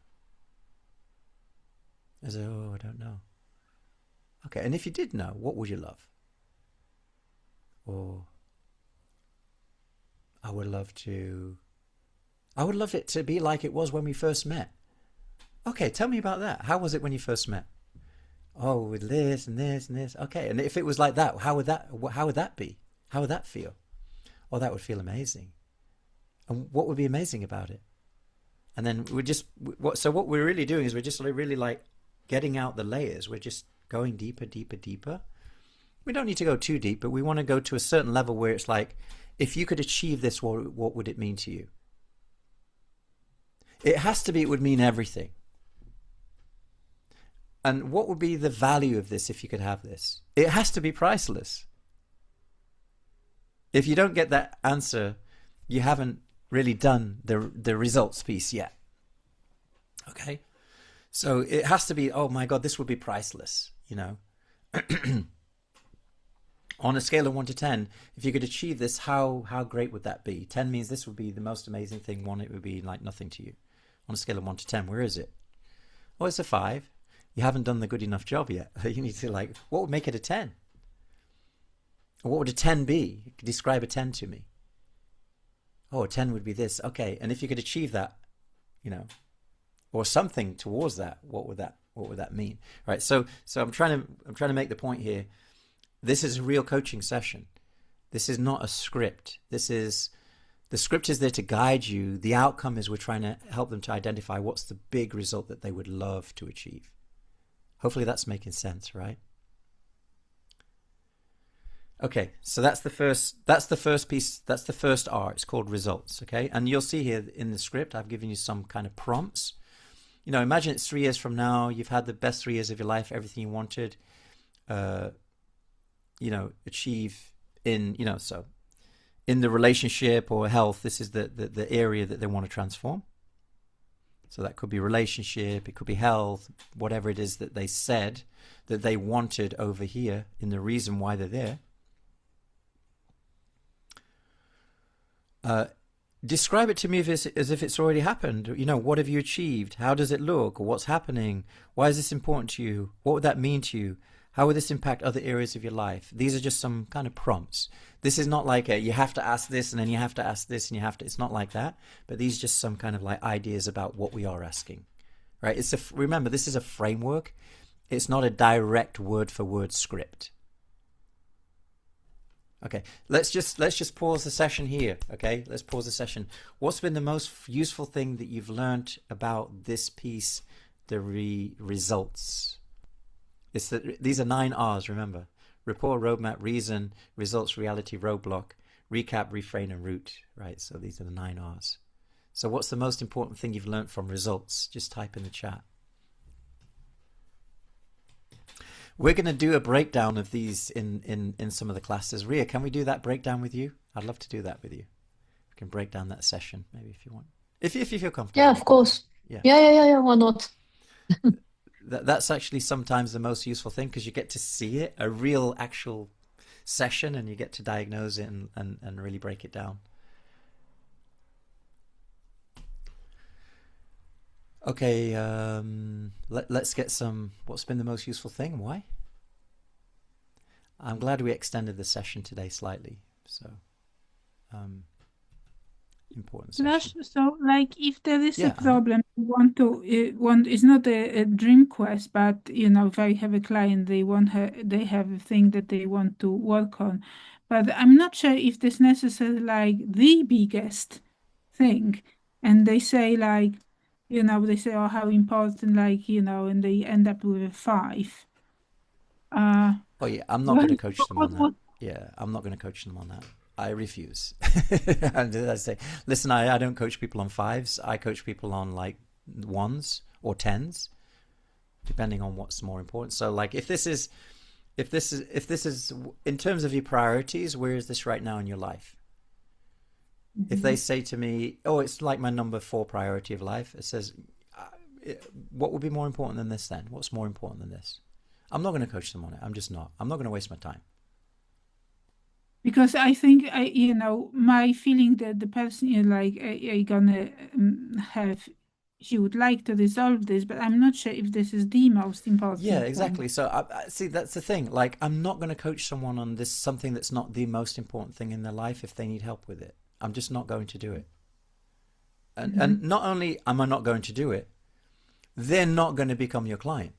Speaker 1: I say, oh, I don't know. Okay, and if you did know, what would you love? Or I would love it to be like it was when we first met. Okay, tell me about that. How was it when you first met? Oh, with this and this and this. Okay, and if it was like that, how would that be? How would that feel? Oh, that would feel amazing. And what would be amazing about it? And then what we're really doing is we're just really like getting out the layers. We're just going deeper, deeper, deeper. We don't need to go too deep, but we want to go to a certain level where it's like, if you could achieve this, what would it mean to you? It would mean everything. And what would be the value of this if you could have this? It has to be priceless. If you don't get that answer, you haven't really done the results piece yet. Okay? So it has to be, oh my God, this would be priceless, you know. On a scale of 1 to 10, if you could achieve this, how great would that be? 10 means this would be the most amazing thing. 1, it would be like nothing to you. On a scale of 1 to 10, where is it? Oh, it's a 5. You haven't done the good enough job yet. You need to like, what would make it a 10? Or what would a 10 be? Describe a 10 to me. Oh, a 10 would be this. Okay, and if you could achieve that, you know, or something towards that, what would that mean? Right. So I'm trying to make the point here. This is a real coaching session. This is not a script. The script is there to guide you. The outcome is we're trying to help them to identify what's the big result that they would love to achieve. Hopefully that's making sense, right? Okay, so that's the first piece, that's the first R. It's called results, okay? And you'll see here in the script, I've given you some kind of prompts. You know, imagine it's 3 years from now, you've had the best 3 years of your life, everything you wanted, you know, achieve in, you know, so in the relationship or health, this is the area that they want to transform. So that could be relationship, it could be health, whatever it is that they said that they wanted over here in the reason why they're there. Describe it to me as if it's already happened. You know, what have you achieved? How does it look? Or what's happening? Why is this important to you? What would that mean to you? How would this impact other areas of your life? These are just some kind of prompts. This is not like you have to ask this and then you have to ask this and you have to. It's not like that. But these are just some kind of like ideas about what we are asking, right? Remember, this is a framework. It's not a direct word for word script. Okay, let's just pause the session here. Okay, let's pause the session. What's been the most useful thing that you've learned about this piece, the results? These are 9 R's, remember. Rapport, roadmap, reason, results, reality, roadblock, recap, refrain, and root, right? So these are the 9 R's. So what's the most important thing you've learned from results? Just type in the chat. We're going to do a breakdown of these in some of the classes. Ria, can we do that breakdown with you? I'd love to do that with you. We can break down that session, maybe, if you want. If you feel comfortable.
Speaker 7: Yeah, of course. Yeah. Why not?
Speaker 1: That's actually sometimes the most useful thing because you get to see it, a real actual session, and you get to diagnose it and really break it down. Okay, let's get some, what's been the most useful thing and why? I'm glad we extended the session today slightly, so important session.
Speaker 3: So like if there is
Speaker 1: Yeah,
Speaker 3: a problem, it's not a dream quest, but you know, if I have a client, they have a thing that they want to work on, but I'm not sure if this necessarily like the biggest thing, and they say like, you know, they say, oh, how important, like, you know, and they end up with a 5.
Speaker 1: Oh yeah, I'm not going to coach them on that.
Speaker 3: what-
Speaker 1: Yeah, I'm not going to coach them on that. I refuse. And I say, listen, I don't coach people on 5s. I coach people on like 1s or 10s, depending on what's more important. So like if this is in terms of your priorities, where is this right now in your life? If they say to me, oh, it's like my number 4 priority of life, it says, what would be more important than this then? What's more important than this? I'm not going to coach them on it. I'm just not. I'm not going to waste my time.
Speaker 3: Because I think, you know, my feeling that the person, you know, like, I gonna she would like to resolve this, but I'm not sure if this is the most important
Speaker 1: Yeah,
Speaker 3: thing.
Speaker 1: exactly. So I see, that's the thing. Like, I'm not going to coach someone on this, something that's not the most important thing in their life if they need help with it. I'm just not going to do it. And not only am I not going to do it, they're not going to become your client.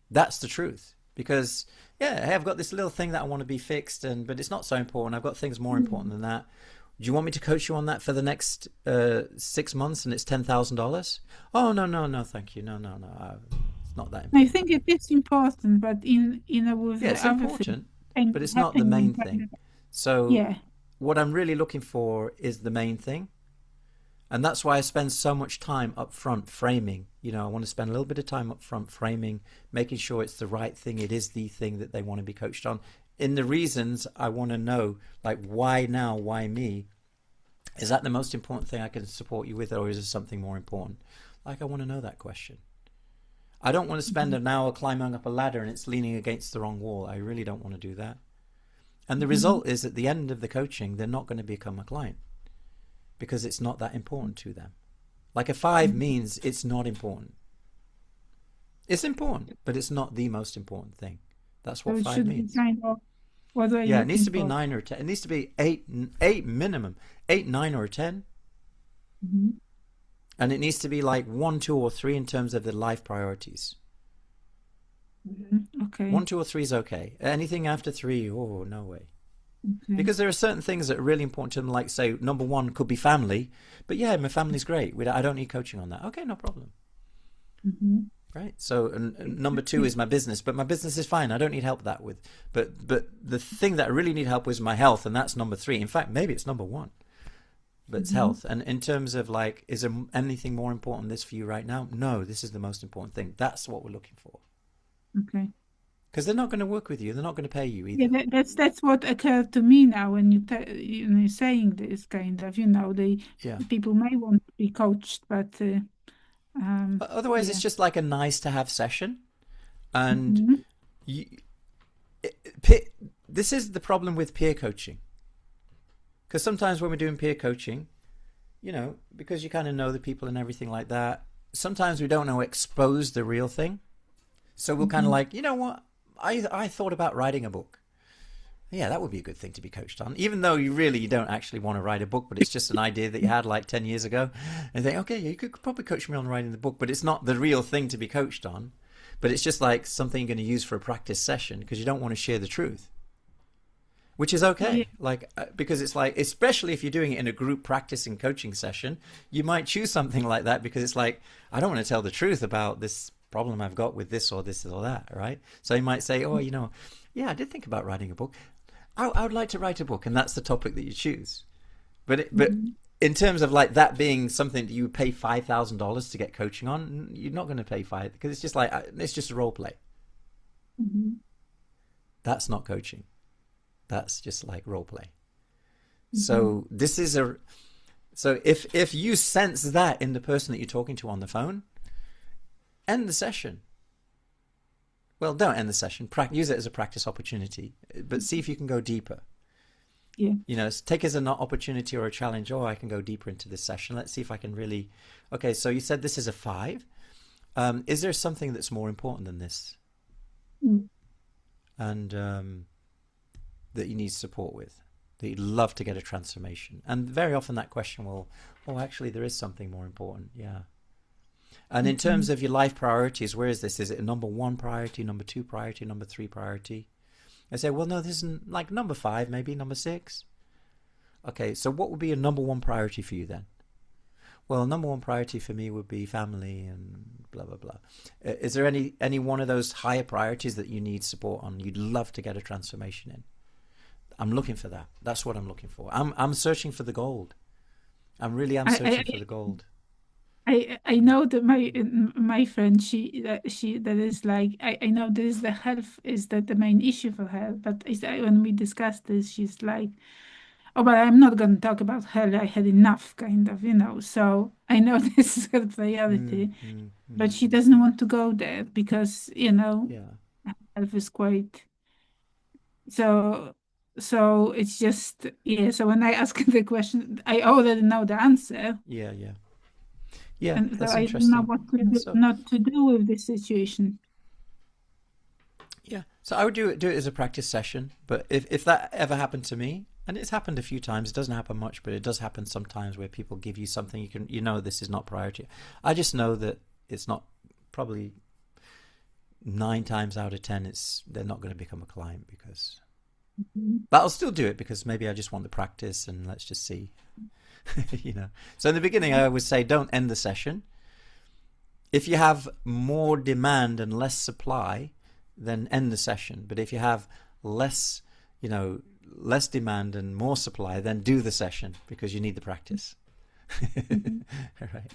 Speaker 1: That's the truth. Because, yeah, hey, I've got this little thing that I want to be fixed, but it's not so important. I've got things more important than that. Do you want me to coach you on that for the next 6 months and it's $10,000? Oh, no, thank you. No. It's not that important.
Speaker 3: I think it is important, but with
Speaker 1: it's
Speaker 3: the other
Speaker 1: important,
Speaker 3: thing
Speaker 1: but it's not the main
Speaker 3: happening,
Speaker 1: thing. So
Speaker 3: yeah.
Speaker 1: what I'm really looking for is the main thing. And that's why I spend so much time up front framing. You know, I want to spend a little bit of time up front framing, making sure it's the right thing. It is the thing that they want to be coached on. In the reasons, I want to know, like, why now? Why me? Is that the most important thing I can support you with, or is there something more important? Like, I want to know that question. I don't want to spend an hour climbing up a ladder and it's leaning against the wrong wall. I really don't want to do that. And the result is at the end of the coaching, they're not going to become a client because it's not that important to them. Like a 5 means it's not important. It's important, but it's not the most important thing. That's what
Speaker 3: So it
Speaker 1: 5
Speaker 3: should
Speaker 1: means.
Speaker 3: be kind of what are you
Speaker 1: Yeah, it needs to
Speaker 3: looking
Speaker 1: be
Speaker 3: for?
Speaker 1: 9 or 10. It needs to be 8 minimum. 8, 9 or 10.
Speaker 3: Mhm.
Speaker 1: And it needs to be like 1, 2 or 3 in terms of the life priorities.
Speaker 3: Okay.
Speaker 1: 1, 2 or 3 is okay. Anything after 3, oh, no way.
Speaker 3: Okay.
Speaker 1: Because there are certain things that are really important to them, like say number 1 could be family, but yeah, my family's great. I don't need coaching on that. Okay, no problem.
Speaker 3: Mhm.
Speaker 1: Right. So and number 2 is my business, but my business is fine. I don't need help that with. But the thing that I really need help with is my health, and that's number 3. In fact, maybe it's number 1, but it's health. And in terms of like, is there anything more important than this for you right now? No, this is the most important thing. That's what we're looking for.
Speaker 3: Okay.
Speaker 1: Because they're not going to work with you. They're not going to pay you either.
Speaker 3: Yeah, that's what occurred to me now when you're saying this kind of,
Speaker 1: Yeah.
Speaker 3: people may want to be coached, but
Speaker 1: Otherwise, it's
Speaker 3: yeah.
Speaker 1: just like a nice to have session. And
Speaker 3: Mhm.
Speaker 1: you, this is the problem with peer coaching. Because sometimes when we're doing peer coaching, because you kind of know the people and everything like that, sometimes we don't know expose the real thing. So we'll kind of like, you know what? I thought about writing a book. Yeah, that would be a good thing to be coached on, even though you don't actually want to write a book, but it's just an idea that you had like 10 years ago. And you think, okay, you could probably coach me on writing the book, but it's not the real thing to be coached on. But it's just like something you're going to use for a practice session because you don't want to share the truth, which is okay.
Speaker 3: Yeah.
Speaker 1: Like, because it's like, especially if you're doing it in a group practice and coaching session, you might choose something like that because it's like, I don't want to tell the truth about this problem I've got with this or this or that, right? So you might say, oh, yeah, I did think about writing a book. I would like to write a book, and that's the topic that you choose. But in terms of like that being something that you would pay $5,000 to get coaching on, you're not going to pay $5,000 because it's just like, it's just a role play.
Speaker 3: Mhm.
Speaker 1: That's not coaching. That's just like role play. So this is so if you sense that in the person that you're talking to on the phone, end the session. Well, don't end the session. Use it as a practice opportunity, but see if you can go deeper.
Speaker 3: Yeah.
Speaker 1: Take it as an opportunity or a challenge. Oh, I can go deeper into this session. Let's see if I can really. Okay, so you said this is a 5. Is there something that's more important than this? And that you need support with, that you'd love to get a transformation? And very often that question will, oh, actually, there is something more important. Yeah. And in terms of your life priorities, where is this? Is it a number 1 priority, number 2 priority, number 3 priority? I say, well, no, this isn't like number 5, maybe number 6. Okay, so what would be a number 1 priority for you then? Well, number 1 priority for me would be family and blah, blah, blah. Is there any one of those higher priorities that you need support on, you'd love to get a transformation in? I'm looking for that. That's what I'm looking for. I'm searching for the gold. I'm searching for the gold.
Speaker 3: I know that my friend she that is like I know there is the health is that the main issue for her, but when we discussed this, she's like, oh, but I'm not going to talk about her. I had enough, kind of, So I know this is her priority, but she doesn't want to go there because health is quite. So it's just So when I ask the question, I already know the answer.
Speaker 1: Yeah,
Speaker 3: And so
Speaker 1: that's
Speaker 3: I don't
Speaker 1: interesting.
Speaker 3: know what to do, not to do with this situation.
Speaker 1: Yeah, so I would do it as a practice session. But if that ever happened to me, and it's happened a few times, it doesn't happen much, but it does happen sometimes where people give you something this is not priority. I just know that it's not, probably 9 times out of 10, they're not going to become a client because. But I'll still do it because maybe I just want the practice and let's just see. So in the beginning, I always say, don't end the session. If you have more demand and less supply, then end the session. But if you have less demand and more supply, then do the session because you need the practice. Right.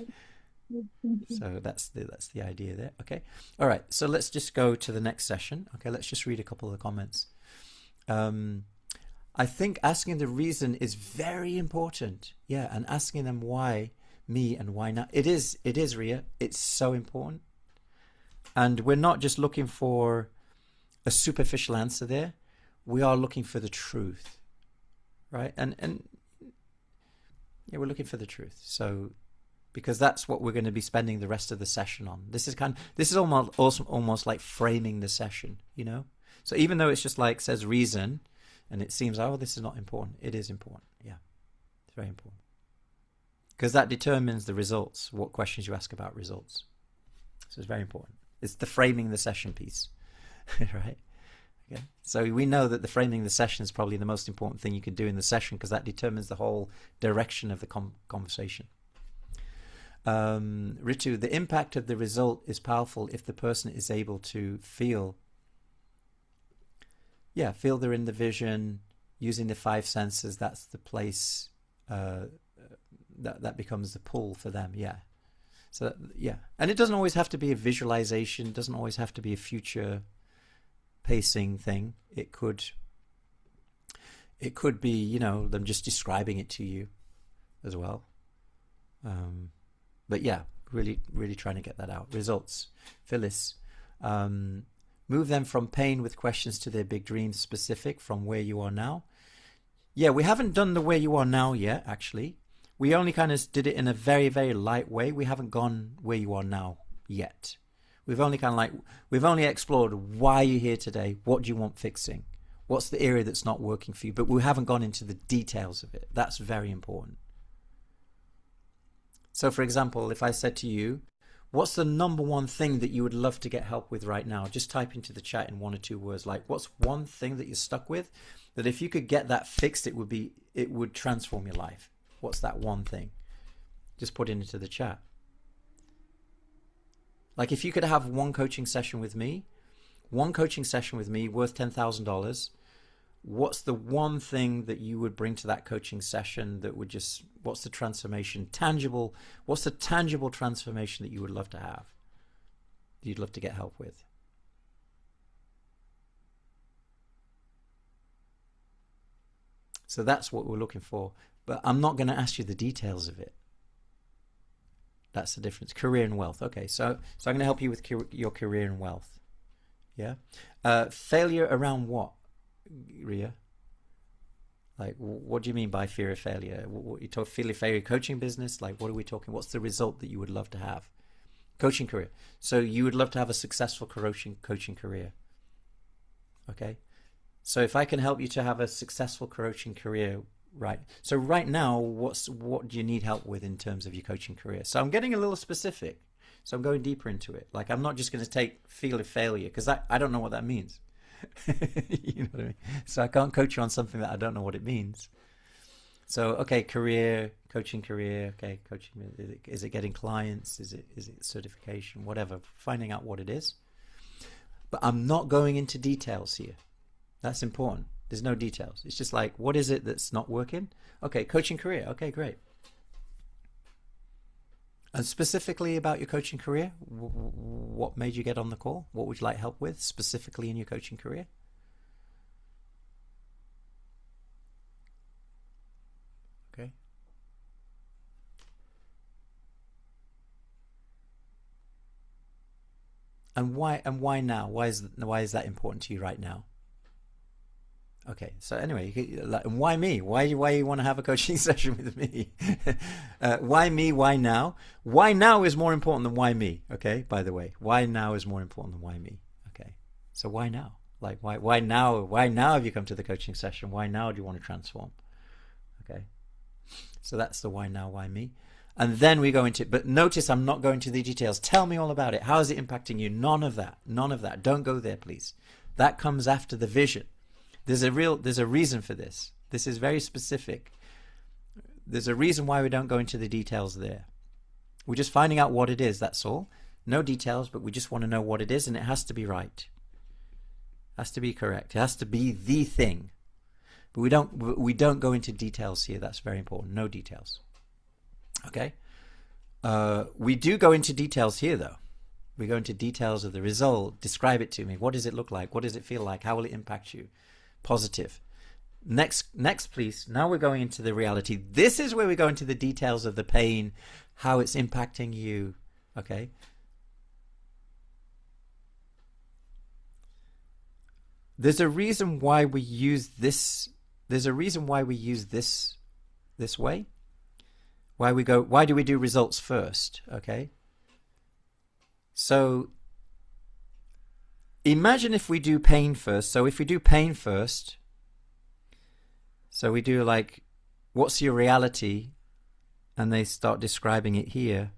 Speaker 1: So that's the idea there. Okay. All right. So let's just go to the next session. Okay. Let's just read a couple of the comments. I think asking the reason is very important. Yeah, and asking them why me and why now. It is, Ria. It's so important. And we're not just looking for a superficial answer there. We are looking for the truth, right? And yeah, we're looking for the truth. So, because that's what we're going to be spending the rest of the session on. This is almost like framing the session, you know? So even though it's just like says reason, and it seems, oh, this is not important. It is important. Yeah, it's very important. Because that determines the results, what questions you ask about results. So it's very important. It's the framing the session piece, right? Okay. So we know that the framing the session is probably the most important thing you can do in the session, because that determines the whole direction of the conversation. Ritu, the impact of the result is powerful if the person is able to feel they're in the vision, using the 5 senses. That's the place that becomes the pull for them. Yeah. So yeah, and it doesn't always have to be a visualization. It doesn't always have to be a future pacing thing. It could be, you know, them just describing it to you as well. But yeah, really trying to get that out. Results. Phyllis, move them from pain with questions to their big dreams, specific from where you are now. Yeah, we haven't done the where you are now yet, actually. We only kind of did it in a very, very light way. We haven't gone where you are now yet. We've only explored why you're here today. What do you want fixing? What's the area that's not working for you? But we haven't gone into the details of it. That's very important. So for example, if I said to you, what's the number one thing that you would love to get help with right now? Just type into the chat in 1 or 2 words, like what's one thing that you're stuck with, that if you could get that fixed, it would transform your life. What's that one thing? Just put it into the chat. Like if you could have one coaching session with me worth $10,000, what's the one thing that you would bring to that coaching session that would just, what's the transformation, tangible, what's the tangible transformation that you would love to have, that you'd love to get help with? So that's what we're looking for. But I'm not going to ask you the details of it. That's the difference. Career and wealth. Okay, so I'm going to help you with your career and wealth. Yeah. Failure around what, Ria? Like, what do you mean by fear of failure? What you talk fear of failure coaching business? Like, what are we talking? What's the result that you would love to have? Coaching career. So you would love to have a successful coaching career. Okay. So if I can help you to have a successful coaching career, right. So right now, what do you need help with in terms of your coaching career? So I'm getting a little specific. So I'm going deeper into it. Like, I'm not just going to take fear of failure, because I don't know what that means. You know what I mean? So I can't coach you on something that I don't know what it means. So, okay, coaching career. Okay, coaching. Is it getting clients? Is it certification? Whatever. Finding out what it is. But I'm not going into details here. That's important. There's no details. It's just like, what is it that's not working? Okay, coaching career. Okay, great. And specifically about your coaching career, what made you get on the call? What would you like help with specifically in your coaching career? Okay. And why now? Why is that important to you right now? Okay, so anyway, why me? Why you want to have a coaching session with me? Why me? Why now? Why now is more important than why me. Okay, by the way, why now is more important than why me. Okay, so why now? Like why now? Why now have you come to the coaching session? Why now do you want to transform? Okay, so that's the why now, why me. And then we go into, but notice I'm not going to the details. Tell me all about it. How is it impacting you? None of that. None of that. Don't go there, please. That comes after the vision. There's a reason for this. This is very specific. There's a reason why we don't go into the details there. We're just finding out what it is, that's all. No details, but we just want to know what it is, and it has to be right. It has to be correct. It has to be the thing. But we don't go into details here. That's very important. No details. Okay? We do go into details here, though. We go into details of the result. Describe it to me. What does it look like? What does it feel like? How will it impact you? Positive. next please. Now we're going into the reality. This is where we go into the details of the pain, how it's impacting you. Okay. There's a reason why we use this. There's a reason why we use this way. Why do we do results first? Okay. So imagine if we do pain first. So if we do pain first, so we do like, what's your reality? And they start describing it here.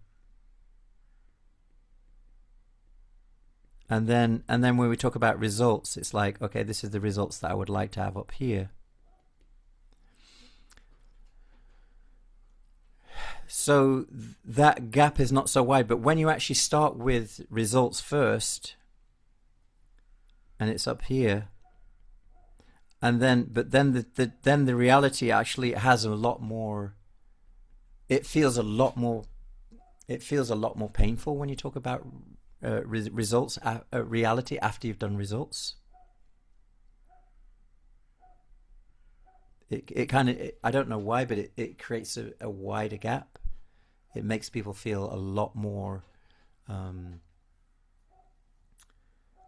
Speaker 1: And then when we talk about results, it's like, okay, this is the results that I would like to have up here. So that gap is not so wide, but when you actually start with results first, and it's up here, and then the reality actually has a lot more. It feels a lot more painful when you talk about results, reality after you've done results. It kind of, I don't know why, but it creates a wider gap. It makes people feel a lot more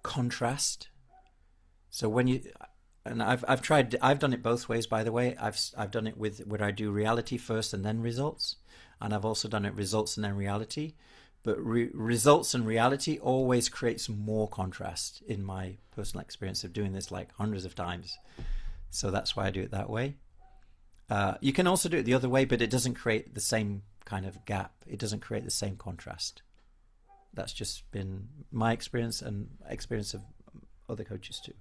Speaker 1: contrast. So when you, and I've done it both ways, by the way. I've done it with where I do reality first and then results, and I've also done it results and then reality. But results and reality always creates more contrast in my personal experience of doing this like hundreds of times. So that's why I do it that way. You can also do it the other way, but it doesn't create the same kind of gap. It doesn't create the same contrast. That's just been my experience and experience of other coaches too.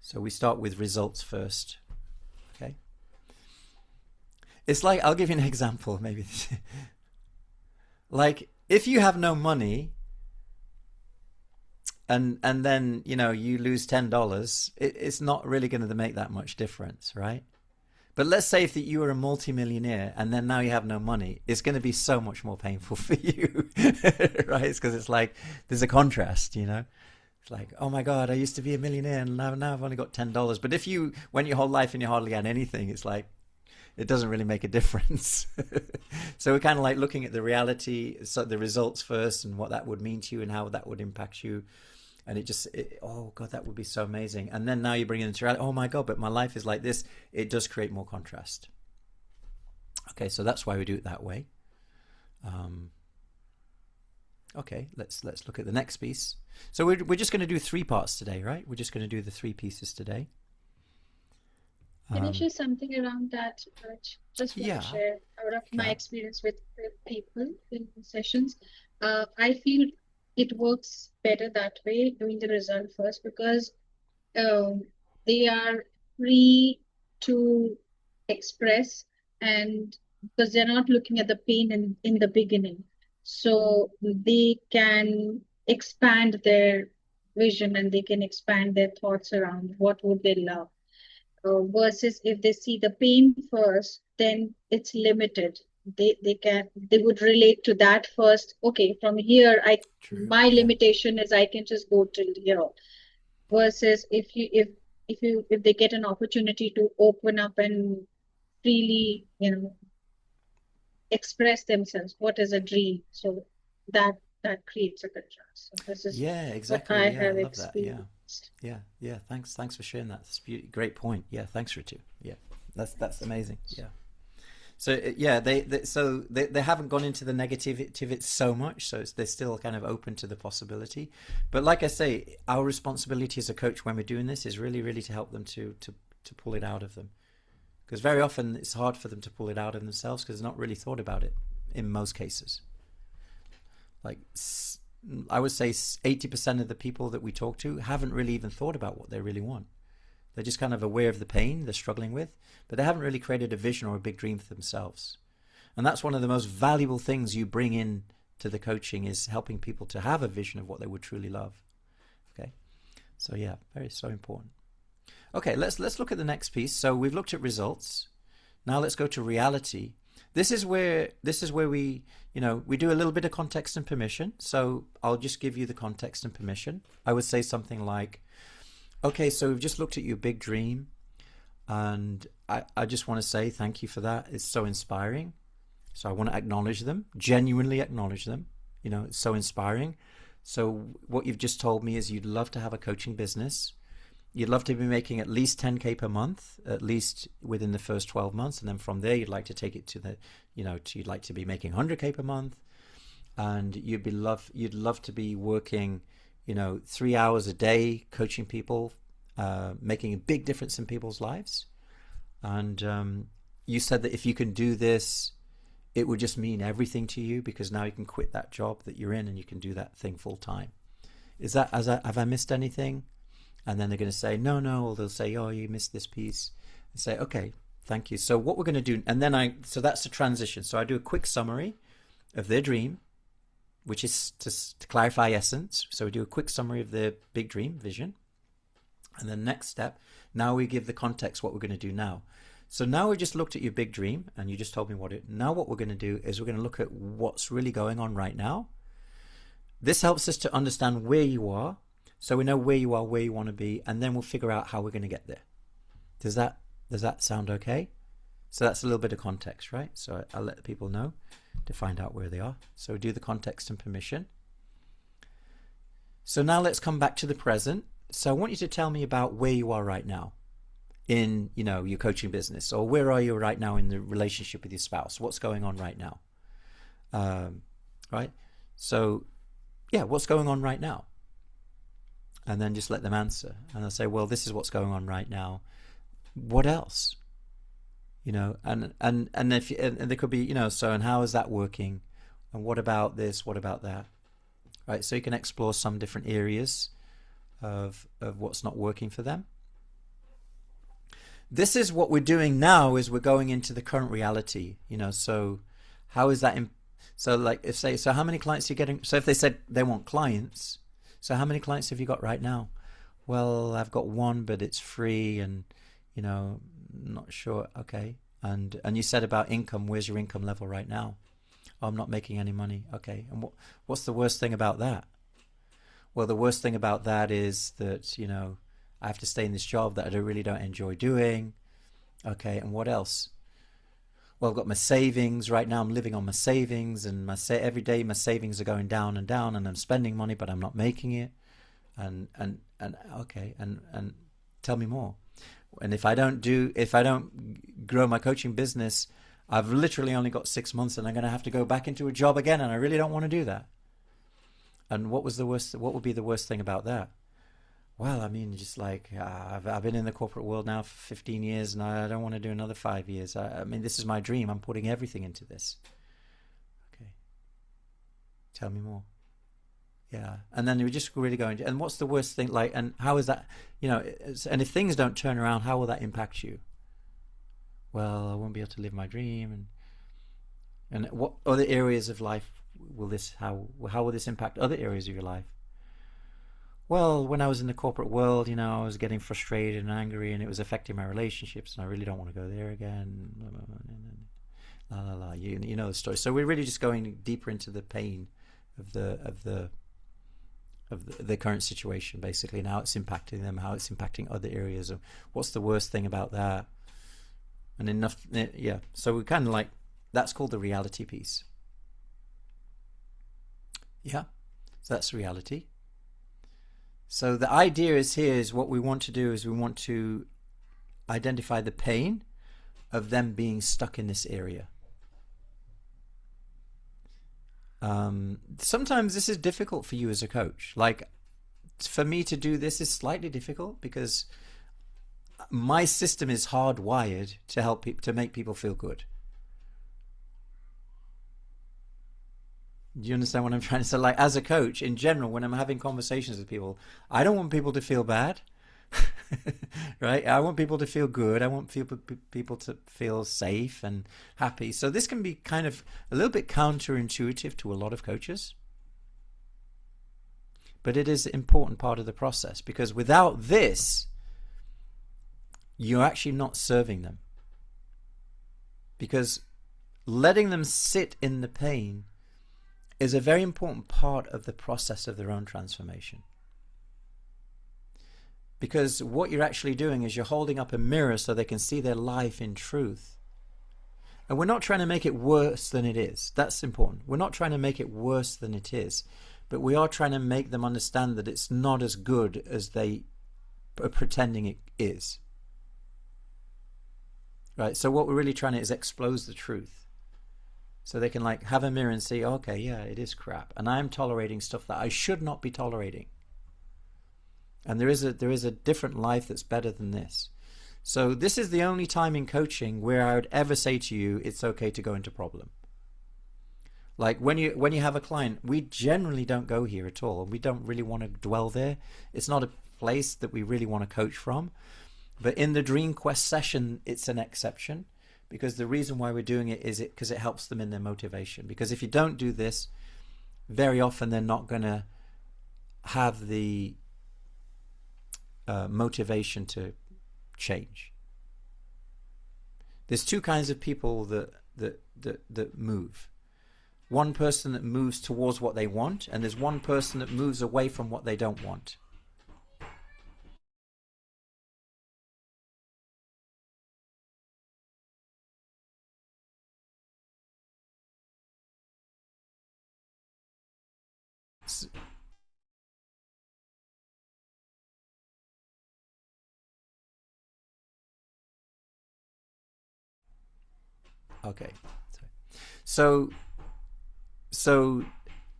Speaker 1: So we start with results first. Okay. It's like, I'll give you an example, maybe. Like, if you have no money and then, you know, you lose $10, it's not really going to make that much difference, right? But let's say if you were a multimillionaire and then now you have no money, it's going to be so much more painful for you, right? It's because it's like, there's a contrast, you know? It's like, oh my God, I used to be a millionaire and now I've only got $10. But if you went your whole life and you hardly had anything, it's like, it doesn't really make a difference. So we're kind of like looking at the reality, so the results first and what that would mean to you and how that would impact you. And oh God, that would be so amazing. And then now you bring it into reality. Oh my God, but my life is like this. It does create more contrast. Okay, so that's why we do it that way. Okay, let's look at the next piece. So we're just going to do 3 parts today, right? We're just going to do the 3 pieces today.
Speaker 2: Can I share something around that? Just want to share out of my experience with people in sessions. I feel it works better that way, doing the result first, because they are free to express, and because they're not looking at the pain in the beginning. So they can expand their vision and they can expand their thoughts around what would they love. Versus if they see the pain first, then it's limited. They would relate to that first. Okay, from here, my limitation is I can just go till here. Versus if they get an opportunity to open up and freely, you know, express themselves, what is a dream? So that creates a contrast. So this is
Speaker 1: exactly.
Speaker 2: what I
Speaker 1: have
Speaker 2: have
Speaker 1: love
Speaker 2: experienced.
Speaker 1: That. Yeah. Thanks for sharing that. That's a great point. Yeah, thanks, Ritu. Yeah, that's amazing. Yeah. So they haven't gone into the negativity of it so much. So they're still kind of open to the possibility. But like I say, our responsibility as a coach when we're doing this is really, really to help them to pull it out of them. Because very often it's hard for them to pull it out of themselves because they're not really thought about it in most cases. Like, I would say 80% of the people that we talk to haven't really even thought about what they really want. They're just kind of aware of the pain they're struggling with, but they haven't really created a vision or a big dream for themselves. And that's one of the most valuable things you bring in to the coaching, is helping people to have a vision of what they would truly love. Okay. So yeah, so important. Okay, let's look at the next piece. So we've looked at results. Now let's go to reality. This is where we, we do a little bit of context and permission. So I'll just give you the context and permission. I would say something like, okay, so we've just looked at your big dream. And I just want to say thank you for that. It's so inspiring. So I want to acknowledge them, genuinely acknowledge them. You know, it's so inspiring. So what you've just told me is you'd love to have a coaching business. You'd love to be making at least 10K per month, at least within the first 12 months. And then from there, you'd like to take it to the, you know, you'd like to be making 100K per month. And you'd love to be working, you know, 3 hours a day, coaching people, making a big difference in people's lives. And you said that if you can do this, it would just mean everything to you, because now you can quit that job that you're in and you can do that thing full time. Have I missed anything? And then they're going to say, no, or they'll say, oh, you missed this piece. And say, okay, thank you. So what we're going to do, and then so that's the transition. So I do a quick summary of their dream, which is to clarify essence. So we do a quick summary of their big dream, vision. And then next step, now we give the context, what we're going to do now. So now we just looked at your big dream and you just told me now what we're going to do is we're going to look at what's really going on right now. This helps us to understand where you are. So we know where you are, where you want to be, and then we'll figure out how we're going to get there. Does that sound okay? So that's a little bit of context, right? So I'll let the people know to find out where they are. So do the context and permission. So now let's come back to the present. So I want you to tell me about where you are right now in, you know, your coaching business, or where are you right now in the relationship with your spouse? What's going on right now? Right? So yeah, what's going on right now? And then just let them answer. And they'll say, well, this is what's going on right now. What else? You know, and if and there could be, you know, so, and how is that working? And what about this? What about that? Right? So you can explore some different areas of what's not working for them. This is what we're doing now, is we're going into the current reality, you know. So how is that so like so how many clients are you getting? So if they said they want clients, so how many clients have you got right now? Well, I've got one, but it's free, and you know, not sure. Okay. And you said about income. Where's your income level right now? Oh, I'm not making any money. Okay. And what's the worst thing about that? Well, the worst thing about that is that, you know, I have to stay in this job that I really don't enjoy doing. Okay. And what else? Well, I've got my savings right now. I'm living on my savings, and every day my savings are going down and down, and I'm spending money, but I'm not making it. And okay. And tell me more. And if I don't grow my coaching business, I've literally only got 6 months, and I'm going to have to go back into a job again, and I really don't want to do that. And what would be the worst thing about that? Well, I mean, just like I've been in the corporate world now for 15 years, and I don't want to do another 5 years. I mean, this is my dream. I'm putting everything into this. Okay. Tell me more. Yeah. And then we just really go into, and what's the worst thing, like, and how is that, you know, and if things don't turn around, how will that impact you? Well, I won't be able to live my dream. And what other areas of life how will this impact other areas of your life? Well, when I was in the corporate world, you know, I was getting frustrated and angry, and it was affecting my relationships, and I really don't want to go there again. La la la. You know the story. So we're really just going deeper into the pain of the current situation, basically, and how it's impacting them, how it's impacting other areas of what's the worst thing about that. And yeah. So we kind of like, that's called the reality piece. Yeah. So that's reality. So the idea is what we want to do is we want to identify the pain of them being stuck in this area. Sometimes this is difficult for you as a coach. Like, for me to do this is slightly difficult because my system is hardwired to help people, to make people feel good. Do you understand what I'm trying to say? Like, as a coach, in general, when I'm having conversations with people, I don't want people to feel bad, right? I want people to feel good. I want people to feel safe and happy. So this can be kind of a little bit counterintuitive to a lot of coaches. But it is an important part of the process, because without this, you're actually not serving them. Because letting them sit in the pain is a very important part of the process of their own transformation. Because what you're actually doing is you're holding up a mirror so they can see their life in truth. And we're not trying to make it worse than it is. That's important. We're not trying to make it worse than it is. But we are trying to make them understand that it's not as good as they are pretending it is. Right? So what we're really trying to is expose the truth. So they can like have a mirror and see, okay, yeah, it is crap. And I'm tolerating stuff that I should not be tolerating. And there is a different life that's better than this. So this is the only time in coaching where I would ever say to you, it's okay to go into problem. Like when you have a client, we generally don't go here at all. We don't really want to dwell there. It's not a place that we really want to coach from. But in the Dream Quest session, it's an exception, because the reason why we're doing it is because it helps them in their motivation. Because if you don't do this, very often they're not going to have the motivation to change. There's two kinds of people that move. One person that moves towards what they want, and there's one person that moves away from what they don't want. Okay. So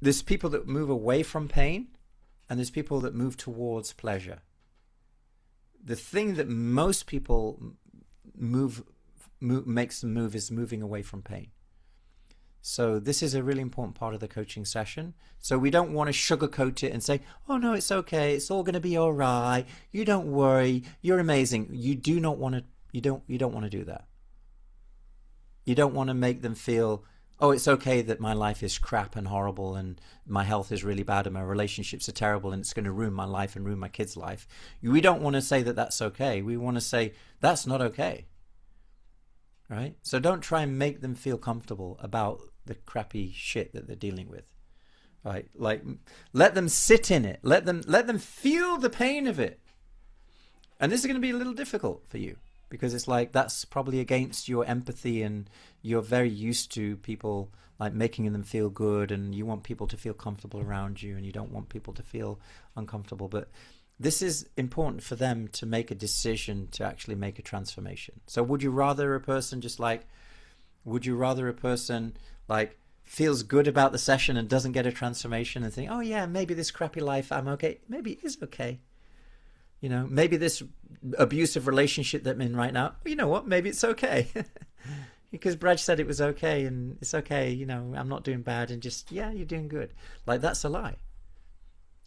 Speaker 1: there's people that move away from pain, and there's people that move towards pleasure. The thing that most people makes them move is moving away from pain. So this is a really important part of the coaching session. So we don't want to sugarcoat it and say, oh no, it's okay, it's all going to be all right, you don't worry, you're amazing. You don't want to do that. You don't want to make them feel, oh, it's okay that my life is crap and horrible and my health is really bad and my relationships are terrible and it's going to ruin my life and ruin my kid's life. We don't want to say that that's okay. We want to say that's not okay. Right? So don't try and make them feel comfortable about the crappy shit that they're dealing with. Right? Like, let them sit in it. Let them feel the pain of it. And this is going to be a little difficult for you, because it's like that's probably against your empathy, and you're very used to people like making them feel good, and you want people to feel comfortable around you, and you don't want people to feel uncomfortable. But this is important for them to make a decision to actually make a transformation. So would you rather a person feels good about the session and doesn't get a transformation and think, oh yeah, maybe this crappy life, I'm okay. Maybe it is okay. You know, maybe this abusive relationship that I'm in right now, you know what, maybe it's okay. Because Brad said it was okay, and it's okay, you know, I'm not doing bad, and just, yeah, you're doing good. Like, that's a lie.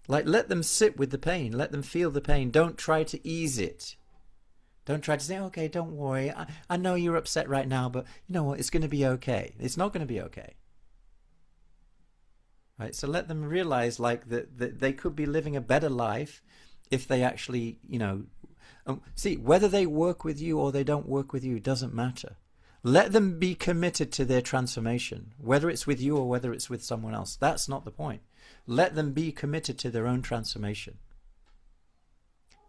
Speaker 1: Like, let them sit with the pain. Let them feel the pain. Don't try to ease it. Don't try to say, okay, don't worry. I know you're upset right now, but you know what? It's going to be okay. It's not going to be okay. Right? So let them realize, like, that they could be living a better life if they actually, you know, see, whether they work with you or they don't work with you doesn't matter. Let them be committed to their transformation, whether it's with you or whether it's with someone else. That's not the point. Let them be committed to their own transformation.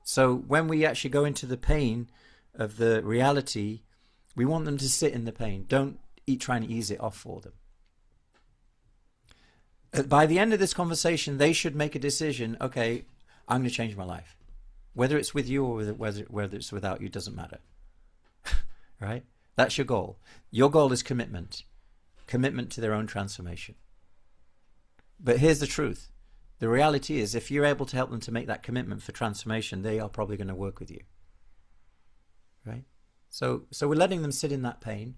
Speaker 1: So when we actually go into the pain of the reality, we want them to sit in the pain. Don't try and ease it off for them. By the end of this conversation, they should make a decision. Okay, I'm going to change my life. Whether it's with you or whether it's without you, doesn't matter. Right? That's your goal. Your goal is commitment. Commitment to their own transformation. But here's the truth. The reality is, if you're able to help them to make that commitment for transformation, they are probably going to work with you. Right? So we're letting them sit in that pain.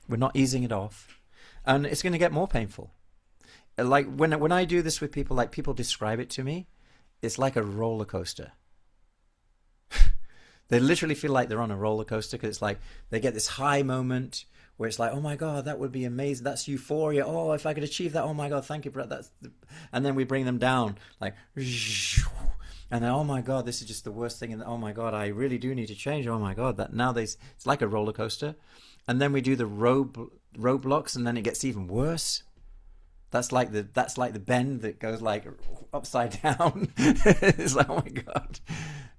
Speaker 1: We're not easing it off. And it's going to get more painful. Like when I do this with people, like people describe it to me, it's like a roller coaster. They literally feel like they're on a roller coaster, because it's like they get this high moment where it's like, oh my God, that would be amazing. That's euphoria. Oh, if I could achieve that, oh my God, thank you, Brett. And then we bring them down, like, and then, oh my God, this is just the worst thing. And oh my God, I really do need to change. Oh my God, it's like a roller coaster. And then we do the roadblocks, and then it gets even worse. That's like the bend that goes like upside down. It's like, oh my God.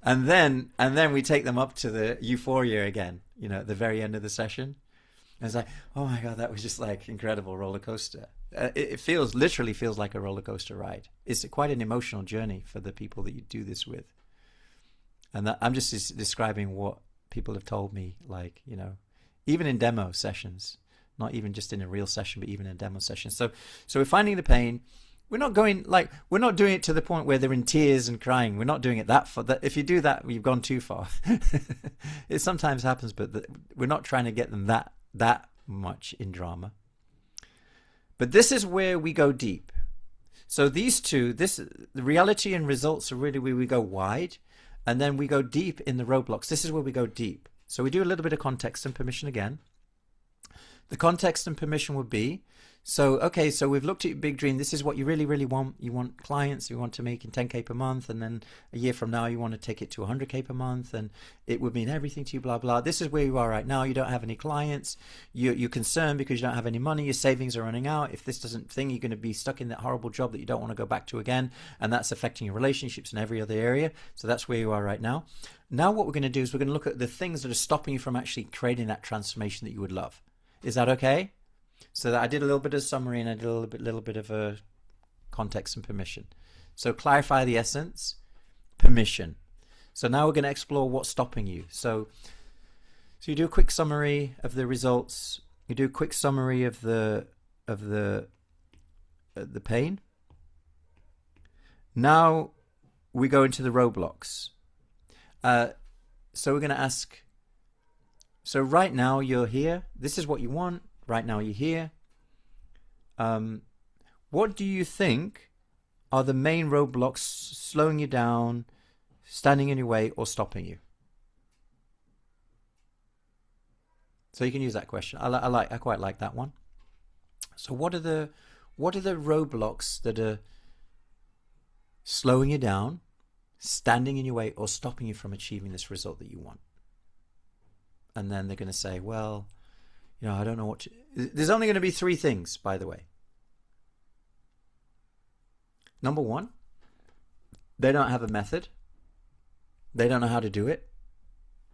Speaker 1: And then we take them up to the euphoria again, at the very end of the session. And it's like, oh my God, that was just like incredible roller coaster. It literally feels like a roller coaster ride. It's quite an emotional journey for the people that you do this with. And I'm just describing what people have told me, like, even in demo sessions, not even just in a real session, but even in a demo session. So we're finding the pain. We're not doing it to the point where they're in tears and crying. We're not doing it that far. If you do that, you've gone too far. It sometimes happens, but we're not trying to get them that much in drama. But this is where we go deep. So these two, the reality and results are really where we go wide, and then we go deep in the roadblocks. This is where we go deep. So we do a little bit of context and permission again. The context and permission would be, so we've looked at your big dream. This is what you really, really want. You want clients you want to make in 10K per month. And then a year from now, you want to take it to 100K per month. And it would mean everything to you, blah, blah. This is where you are right now. You don't have any clients. You're concerned because you don't have any money. Your savings are running out. If this doesn't you're going to be stuck in that horrible job that you don't want to go back to again. And that's affecting your relationships in every other area. So that's where you are right now. Now what we're going to do is we're going to look at the things that are stopping you from actually creating that transformation that you would love. Is that okay? So that I did a little bit of summary and I did a little bit of a context and permission. So clarify the essence, permission. So now we're going to explore what's stopping you. So you do a quick summary of the results. You do a quick summary of the pain. Now we go into the roadblocks. So we're going to ask. So right now you're here. This is what you want. Right now you're here. What do you think are the main roadblocks slowing you down, standing in your way, or stopping you? So you can use that question. I quite like that one. So what are the roadblocks that are slowing you down, standing in your way, or stopping you from achieving this result that you want? And then they're going to say, well, I don't know what to... There's only going to be 3 things, by the way. Number 1, they don't have a method. They don't know how to do it.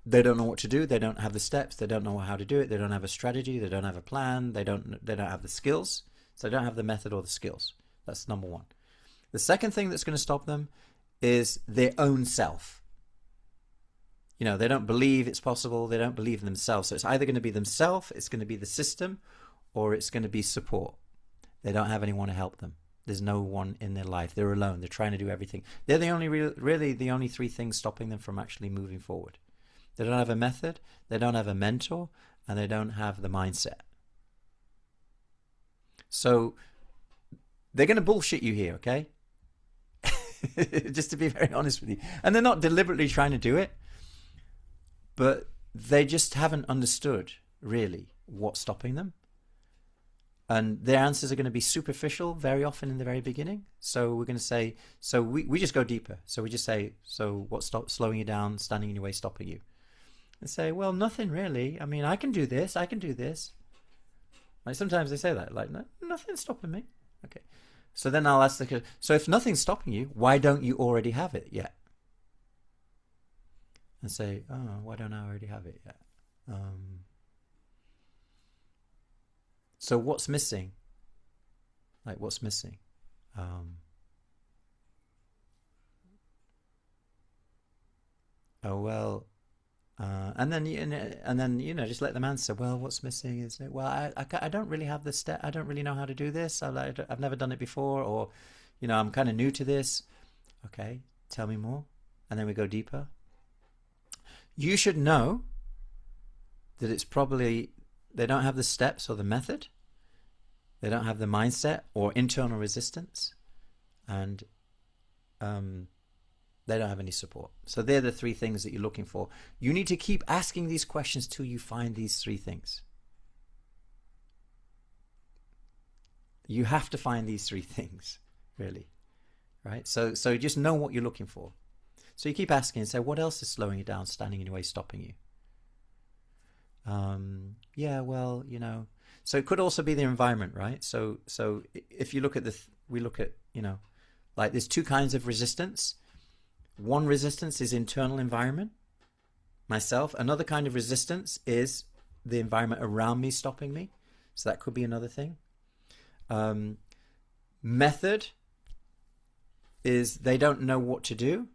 Speaker 1: They don't know what to do. They don't have the steps. They don't know how to do it. They don't have a strategy. They don't have a plan. They don't have the skills. So they don't have the method or the skills. That's number 1. The second thing that's going to stop them is their own self. They don't believe it's possible. They don't believe in themselves. So it's either going to be themselves, it's going to be the system, or it's going to be support. They don't have anyone to help them. There's no one in their life. They're alone. They're trying to do everything. They're the only 3 things stopping them from actually moving forward. They don't have a method. They don't have a mentor, and they don't have the mindset. So they're going to bullshit you here, okay? Just to be very honest with you. And they're not deliberately trying to do it. But they just haven't understood, really, what's stopping them. And their answers are going to be superficial very often in the very beginning. So we're going to say, so we just go deeper. So we just say, so what's slowing you down, standing in your way, stopping you? And say, well, nothing really. I mean, I can do this. Like sometimes they say that, like, no, nothing's stopping me. Okay. So then I'll ask so if nothing's stopping you, why don't you already have it yet? And say, oh, why don't I already have it yet? So what's missing? Like, what's missing? And then just let them answer. Well, what's missing is I don't really have the step. I don't really know how to do this. I've never done it before, or I'm kind of new to this. Okay, tell me more, and then we go deeper. You should know that it's probably they don't have the steps or the method. They don't have the mindset or internal resistance, and they don't have any support. So they're the 3 things that you're looking for. You need to keep asking these questions till you find these 3 things. You have to find these 3 things, really, right? So just know what you're looking for. So you keep asking and say, what else is slowing you down, standing in your way, stopping you? So it could also be the environment, right? So if you look at like there's 2 kinds of resistance. One resistance is internal environment, myself. Another kind of resistance is the environment around me stopping me. So that could be another thing. Method is they don't know what to do.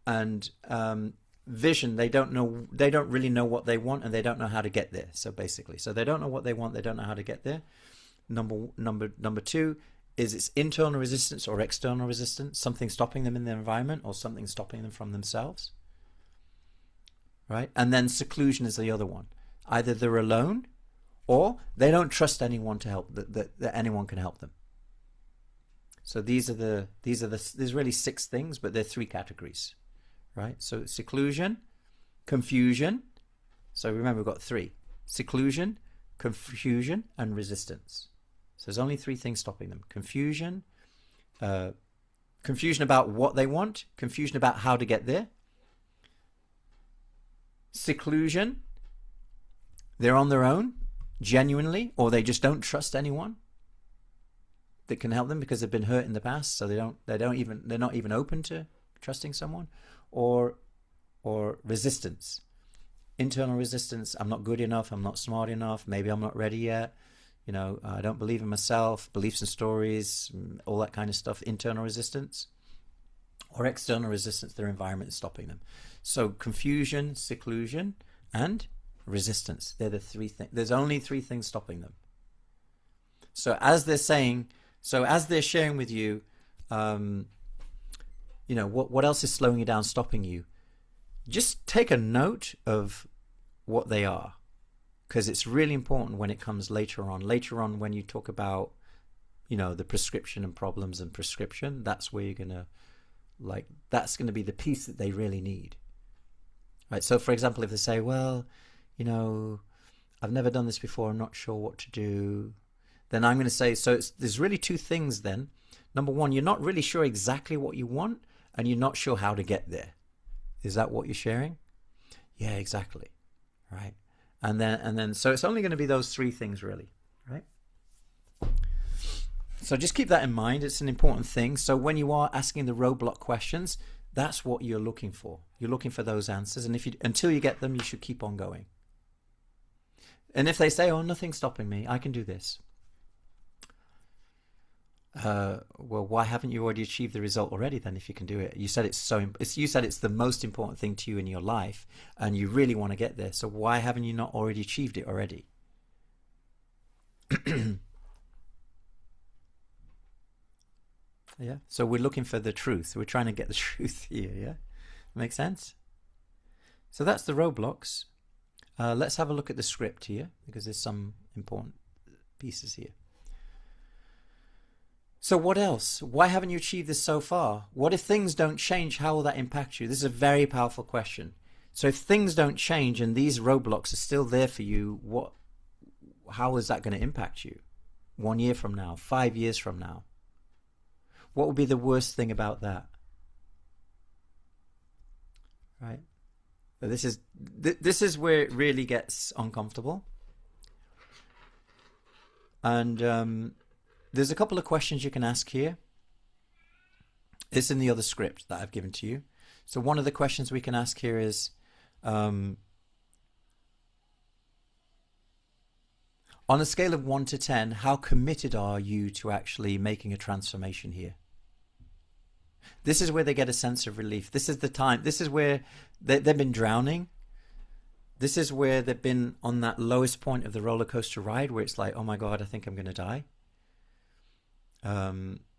Speaker 1: And vision, they don't really know what they want, and they don't know how to get there. So basically, so they don't know what they want, they don't know how to get there. Number two is it's internal resistance or external resistance, something stopping them in their environment or something stopping them from themselves. Right? And then seclusion is the other one. Either they're alone or they don't trust anyone to help, that anyone can help them. So there's really 6 things, but they're 3 categories. Right? So seclusion, confusion. So remember, we've got 3: seclusion, confusion, and resistance. So there's only 3 things stopping them: confusion about what they want, confusion about how to get there. Seclusion, they're on their own, genuinely, or they just don't trust anyone that can help them because they've been hurt in the past, so they're not even open to trusting someone. Or resistance, internal resistance. I'm not good enough. I'm not smart enough. Maybe I'm not ready yet. I don't believe in myself. Beliefs and stories, all that kind of stuff. Internal resistance. Or external resistance. Their environment is stopping them. So confusion, seclusion, and resistance. They're the 3 things. There's only 3 things stopping them. So as they're sharing with you, what else is slowing you down, stopping you? Just take a note of what they are, because it's really important when it comes later on. Later on, when you talk about, the prescription and problems and prescription, that's where you're gonna, that's gonna be the piece that they really need. Right? So, for example, if they say, well, I've never done this before, I'm not sure what to do, then I'm going to say, there's really 2 things then. Number 1, you're not really sure exactly what you want, and you're not sure how to get there. Is that what you're sharing? Yeah, exactly. Right. And then so it's only going to be those 3 things really, right? So just keep that in mind. It's an important thing. So when you are asking the roadblock questions, that's what you're looking for. You're looking for those answers, and until you get them, you should keep on going. And if they say, "Oh, nothing's stopping me. I can do this." Well, why haven't you already achieved the result already then if you can do it? You said you said it's the most important thing to you in your life and you really want to get there. So why haven't you not already achieved it already? Yeah. So we're looking for the truth. We're trying to get the truth here. Yeah. Make sense? So that's the roadblocks. Let's have a look at the script here, because there's some important pieces here. So what else? Why haven't you achieved this so far? What if things don't change? How will that impact you? This is a very powerful question. So if things don't change and these roadblocks are still there for you, how is that going to impact you? 1 year from now, 5 years from now? What would be the worst thing about that? Right? So this is where it really gets uncomfortable. And there's a couple of questions you can ask here. It's in the other script that I've given to you. So one of the questions we can ask here is, on a scale of 1 to 10, how committed are you to actually making a transformation here? This is where they get a sense of relief. This is the time. This is where they've been drowning. This is where they've been on that lowest point of the roller coaster ride, where it's like, oh my God, I think I'm going to die.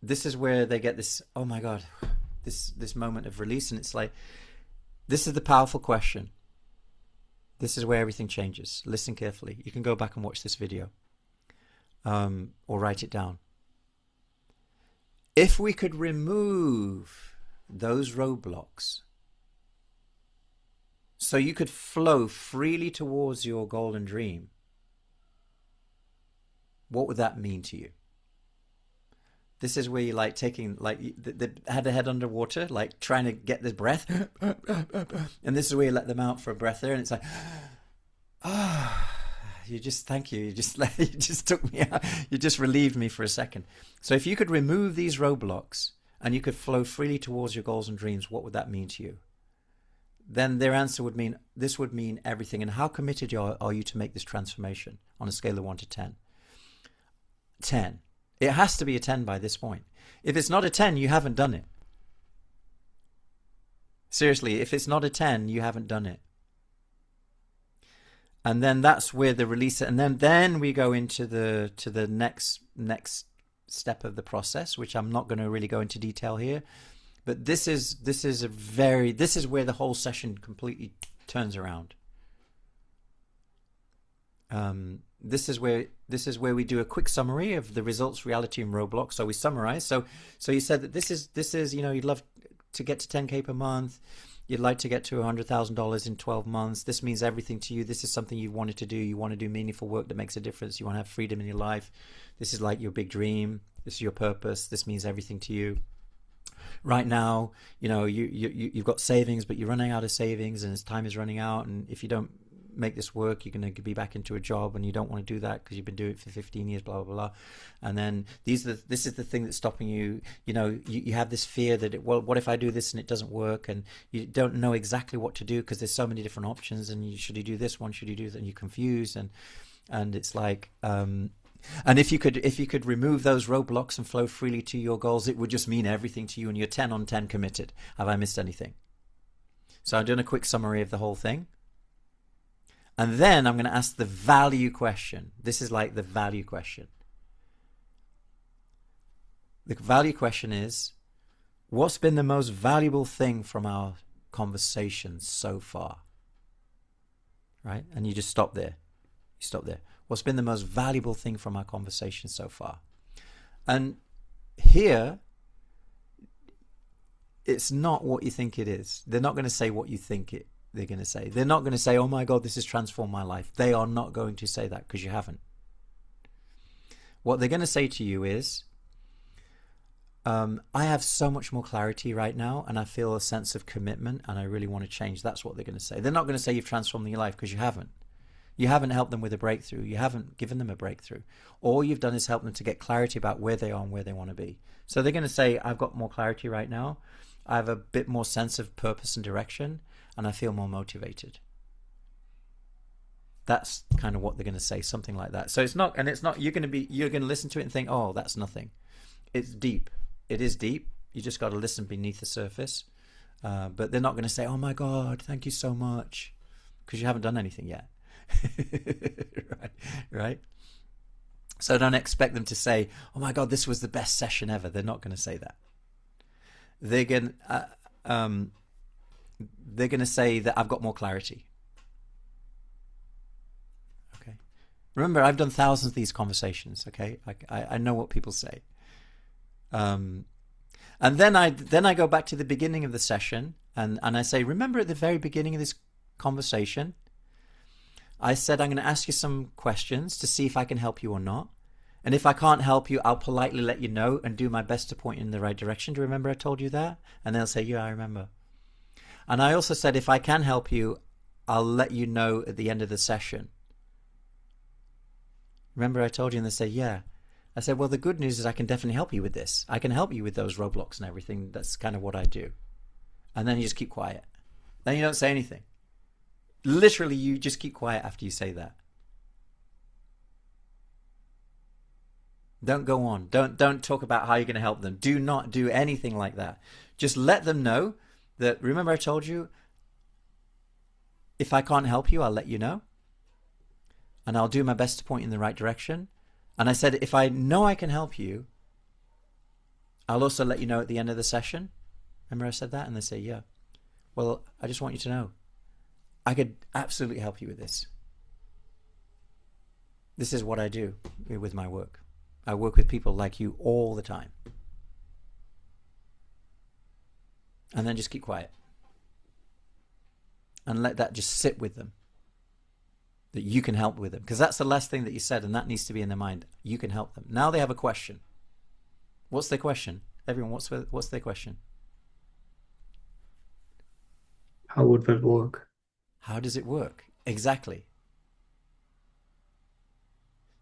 Speaker 1: This is where they get this, oh my God, this moment of release. And it's like, this is the powerful question. This is where everything changes. Listen carefully. You can go back and watch this video, or write it down. If we could remove those roadblocks so you could flow freely towards your golden dream, what would that mean to you? This is where you like taking, like, they had their head underwater, like trying to get this breath. And this is where you let them out for a breath there. And it's like, thank you. You just took me out. You just relieved me for a second. So if you could remove these roadblocks and you could flow freely towards your goals and dreams, what would that mean to you? Then their answer would mean, this would mean everything. And how committed are you to make this transformation on a scale of 1 to 10? 10. It has to be a 10 by this point. If it's not a 10, you haven't done it. Seriously, if it's not a 10, you haven't done it. And then that's where the release, and then we go into the next step of the process, which I'm not going to really go into detail here. But this is where the whole session completely turns around. This is where we do a quick summary of the results, reality, and roadblocks. So we summarize. So you said that this is you'd love to get to 10K per month. You'd like to get to $100,000 in 12 months. This means everything to you. This is something you wanted to do. You want to do meaningful work that makes a difference. You want to have freedom in your life. This is like your big dream. This is your purpose. This means everything to you. Right now, you've got savings, but you're running out of savings, and as time is running out, and if you don't make this work, you're going to be back into a job, and you don't want to do that because you've been doing it for 15 years, blah, blah, blah. And then this is the thing that's stopping you. You have this fear that, what if I do this and it doesn't work? And you don't know exactly what to do because there's so many different options, and should you do this one? Should you do that? And you're confused, and it's like, and if you could remove those roadblocks and flow freely to your goals, it would just mean everything to you, and you're 10 on 10 committed. Have I missed anything? So I'm doing a quick summary of the whole thing. And then I'm going to ask the value question. This is like the value question. The value question is, what's been the most valuable thing from our conversation so far? Right? And you just stop there. You stop there. What's been the most valuable thing from our conversation so far? And here, it's not what you think it is. They're not going to say what you think they're going to say. They're not going to say, oh my God, this has transformed my life. They are not going to say that because you haven't. What they're going to say to you is, I have so much more clarity right now, and I feel a sense of commitment, and I really want to change. That's what they're going to say. They're not going to say you've transformed your life because you haven't. You haven't helped them with a breakthrough. You haven't given them a breakthrough. All you've done is help them to get clarity about where they are and where they want to be. So they're going to say, I've got more clarity right now. I have a bit more sense of purpose and direction, and I feel more motivated. That's kind of what they're going to say, something like that. So it's not, you're going to listen to it and think, oh, that's nothing. It's deep. It is deep. You just got to listen beneath the surface. But they're not going to say, oh my God, thank you so much, because you haven't done anything yet. right? So don't expect them to say, oh my God, this was the best session ever. They're not going to say that. They're going to say that I've got more clarity. Okay. Remember, I've done thousands of these conversations. Okay. I know what people say. And then I go back to the beginning of the session and I say, remember at the very beginning of this conversation, I said, I'm going to ask you some questions to see if I can help you or not. And if I can't help you, I'll politely let you know and do my best to point you in the right direction. Do you remember I told you that? And they'll say, yeah, I remember. And I also said, if I can help you, I'll let you know at the end of the session. Remember I told you? And they say, yeah. I said, well, the good news is I can definitely help you with this. I can help you with those roadblocks and everything. That's kind of what I do. And then you just keep quiet. Then you don't say anything. Literally, you just keep quiet after you say that. Don't go on. Don't talk about how you're going to help them. Do not do anything like that. Just let them know that, remember I told you, if I can't help you, I'll let you know. And I'll do my best to point you in the right direction. And I said, if I know I can help you, I'll also let you know at the end of the session. Remember I said that? And they say, yeah. Well, I just want you to know, I could absolutely help you with this. This is what I do with my work. I work with people like you all the time. And then just keep quiet. And let that just sit with them. That you can help with them. Because that's the last thing that you said, and that needs to be in their mind. You can help them. Now they have a question. What's their question? Everyone, what's their question?
Speaker 6: How would that work?
Speaker 1: How does it work? Exactly.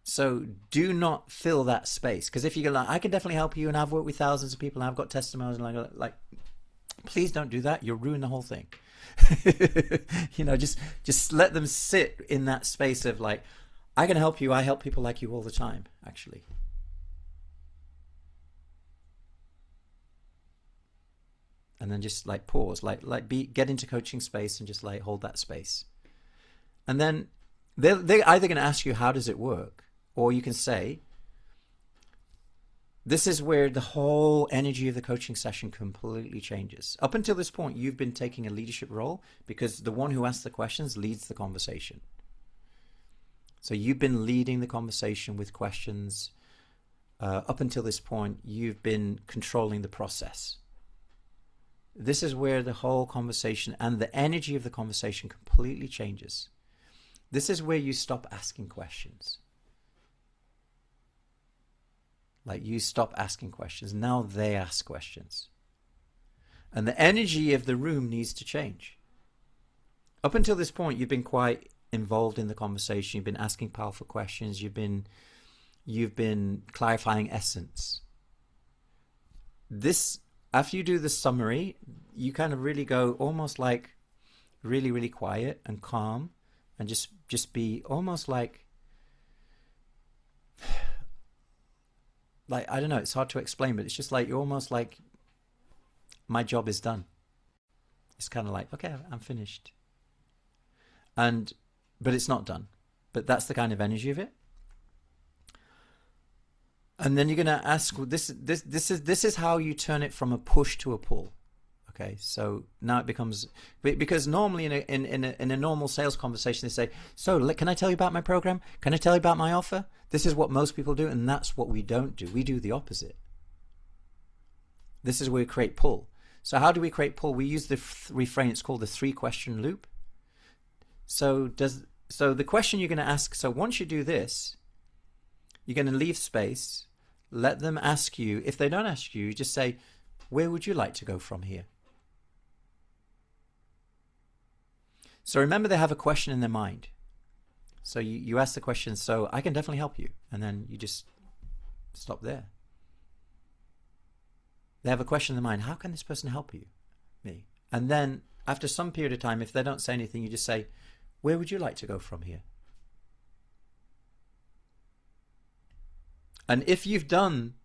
Speaker 1: So do not fill that space, because if you go like, I can definitely help you, and I've worked with thousands of people, and I've got testimonials, and like, please don't do that. You'll ruin the whole thing. Just let them sit in that space of like, I can help you. I help people like you all the time, actually. And then just like pause, get into coaching space and just like hold that space. And then they're either going to ask you, how does it work? Or you can say, this is where the whole energy of the coaching session completely changes. Up until this point, you've been taking a leadership role because the one who asks the questions leads the conversation. So you've been leading the conversation with questions. Up until this point, you've been controlling the process. This is where the whole conversation and the energy of the conversation completely changes. This is where you stop asking questions. Like, you stop asking questions. Now they ask questions. And the energy of the room needs to change. Up until this point, you've been quite involved in the conversation. You've been asking powerful questions. You've been clarifying essence. After you do the summary, you kind of really go almost like really, really quiet and calm, and just be almost like I don't know, it's hard to explain, but it's just like, you're almost like, my job is done. It's kind of like, okay, I'm finished. But it's not done. But that's the kind of energy of it. And then you're going to ask, this is how you turn it from a push to a pull. Okay, so now it becomes, because normally in a normal sales conversation they say, so can I tell you about my program? Can I tell you about my offer? This is what most people do, and that's what we don't do. We do the opposite. This is where we create pull. So how do we create pull? We use the refrain. It's called the 3-question loop. So the question you're going to ask. So once you do this, you're going to leave space. Let them ask you. If they don't ask you, just say, where would you like to go from here? So remember, they have a question in their mind. So you ask the question, so I can definitely help you. And then you just stop there. They have a question in their mind. How can this person help me? And then after some period of time, if they don't say anything, you just say, where would you like to go from here? And if you've done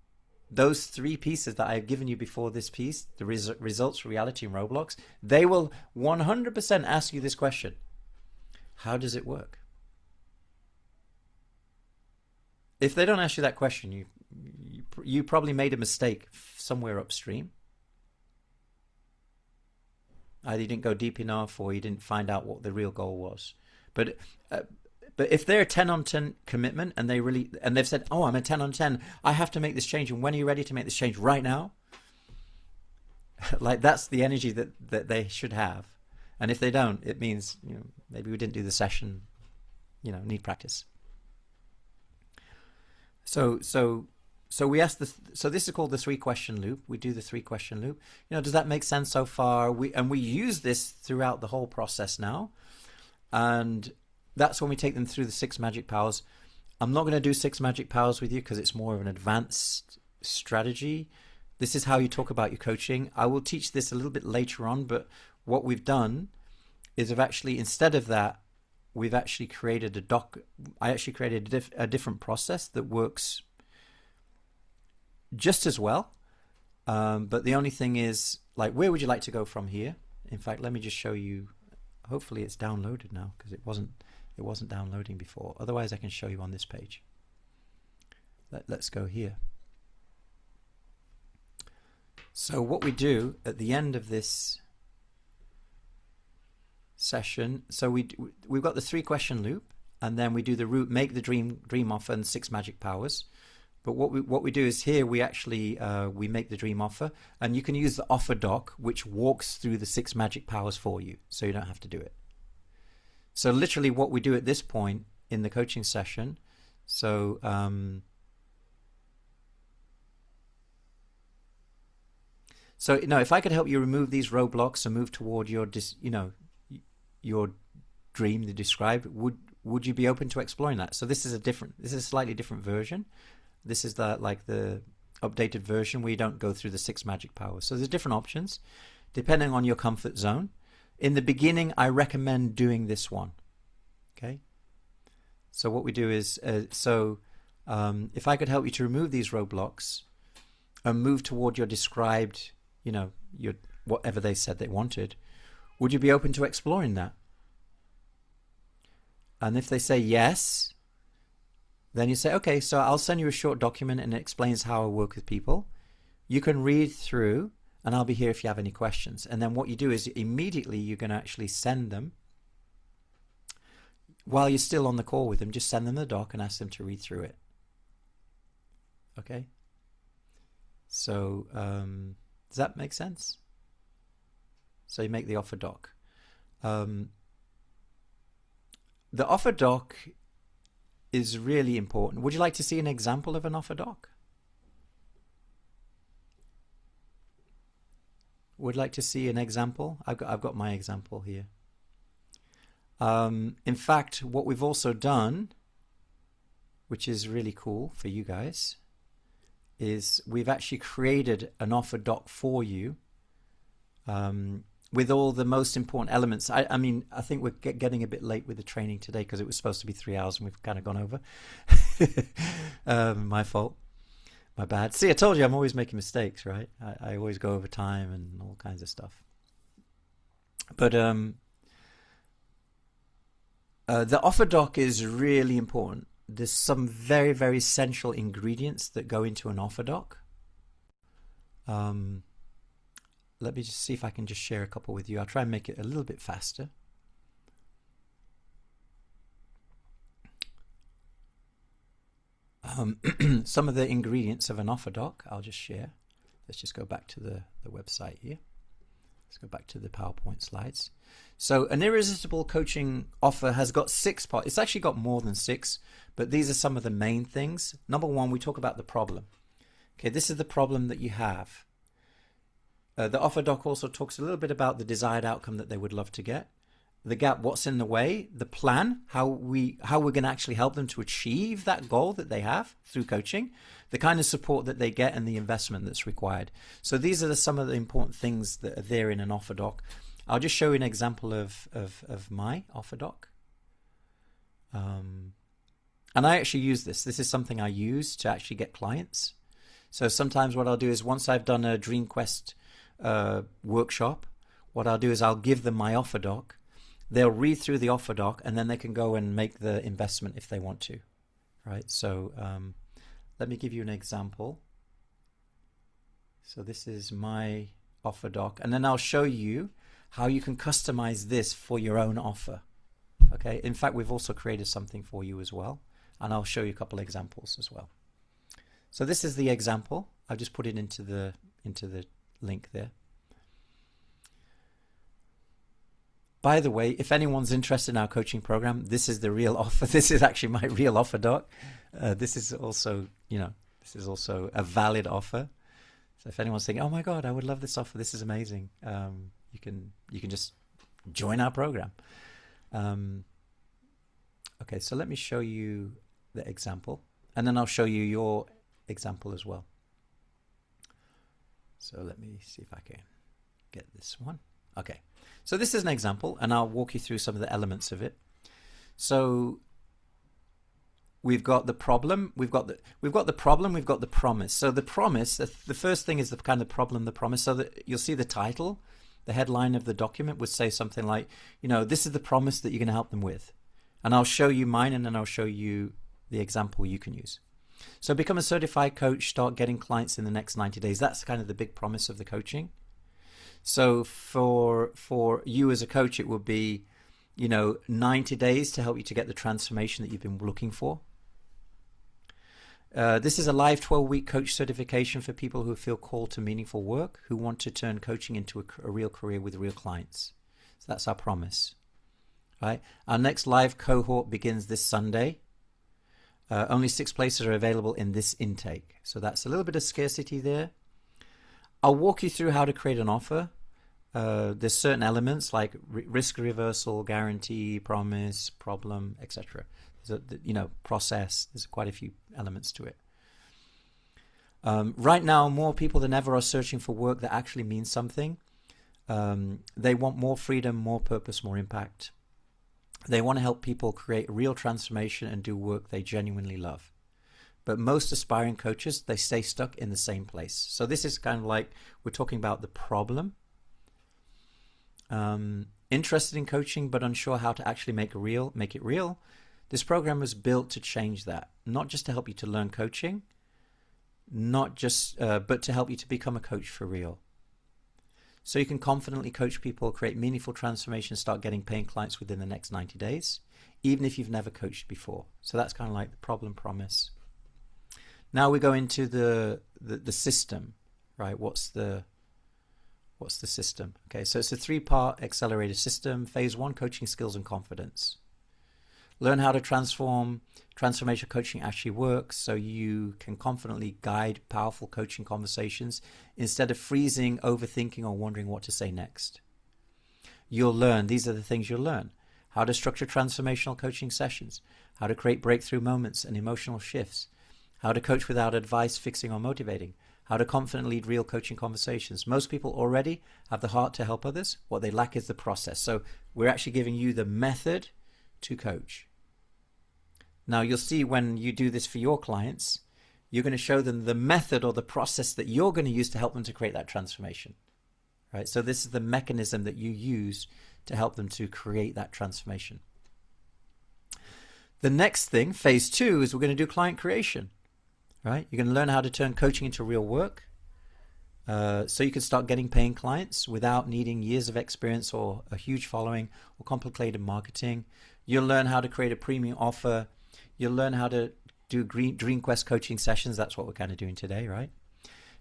Speaker 1: those 3 pieces that I've given you before this piece, the results, reality, and Roblox, they will 100% ask you this question. How does it work? If they don't ask you that question, you probably made a mistake somewhere upstream. Either you didn't go deep enough, or you didn't find out what the real goal was. But if they're a 10 on 10 commitment, and they've said, oh, I'm a 10 on 10, I have to make this change, and when are you ready to make this change? Right now. Like, that's the energy that they should have. And if they don't, it means, maybe we didn't do the session, need practice. So we ask so this is called the 3-question loop. We do the 3-question loop. Does that make sense so far? We use this throughout the whole process now. And that's when we take them through the 6 magic powers. I'm not going to do 6 magic powers with you because it's more of an advanced strategy. This is how you talk about your coaching. I will teach this a little bit later on, but what we've done is instead of that, we've actually created I actually created a different process that works just as well. But the only thing is, like, where would you like to go from here? In fact, let me just show you. Hopefully it's downloaded now, because it wasn't downloading before. Otherwise, I can show you on this page. Let's go here. So what we do at the end of this session, so we've got the 3-question loop, and then we do the route, make the dream offer, and 6 magic powers. But what we do is, here we actually we make the dream offer, and you can use the offer doc, which walks through the 6 magic powers for you, so you don't have to do it. So literally what we do at this point in the coaching session, so if I could help you remove these roadblocks and move toward your dream, the describe, would would you be open to exploring that? So this is a slightly different version. This is the updated version where you don't go through the 6 magic powers. So there's different options depending on your comfort zone. In the beginning, I recommend doing this one. Okay. So what we do is, if I could help you to remove these roadblocks and move toward your described, your whatever they said they wanted, would you be open to exploring that? And if they say yes, then you say, okay, so I'll send you a short document and it explains how I work with people. You can read through and I'll be here if you have any questions. And then what you do is immediately you're going to actually send them, while you're still on the call with them, just send them the doc and ask them to read through it. Okay? So does that make sense? So you make the offer doc. The offer doc is really important. Would you like to see an example of an offer doc? Would like to see an example? I've got my example here. In fact, what we've also done, which is really cool for you guys, is we've actually created an offer doc for you with all the most important elements. I mean, I think we're getting a bit late with the training today because it was supposed to be 3 hours and we've kind of gone over. My fault. My bad. See, I told you I'm always making mistakes, right? I always go over time and all kinds of stuff. But the offer doc is really important. There's some very, very essential ingredients that go into an offer doc. Let me just see if I can just share a couple with you. I'll try and make it a little bit faster. Some of the ingredients of an offer doc I'll just share. Let's just go back to the website here. Let's go back to the PowerPoint slides. So an irresistible coaching offer has got 6 parts. It's actually got more than 6, but these are some of the main things. Number 1, we talk about the problem. Okay, this is the problem that you have. The offer doc also talks a little bit about the desired outcome that they would love to get. The gap, what's in the way, the plan, how we're going to actually help them to achieve that goal that they have through coaching, the kind of support that they get and the investment that's required. So these are some of the important things that are there in an offer doc. I'll just show you an example of my offer doc. And I actually use this. This is something I use to actually get clients. So sometimes what I'll do is once I've done a Dream Quest workshop, what I'll do is I'll give them my offer doc. They'll read through the offer doc and then they can go and make the investment if they want to, right? So let me give you an example. So this is my offer doc, and then I'll show you how you can customize this for your own offer. Okay. In fact, we've also created something for you as well, and I'll show you a couple examples as well. So this is the example. I'll just put it into the link there. By the way, if anyone's interested in our coaching program, this is the real offer. This is actually my real offer doc. This is also, this is also a valid offer. So if anyone's thinking, "Oh my God, I would love this offer. This is amazing," you can just join our program. Okay, so let me show you the example, and then I'll show you your example as well. So let me see if I can get this one. Okay, so this is an example, and I'll walk you through some of the elements of it. So we've got the problem, we've got the problem, we've got the promise. So the promise, the first thing is the kind of problem, the promise. So that you'll see the title, the headline of the document would say something like, this is the promise that you're going to help them with. And I'll show you mine, and then I'll show you the example you can use. So become a certified coach, start getting clients in the next 90 days. That's kind of the big promise of the coaching. So for you as a coach, it would be, 90 days to help you to get the transformation that you've been looking for. This is a live 12-week coach certification for people who feel called to meaningful work, who want to turn coaching into a real career with real clients. So that's our promise. Right? Our next live cohort begins this Sunday. Only 6 places are available in this intake. So that's a little bit of scarcity there. I'll walk you through how to create an offer. there's certain elements like risk reversal, guarantee, promise, problem, etc. Process. There's quite a few elements to it. Right now, more people than ever are searching for work that actually means something. They want more freedom, more purpose, more impact. They want to help people create real transformation and do work they genuinely love. But most aspiring coaches, they stay stuck in the same place. So this is kind of like we're talking about the problem. Interested in coaching but unsure how to actually make it real. This program was built to change that, not just to help you to learn coaching, but to help you to become a coach for real. So you can confidently coach people, create meaningful transformation, start getting paying clients within the next 90 days, even if you've never coached before. So that's kind of like the problem, promise. Now we go into the system, right? What's the system? Okay, so it's a 3-part accelerated system. Phase 1, coaching skills and confidence. Learn how to transformation coaching actually works, so you can confidently guide powerful coaching conversations instead of freezing, overthinking, or wondering what to say next. You'll learn, these are the things you'll learn: how to structure transformational coaching sessions, how to create breakthrough moments and emotional shifts, how to coach without advice, fixing, or motivating, how to confidently lead real coaching conversations. Most people already have the heart to help others. What they lack is the process. So we're actually giving you the method to coach. Now you'll see when you do this for your clients, you're going to show them the method or the process that you're going to use to help them to create that transformation, right? So this is the mechanism that you use to help them to create that transformation. The next thing, phase 2, is we're going to do client creation, right? You're going to learn how to turn coaching into real work. So you can start getting paying clients without needing years of experience or a huge following or complicated marketing. You'll learn how to create a premium offer. You'll learn how to do Dream Quest coaching sessions. That's what we're kind of doing today, right?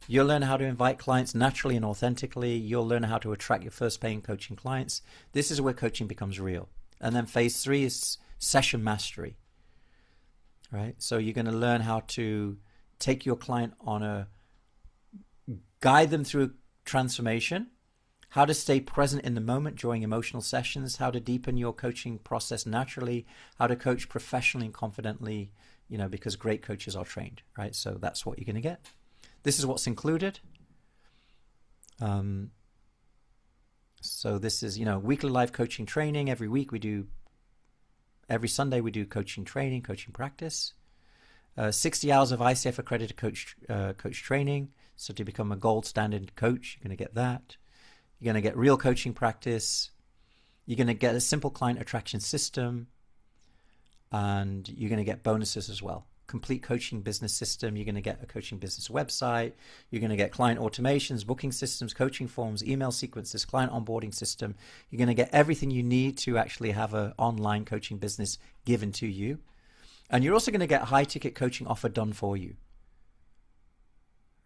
Speaker 1: You'll learn how to invite clients naturally and authentically. You'll learn how to attract your first paying coaching clients. This is where coaching becomes real. And then phase 3 is session mastery, right? So you're going to learn how to take your client guide them through transformation, how to stay present in the moment during emotional sessions, how to deepen your coaching process naturally, how to coach professionally and confidently, because great coaches are trained, right? So that's what you're going to get. This is what's included. So this is, weekly live coaching training. Every Sunday we do coaching training, coaching practice. 60 hours of ICF accredited coach training. So to become a gold standard coach, you're going to get that. You're going to get real coaching practice. You're going to get a simple client attraction system. And you're going to get bonuses as well. Complete coaching business system. You're going to get a coaching business website. You're going to get client automations, booking systems, coaching forms, email sequences, client onboarding system. You're going to get everything you need to actually have an online coaching business given to you. And you're also going to get a high-ticket coaching offer done for you.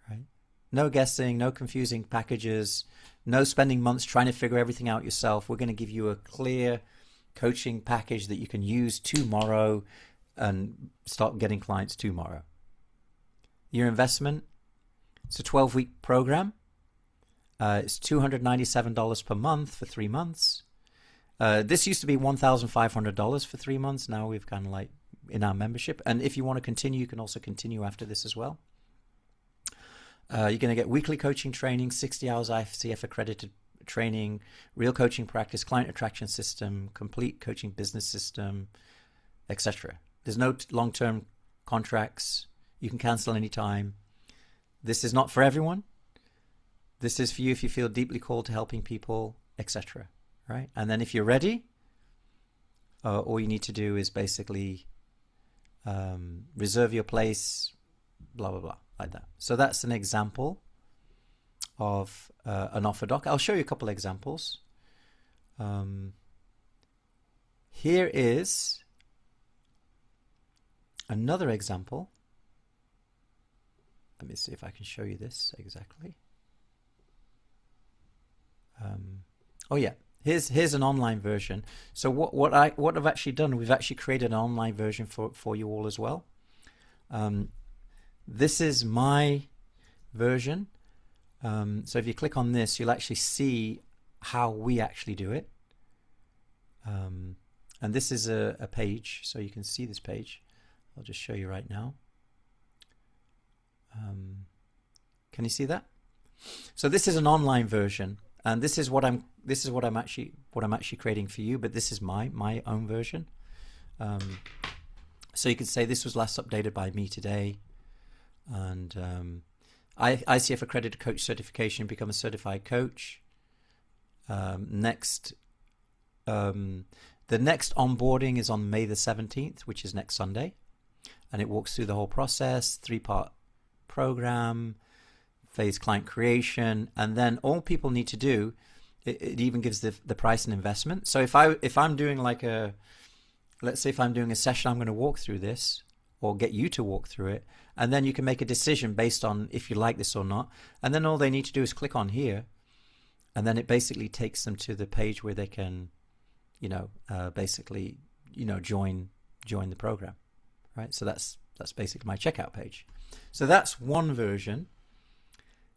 Speaker 1: Right? No guessing, no confusing packages, no spending months trying to figure everything out yourself. We're going to give you a clear coaching package that you can use tomorrow and start getting clients tomorrow. Your investment, it's a 12-week program. It's $297 per month for 3 months. This used to be $1,500 for 3 months. Now we've kind of in our membership. And if you want to continue, you can also continue after this as well. You're going to get weekly coaching training, 60 hours ICF accredited training, real coaching practice, client attraction system, complete coaching business system, etc. There's no long-term contracts. You can cancel anytime. This is not for everyone. This is for you if you feel deeply called to helping people, etc. Right? And then if you're ready, all you need to do is basically reserve your place, blah, blah, blah, like that. So that's an example of an offer doc. I'll show you a couple examples. Here is another example. Let me see if I can show you this exactly. Oh yeah, here's an online version. So what I've actually done, we've actually created an online version for you all as well. This is my version. So if you click on this, you'll actually see how we actually do it. And this is a page, so you can see this page. I'll just show you right now. Can you see that? So this is an online version, and this is what I'm actually creating for you. But this is my own version. So you can say this was last updated by me today, and ICF accredited coach certification, become a certified coach. The next onboarding is on May the 17th, which is next Sunday, and it walks through the whole process, 3-part program, phase client creation, and then all people need to do, it even gives the price and investment. So if I'm doing let's say if I'm doing a session, I'm going to walk through this or get you to walk through it, and then you can make a decision based on if you like this or not, and then all they need to do is click on here, and then it basically takes them to the page where they can basically join the program, right? So that's basically my checkout page. So that's one version.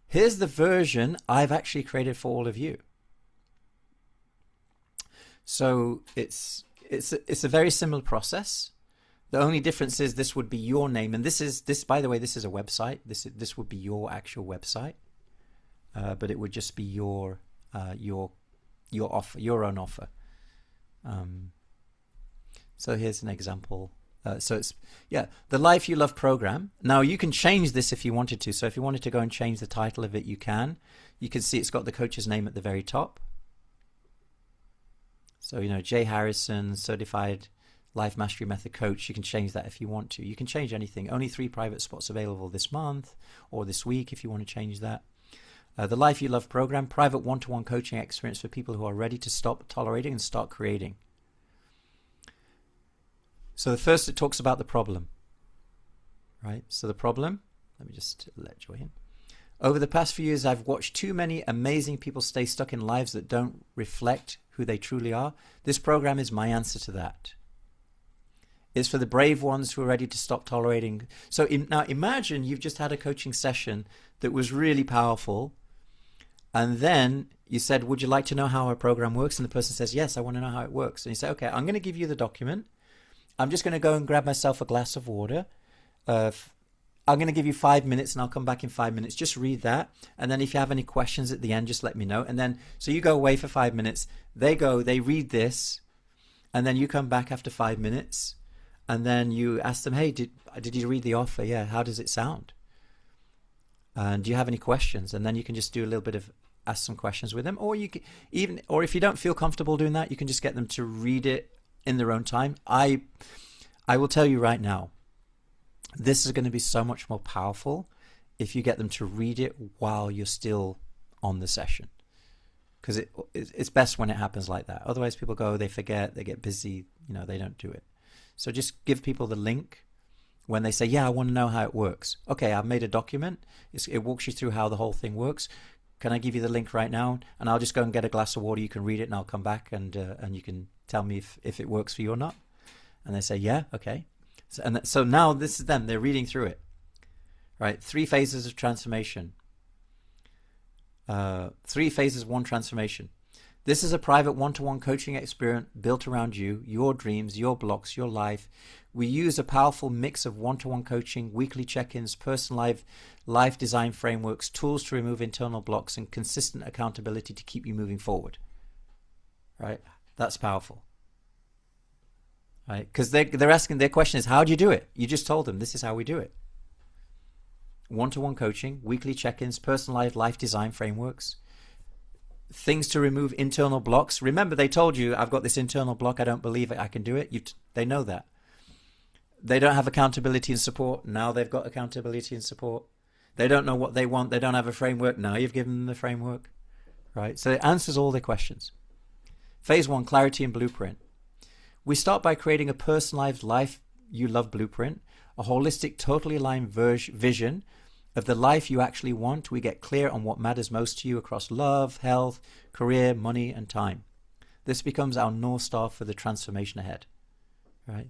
Speaker 1: Here's the version I've actually created for all of you. So it's a very similar process. The only difference is this would be your name, and this by the way, this is a website. This would be your actual website, but it would just be your offer, your own offer. So here's an example. So it's the Life You Love program. Now you can change this if you wanted to. So if you wanted to go and change the title of it, you can. You can see it's got the coach's name at the very top. So Jay Harrison, Certified Life Mastery Method Coach. You can change that if you want to. You can change anything. Only 3 private spots available this month or this week if you want to change that. The Life You Love program, private one-to-one coaching experience for people who are ready to stop tolerating and start creating. So the first, it talks about the problem, right? So the problem, let me just let Joy in. Over the past few years, I've watched too many amazing people stay stuck in lives that don't reflect who they truly are. This program is my answer to that. It's for the brave ones who are ready to stop tolerating. So now imagine you've just had a coaching session that was really powerful, and then you said, would you like to know how our program works? And the person says, yes, I want to know how it works. And you say, okay, I'm going to give you the document. I'm just going to go and grab myself a glass of water. I'm going to give you 5 minutes and I'll come back in 5 minutes. Just read that. And then if you have any questions at the end, just let me know. And then, so you go away for 5 minutes. They read this. And then you come back after 5 minutes. And then you ask them, hey, did you read the offer? Yeah. How does it sound? And do you have any questions? And then you can just do a little bit of ask some questions with them. Or you can or if you don't feel comfortable doing that, you can just get them to read it in their own time. I will tell you right now, this is going to be so much more powerful if you get them to read it while you're still on the session, because it's best when it happens like that. Otherwise people go, they forget, they get busy, they don't do it. So just give people the link when they say, yeah, I want to know how it works. Okay, I've made a document. It walks you through how the whole thing works. Can I give you the link right now? And I'll just go and get a glass of water. You can read it and I'll come back and you can tell me if it works for you or not. And they say, yeah, okay. So now this is them. They're reading through it, right? 3 phases of transformation. 3 phases, 1 transformation. This is a private one-to-one coaching experience built around you, your dreams, your blocks, your life. We use a powerful mix of one-to-one coaching, weekly check-ins, personalized life design frameworks, tools to remove internal blocks, and consistent accountability to keep you moving forward. Right? That's powerful. Right? Because they're asking, their question is, how do you do it? You just told them this is how we do it. One-to-one coaching, weekly check-ins, personalized life design frameworks, things to remove internal blocks. Remember, they told you, I've got this internal block, I don't believe it, I can do it. They know that. They don't have accountability and support. Now they've got accountability and support. They don't know what they want. They don't have a framework. Now you've given them the framework. Right? So it answers all their questions. Phase 1, clarity and blueprint. We start by creating a personalized life you love blueprint, a holistic, totally aligned vision of the life you actually want. We get clear on what matters most to you across love, health, career, money, and time. This becomes our North Star for the transformation ahead. Right?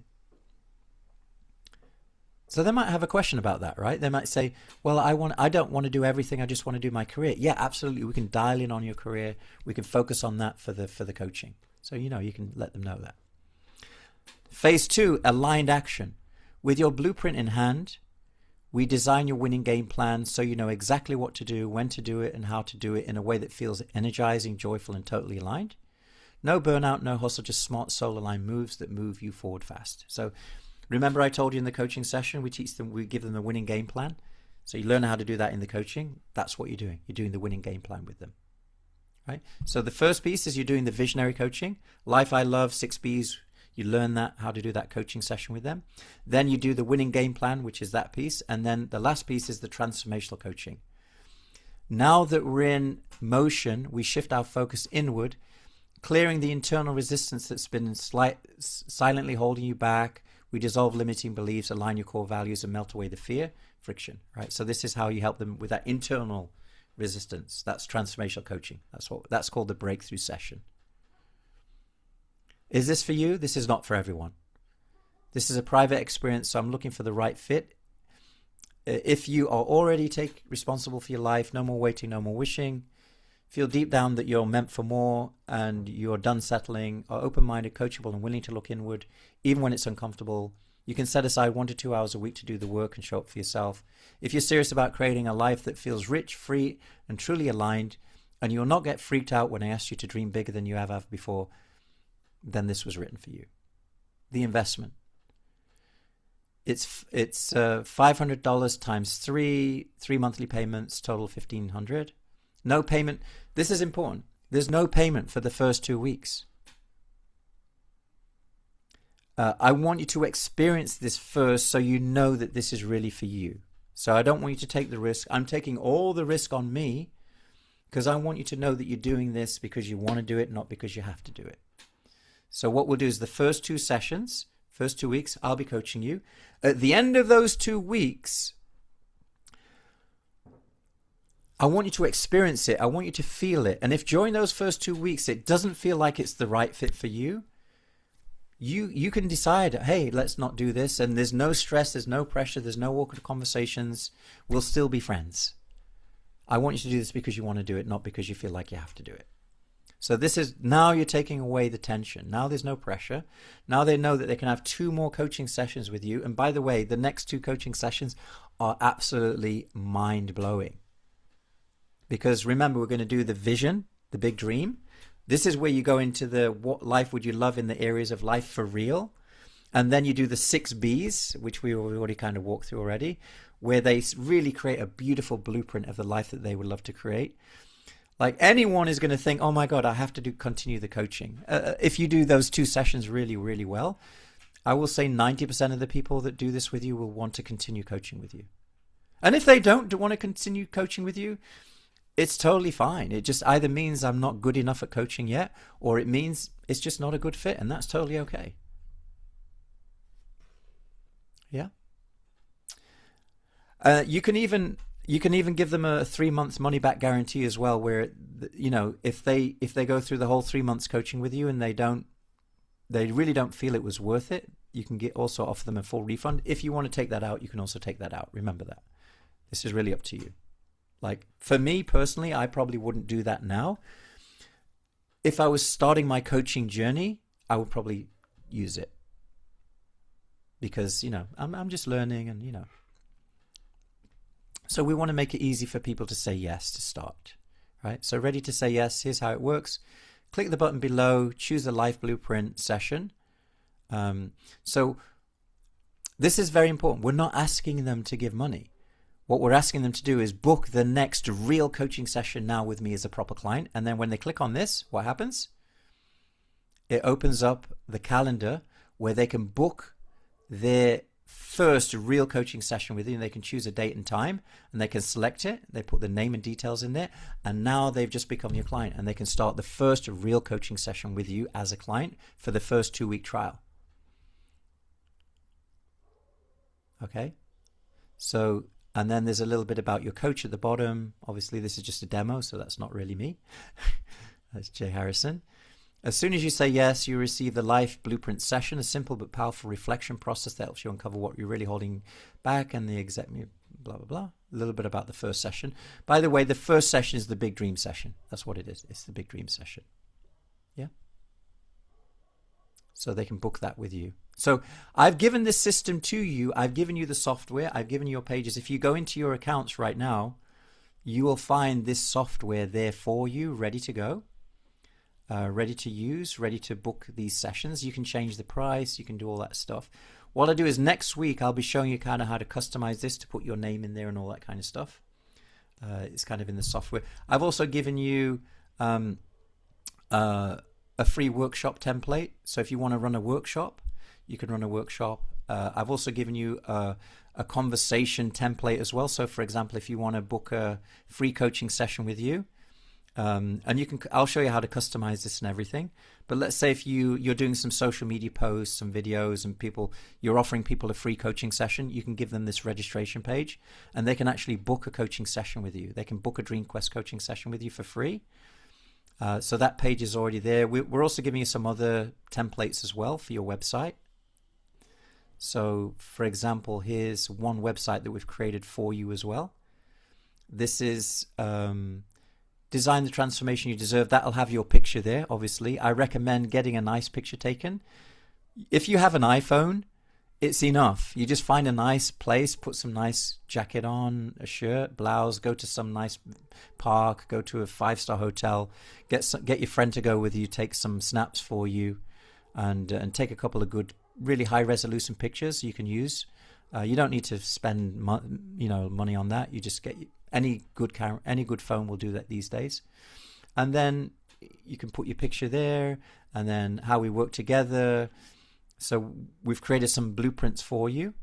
Speaker 1: So they might have a question about that, right? They might say, well, I don't want to do everything. I just want to do my career. Yeah, absolutely. We can dial in on your career. We can focus on that for the coaching. So, you can let them know that. Phase 2, aligned action. With your blueprint in hand, we design your winning game plan so you know exactly what to do, when to do it, and how to do it in a way that feels energizing, joyful, and totally aligned. No burnout, no hustle, just smart soul-aligned moves that move you forward fast. So remember I told you in the coaching session, we give them the winning game plan. So you learn how to do that in the coaching. That's what you're doing. You're doing the winning game plan with them, right? So the first piece is you're doing the visionary coaching. Life I Love, 6 Bs. You learn that, how to do that coaching session with them. Then you do the winning game plan, which is that piece. And then the last piece is the transformational coaching. Now that we're in motion, we shift our focus inward, clearing the internal resistance that's been silently holding you back. We dissolve limiting beliefs, align your core values, and melt away the fear, friction, right? So this is how you help them with that internal resistance. That's transformational coaching. That's called the breakthrough session. Is this for you? This is not for everyone. This is a private experience, so I'm looking for the right fit. If you are already responsible for your life, no more waiting, no more wishing, feel deep down that you're meant for more and you're done settling, are open-minded, coachable, and willing to look inward, even when it's uncomfortable, you can set aside 1 to 2 hours a week to do the work and show up for yourself. If you're serious about creating a life that feels rich, free, and truly aligned, and you'll not get freaked out when I ask you to dream bigger than you have before, then this was written for you. The investment. It's $500 times 3 monthly payments, total $1,500. No payment. This is important. There's no payment for the first 2 weeks. I want you to experience this first so you know that this is really for you. So I don't want you to take the risk. I'm taking all the risk on me because I want you to know that you're doing this because you want to do it, not because you have to do it. So what we'll do is the first 2 sessions, first 2 weeks, I'll be coaching you. At the end of those 2 weeks, I want you to experience it. I want you to feel it. And if during those first 2 weeks it doesn't feel like it's the right fit for you, you can decide, hey, let's not do this. And there's no stress, there's no pressure, there's no awkward conversations. We'll still be friends. I want you to do this because you want to do it, not because you feel like you have to do it. So this is, now you're taking away the tension. Now there's no pressure. Now they know that they can have 2 more coaching sessions with you. And by the way, the next 2 coaching sessions are absolutely mind-blowing. Because remember, we're going to do the vision, the big dream. This is where you go into the what life would you love in the areas of life for real. And then you do the 6 Bs, which we already kind of walked through already, where they really create a beautiful blueprint of the life that they would love to create. Like anyone is going to think, oh my God, I have to continue the coaching. If you do those 2 sessions really, really well, I will say 90% of the people that do this with you will want to continue coaching with you. And if they don't want to continue coaching with you, it's totally fine. It just either means I'm not good enough at coaching yet, or it means it's just not a good fit, and that's totally okay. Yeah. You can even give them a 3 months money back guarantee as well, where if they go through the whole 3 months coaching with you and they really don't feel it was worth it, you can also offer them a full refund. If you want to take that out, you can also take that out. Remember that. This is really up to you. Like for me personally, I probably wouldn't do that now. If I was starting my coaching journey, I would probably use it because, I'm just learning and, So we want to make it easy for people to say yes to start, right? So ready to say yes, here's how it works. Click the button below, choose the Life Blueprint session. So this is very important. We're not asking them to give money. What we're asking them to do is book the next real coaching session now with me as a proper client. And then when they click on this, what happens? It opens up the calendar where they can book their first real coaching session with you, and they can choose a date and time, and they can select it. They put the name and details in there, and now they've just become your client, and they can start the first real coaching session with you as a client for the first 2-week trial. Okay? So, and then there's a little bit about your coach at the bottom. Obviously, this is just a demo, so that's not really me. That's Jay Harrison. As soon as you say yes, you receive the Life Blueprint session, a simple but powerful reflection process that helps you uncover what you're really holding back and the exact blah, blah, blah. A little bit about the first session. By the way, the first session is the Big Dream session. That's what it is. It's the Big Dream session. Yeah. So they can book that with you. So I've given this system to you. I've given you the software. I've given you your pages. If you go into your accounts right now, you will find this software there for you, ready to go, ready to use, ready to book these sessions. You can change the price. You can do all that stuff. What I do is next week, I'll be showing you kind of how to customize this to put your name in there and all that kind of stuff. It's kind of in the software. I've also given you a free workshop template. So if you want to run a workshop, you can run a workshop. I've also given you a conversation template as well. So for example, if you want to book a free coaching session with you, and you can, I'll show you how to customize this and everything. But let's say if you're doing some social media posts, some videos, and you're offering people a free coaching session, you can give them this registration page, and they can actually book a coaching session with you. They can book a DreamQuest coaching session with you for free. So that page is already there. We're also giving you some other templates as well for your website. So for example, here's one website that we've created for you as well. This is Design the Transformation You Deserve. That'll have your picture there, obviously. I recommend getting a nice picture taken. If you have an iPhone, it's enough. You just find a nice place, put some nice jacket on, a shirt, blouse, go to some nice park, go to a 5-star hotel, get your friend to go with you, take some snaps for you, and take a couple of good, really high resolution pictures you can use. You don't need to spend money on that. You just get any good camera, any good phone will do that these days. And then you can put your picture there, and then how we work together. So we've created some blueprints for you.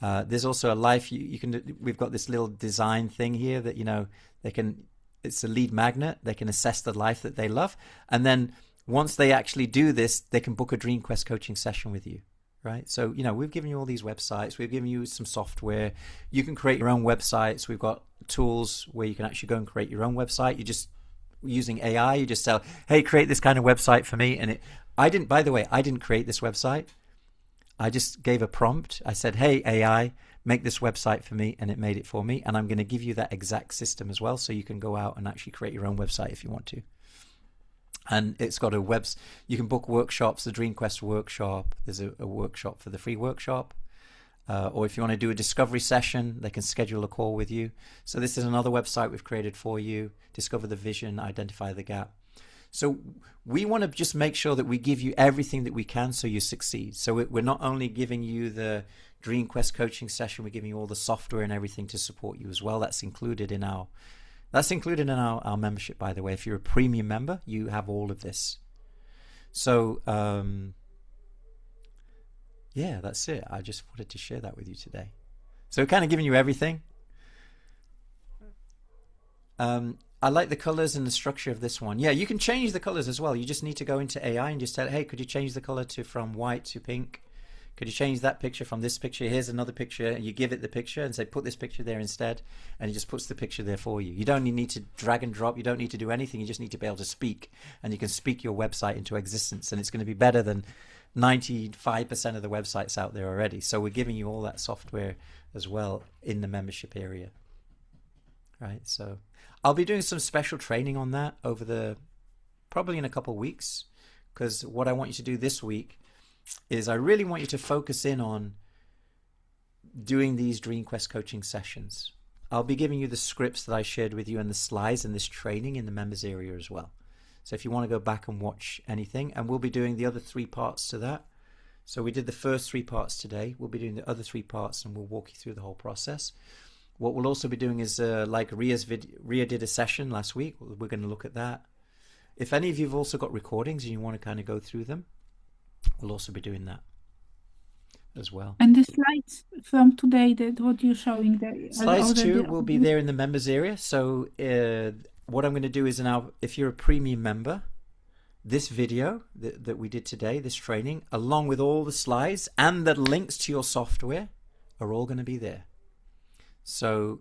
Speaker 1: There's also a life you can. We've got this little design thing here that they can. It's a lead magnet. They can assess the life that they love, and then once they actually do this, they can book a DreamQuest coaching session with you, right? So we've given you all these websites. We've given you some software. You can create your own websites. We've got tools where you can actually go and create your own website. You just using AI. You just tell, hey, create this kind of website for me, and I didn't create this website. I just gave a prompt. I said, hey, AI, make this website for me, and it made it for me. And I'm going to give you that exact system as well, so you can go out and actually create your own website if you want to. And it's got you can book workshops, the DreamQuest workshop. There's a workshop for the free workshop. Or if you want to do a discovery session, they can schedule a call with you. So this is another website we've created for you. Discover the vision, identify the gap. So we want to just make sure that we give you everything that we can so you succeed. So we're not only giving you the DreamQuest coaching session, we're giving you all the software and everything to support you as well. That's included in our membership, by the way. If you're a premium member, you have all of this. So yeah, that's it. I just wanted to share that with you today. So kind of giving you everything. I like the colors and the structure of this one. Yeah, you can change the colors as well. You just need to go into AI and just tell it, hey, could you change the color from white to pink? Could you change that picture from this picture? Here's another picture. And you give it the picture and say, put this picture there instead. And it just puts the picture there for you. You don't need to drag and drop. You don't need to do anything. You just need to be able to speak. And you can speak your website into existence. And it's going to be better than 95% of the websites out there already. So we're giving you all that software as well in the membership area. Right. So I'll be doing some special training on that probably in a couple of weeks. Because what I want you to do this week is I really want you to focus in on doing these DreamQuest coaching sessions. I'll be giving you the scripts that I shared with you and the slides and this training in the members area as well. So if you want to go back and watch anything, and we'll be doing the other 3 parts to that. So we did the first 3 parts today. We'll be doing the other 3 parts, and we'll walk you through the whole process. What we'll also be doing is like Ria did a session last week. We're going to look at that. If any of you have also got recordings and you want to kind of go through them, we'll also be doing that as well.
Speaker 3: And the slides from today, what you're showing there.
Speaker 1: Slides 2 will be there in the members area. So what I'm going to do is now, if you're a premium member, this video that we did today, this training, along with all the slides and the links to your software are all going to be there. So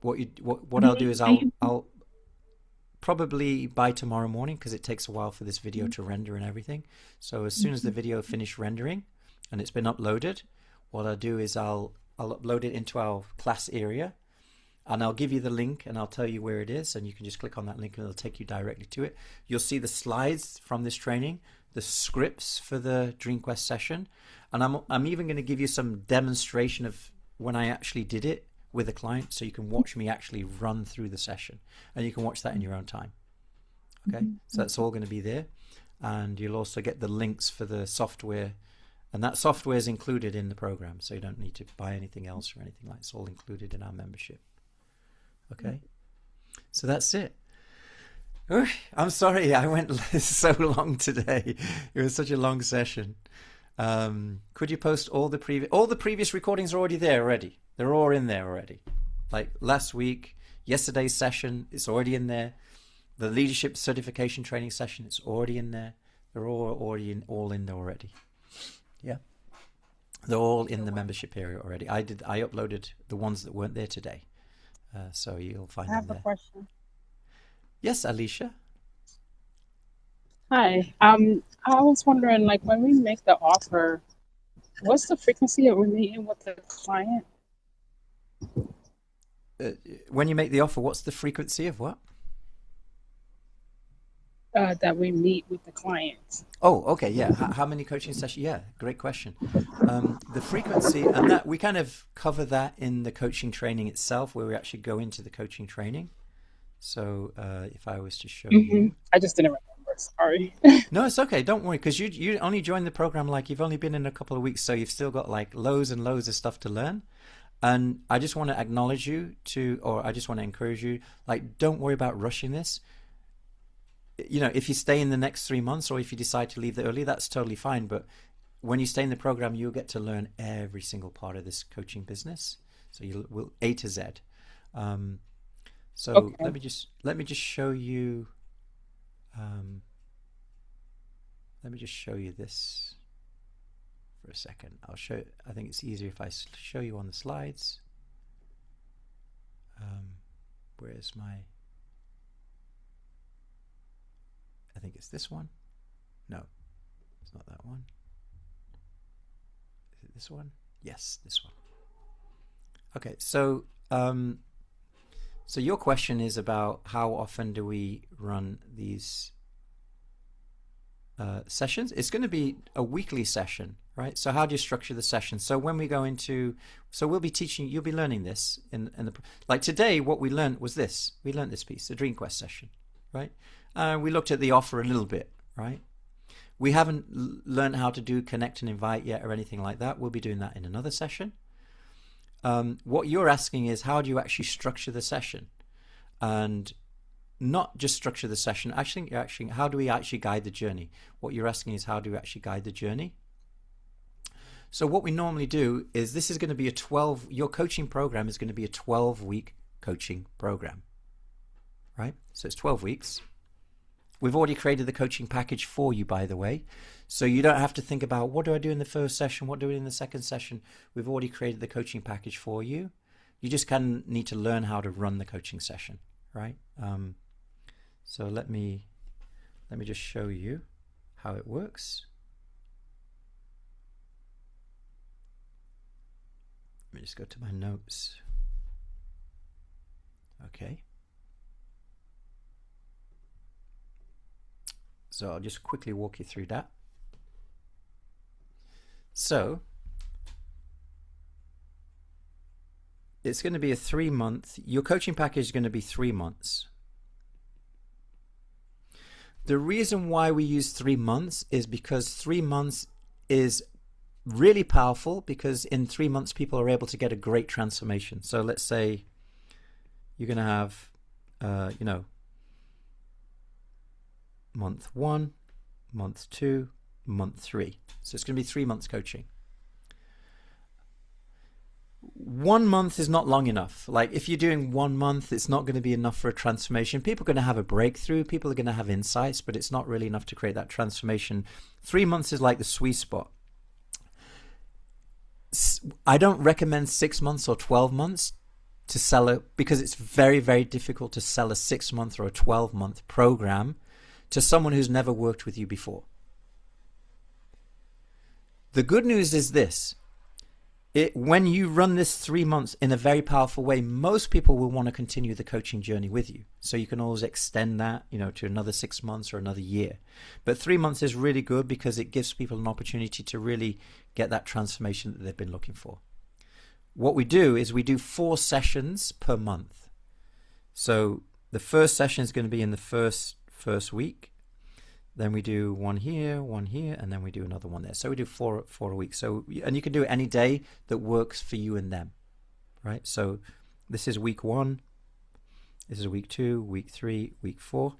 Speaker 1: what I'll do is I'll probably by tomorrow morning, because it takes a while for this video to render and everything. So as soon as the video finished rendering and it's been uploaded, what I'll do is I'll upload it into our class area, and I'll give you the link and I'll tell you where it is, and you can just click on that link and it'll take you directly to it. You'll see the slides from this training, the scripts for the DreamQuest session, and I'm even going to give you some demonstration of when I actually did it with a client, so you can watch me actually run through the session, and you can watch that in your own time. Okay, so that's all going to be there, and you'll also get the links for the software, and that software is included in the program, so you don't need to buy anything else or anything like that. It's all included in our membership. Okay, so that's it. I'm sorry I went so long today. It was such a long session. Could you post all the previous recordings are already there already. They're all in there already. Like last week, yesterday's session, it's already in there. The leadership certification training session, it's already in there. They're all in there already. Yeah. They're all in the membership area already. I uploaded the ones that weren't there today. So you'll find them there.
Speaker 8: I have a question.
Speaker 1: Yes, Alicia.
Speaker 8: Hi. I was wondering, like, when we make the offer, what's the frequency of meeting with the client?
Speaker 1: When you make the offer, what's the frequency of what?
Speaker 8: That we meet with the client.
Speaker 1: Oh, okay, yeah. How many coaching sessions? Yeah, great question. The frequency, and that we kind of cover that in the coaching training itself, where we actually go into the coaching training. So if I was to show you,
Speaker 8: I just didn't remember. Sorry.
Speaker 1: No, it's okay. Don't worry, because you only joined the program, like you've only been in a couple of weeks, so you've still got like loads and loads of stuff to learn. And I just want to acknowledge you or I just want to encourage you, like, don't worry about rushing this. You know, if you stay in the next 3 months, or if you decide to leave early, that's totally fine. But when you stay in the program, you'll get to learn every single part of this coaching business. So you will A to Z. So
Speaker 8: Okay.
Speaker 1: let me just show you. Let me just show you this for a second. I think it's easier if I show you on the slides. Where's my? I think it's this one. No, it's not that one. Is it this one? Yes, this one. Okay, so so your question is about how often do we run these sessions? It's going to be a weekly session, right? So how do you structure the session? So when we go into, so we'll be teaching, you'll be learning this in the, like today, what we learned was this. We learned this piece, the DreamQuest session, right? We looked at the offer a little bit, right? We haven't learned how to do connect and invite yet or anything like that. We'll be doing that in another session. What you're asking is, how do you actually structure the session? And not just structure the session. Actually, how do we actually guide the journey? What you're asking is, how do we actually guide the journey? So what we normally do is, this is going to be your coaching program is going to be a 12-week coaching program, right? So it's 12 weeks. We've already created the coaching package for you, by the way. So you don't have to think about, what do I do in the first session? What do I do in the second session? We've already created the coaching package for you. You just kind of need to learn how to run the coaching session, right? So let me just show you how it works. Let me just go to my notes. Okay. So I'll just quickly walk you through that. So it's going to be a 3-month, your coaching package is going to be 3 months. The reason why we use 3 months is because 3 months is really powerful, because in 3 months people are able to get a great transformation. So let's say you're going to have, month 1, month 2, month 3. So it's going to be 3 months coaching. 1 month is not long enough. Like if you're doing 1 month, it's not going to be enough for a transformation. People are going to have a breakthrough. People are going to have insights, but it's not really enough to create that transformation. 3 months is like the sweet spot. I don't recommend 6 months or 12 months. to sell because it's very, very difficult to sell a 6-month or a 12-month program to someone who's never worked with you before. The good news is this. When you run this 3 months in a very powerful way, most people will want to continue the coaching journey with you. So you can always extend that, to another 6 months or another year. But 3 months is really good because it gives people an opportunity to really get that transformation that they've been looking for. What we do is we do 4 sessions per month. So the first session is going to be in the first week. Then we do one here, and then we do another one there. So we do four a week. So, and you can do it any day that works for you and them, right? So this is week 1. This is week 2, week 3, week 4.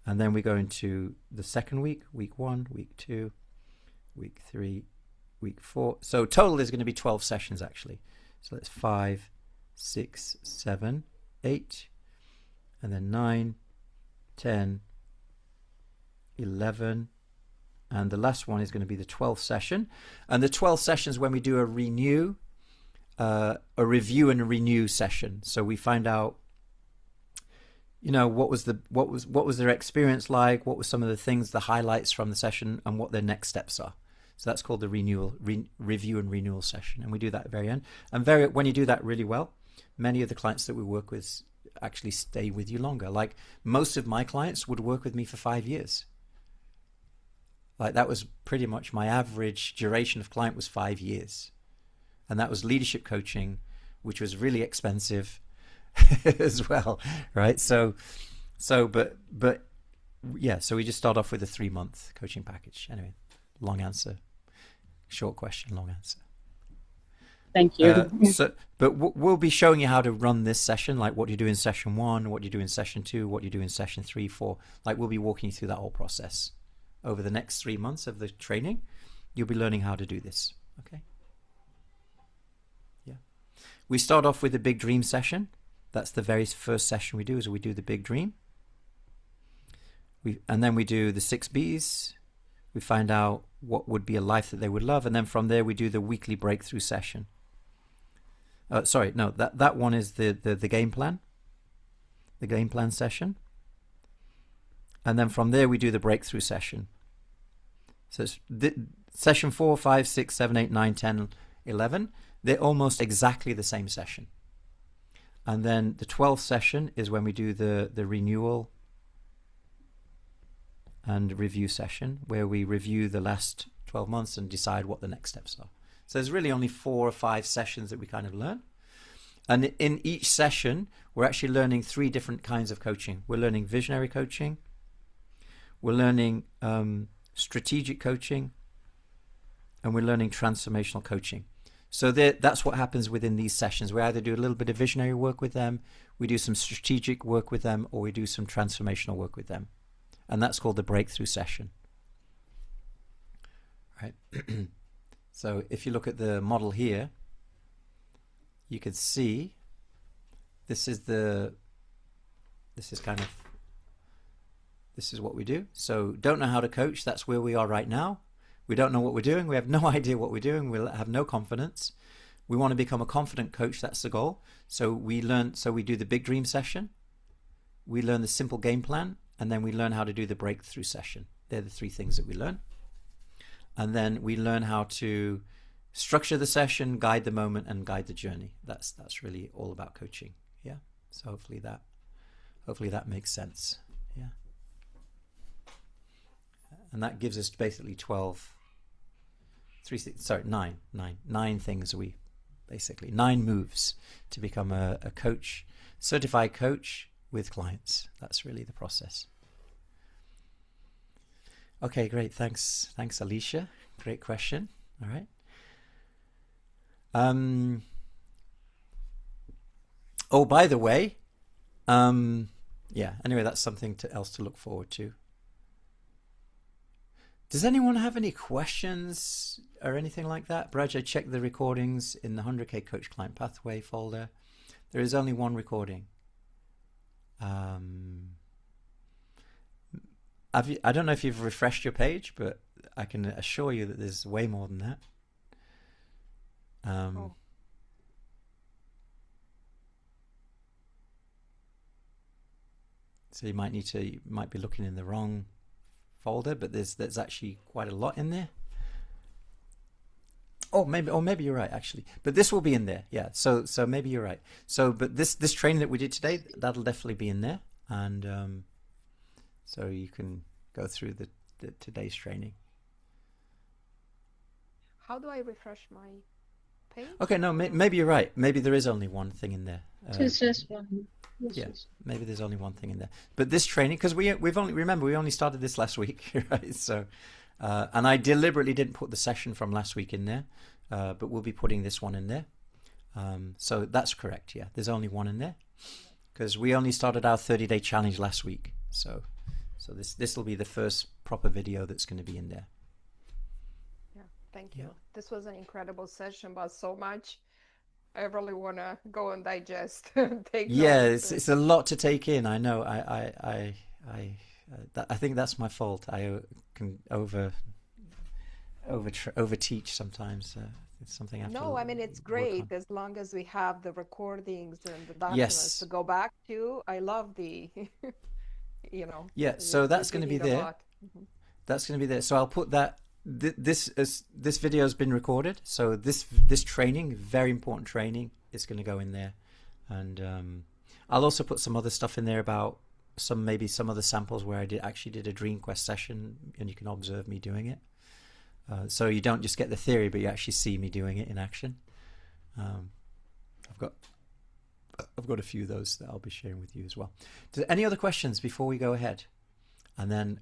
Speaker 1: And then we go into the second week, week 1, week 2, week 3, week 4. So total is going to be 12 sessions actually. So that's 5, 6, 7, 8, and then 9, 10, 11, and the last one is going to be the 12th session. And the 12 sessions when we do a review and a renew session. So we find out, what was their experience like, what were some of the things, the highlights from the session, and what their next steps are. So that's called the review and renewal session, and we do that at the very end. And when you do that really well, many of the clients that we work with actually stay with you longer. Like most of my clients would work with me for 5 years. Like that was pretty much my average duration of client was 5 years. And that was leadership coaching, which was really expensive as well, right? So we just start off with a 3-month coaching package. Anyway, long answer, short question, long answer.
Speaker 8: Thank you.
Speaker 1: But we'll be showing you how to run this session, like what you do in session 1, what you do in session 2, what you do in session 3, 4. Like we'll be walking you through that whole process. Over the next 3 months of the training, you'll be learning how to do this. Okay. Yeah. We start off with the big dream session. That's the very first session we do, is we do the big dream. And then we do the 6 Bs. We find out what would be a life that they would love. And then from there, we do the weekly breakthrough session. That one is the game plan. The game plan session. And then from there, we do the breakthrough session. So it's session 4, 5, 6, 7, 8, 9, 10, 11. They're almost exactly the same session. And then the 12th session is when we do the renewal and review session, where we review the last 12 months and decide what the next steps are. So there's really only 4 or 5 sessions that we kind of learn. And in each session, we're actually learning 3 different kinds of coaching. We're learning visionary coaching. We're learning strategic coaching, and we're learning transformational coaching. So that's what happens within these sessions. We either do a little bit of visionary work with them, we do some strategic work with them, or we do some transformational work with them. And that's called the breakthrough session. Right. So if you look at the model here, you can see this is what we do. So don't know how to coach, that's where we are right now. We don't know what we're doing. We have no idea what we're doing. We'll have no confidence. We want to become a confident coach. That's the goal. So we do the big dream session. We learn the simple game plan, and then we learn how to do the breakthrough session. They're the 3 things that we learn. And then we learn how to structure the session, guide the moment, and guide the journey. That's really all about coaching. Yeah. So hopefully that makes sense. Yeah. And that gives us basically 9 things basically 9 moves to become a coach, certified coach with clients. That's really the process. Okay, great. Thanks, Alicia. Great question. All right. Oh, by the way, anyway, that's something else to look forward to. Does anyone have any questions or anything like that? Braj, I checked the recordings in the 100K Coach Client Pathway folder. There is only one recording. I don't know if you've refreshed your page, but I can assure you that there's way more than that. So you might be looking in the wrong folder, but there's actually quite a lot in there. Or maybe you're right actually, but this will be in there. Yeah. So maybe you're right. So, but this training that we did today, that'll definitely be in there, and so you can go through the today's training.
Speaker 9: How do I refresh my page?
Speaker 1: Okay, no, maybe you're right. Maybe there is only one thing in there.
Speaker 2: It's just one.
Speaker 1: Yeah, maybe there's only one thing in there. But this training, because we only started this last week, right? So, and I deliberately didn't put the session from last week in there, but we'll be putting this one in there. So that's correct. Yeah, there's only one in there because we only started our 30-day challenge last week. So this will be the first proper video that's going to be in there.
Speaker 9: Thank you. This was an incredible session, but so much. I really want to go and digest.
Speaker 1: It's a lot to take in. I know. I think that's my fault. I can over teach sometimes. It's something I have to
Speaker 9: No, I mean, it's great as long as we have the recordings and the documents to go back to. I love the,
Speaker 1: Yeah, so that's going to be there. That's going to be there. So I'll put that. This video has been recorded, so this training, very important training, is going to go in there, and I'll also put some other stuff in there about some other samples where I actually did a Dream Quest session, and you can observe me doing it. So you don't just get the theory, but you actually see me doing it in action. I've got a few of those that I'll be sharing with you as well. Any other questions before we go ahead, and then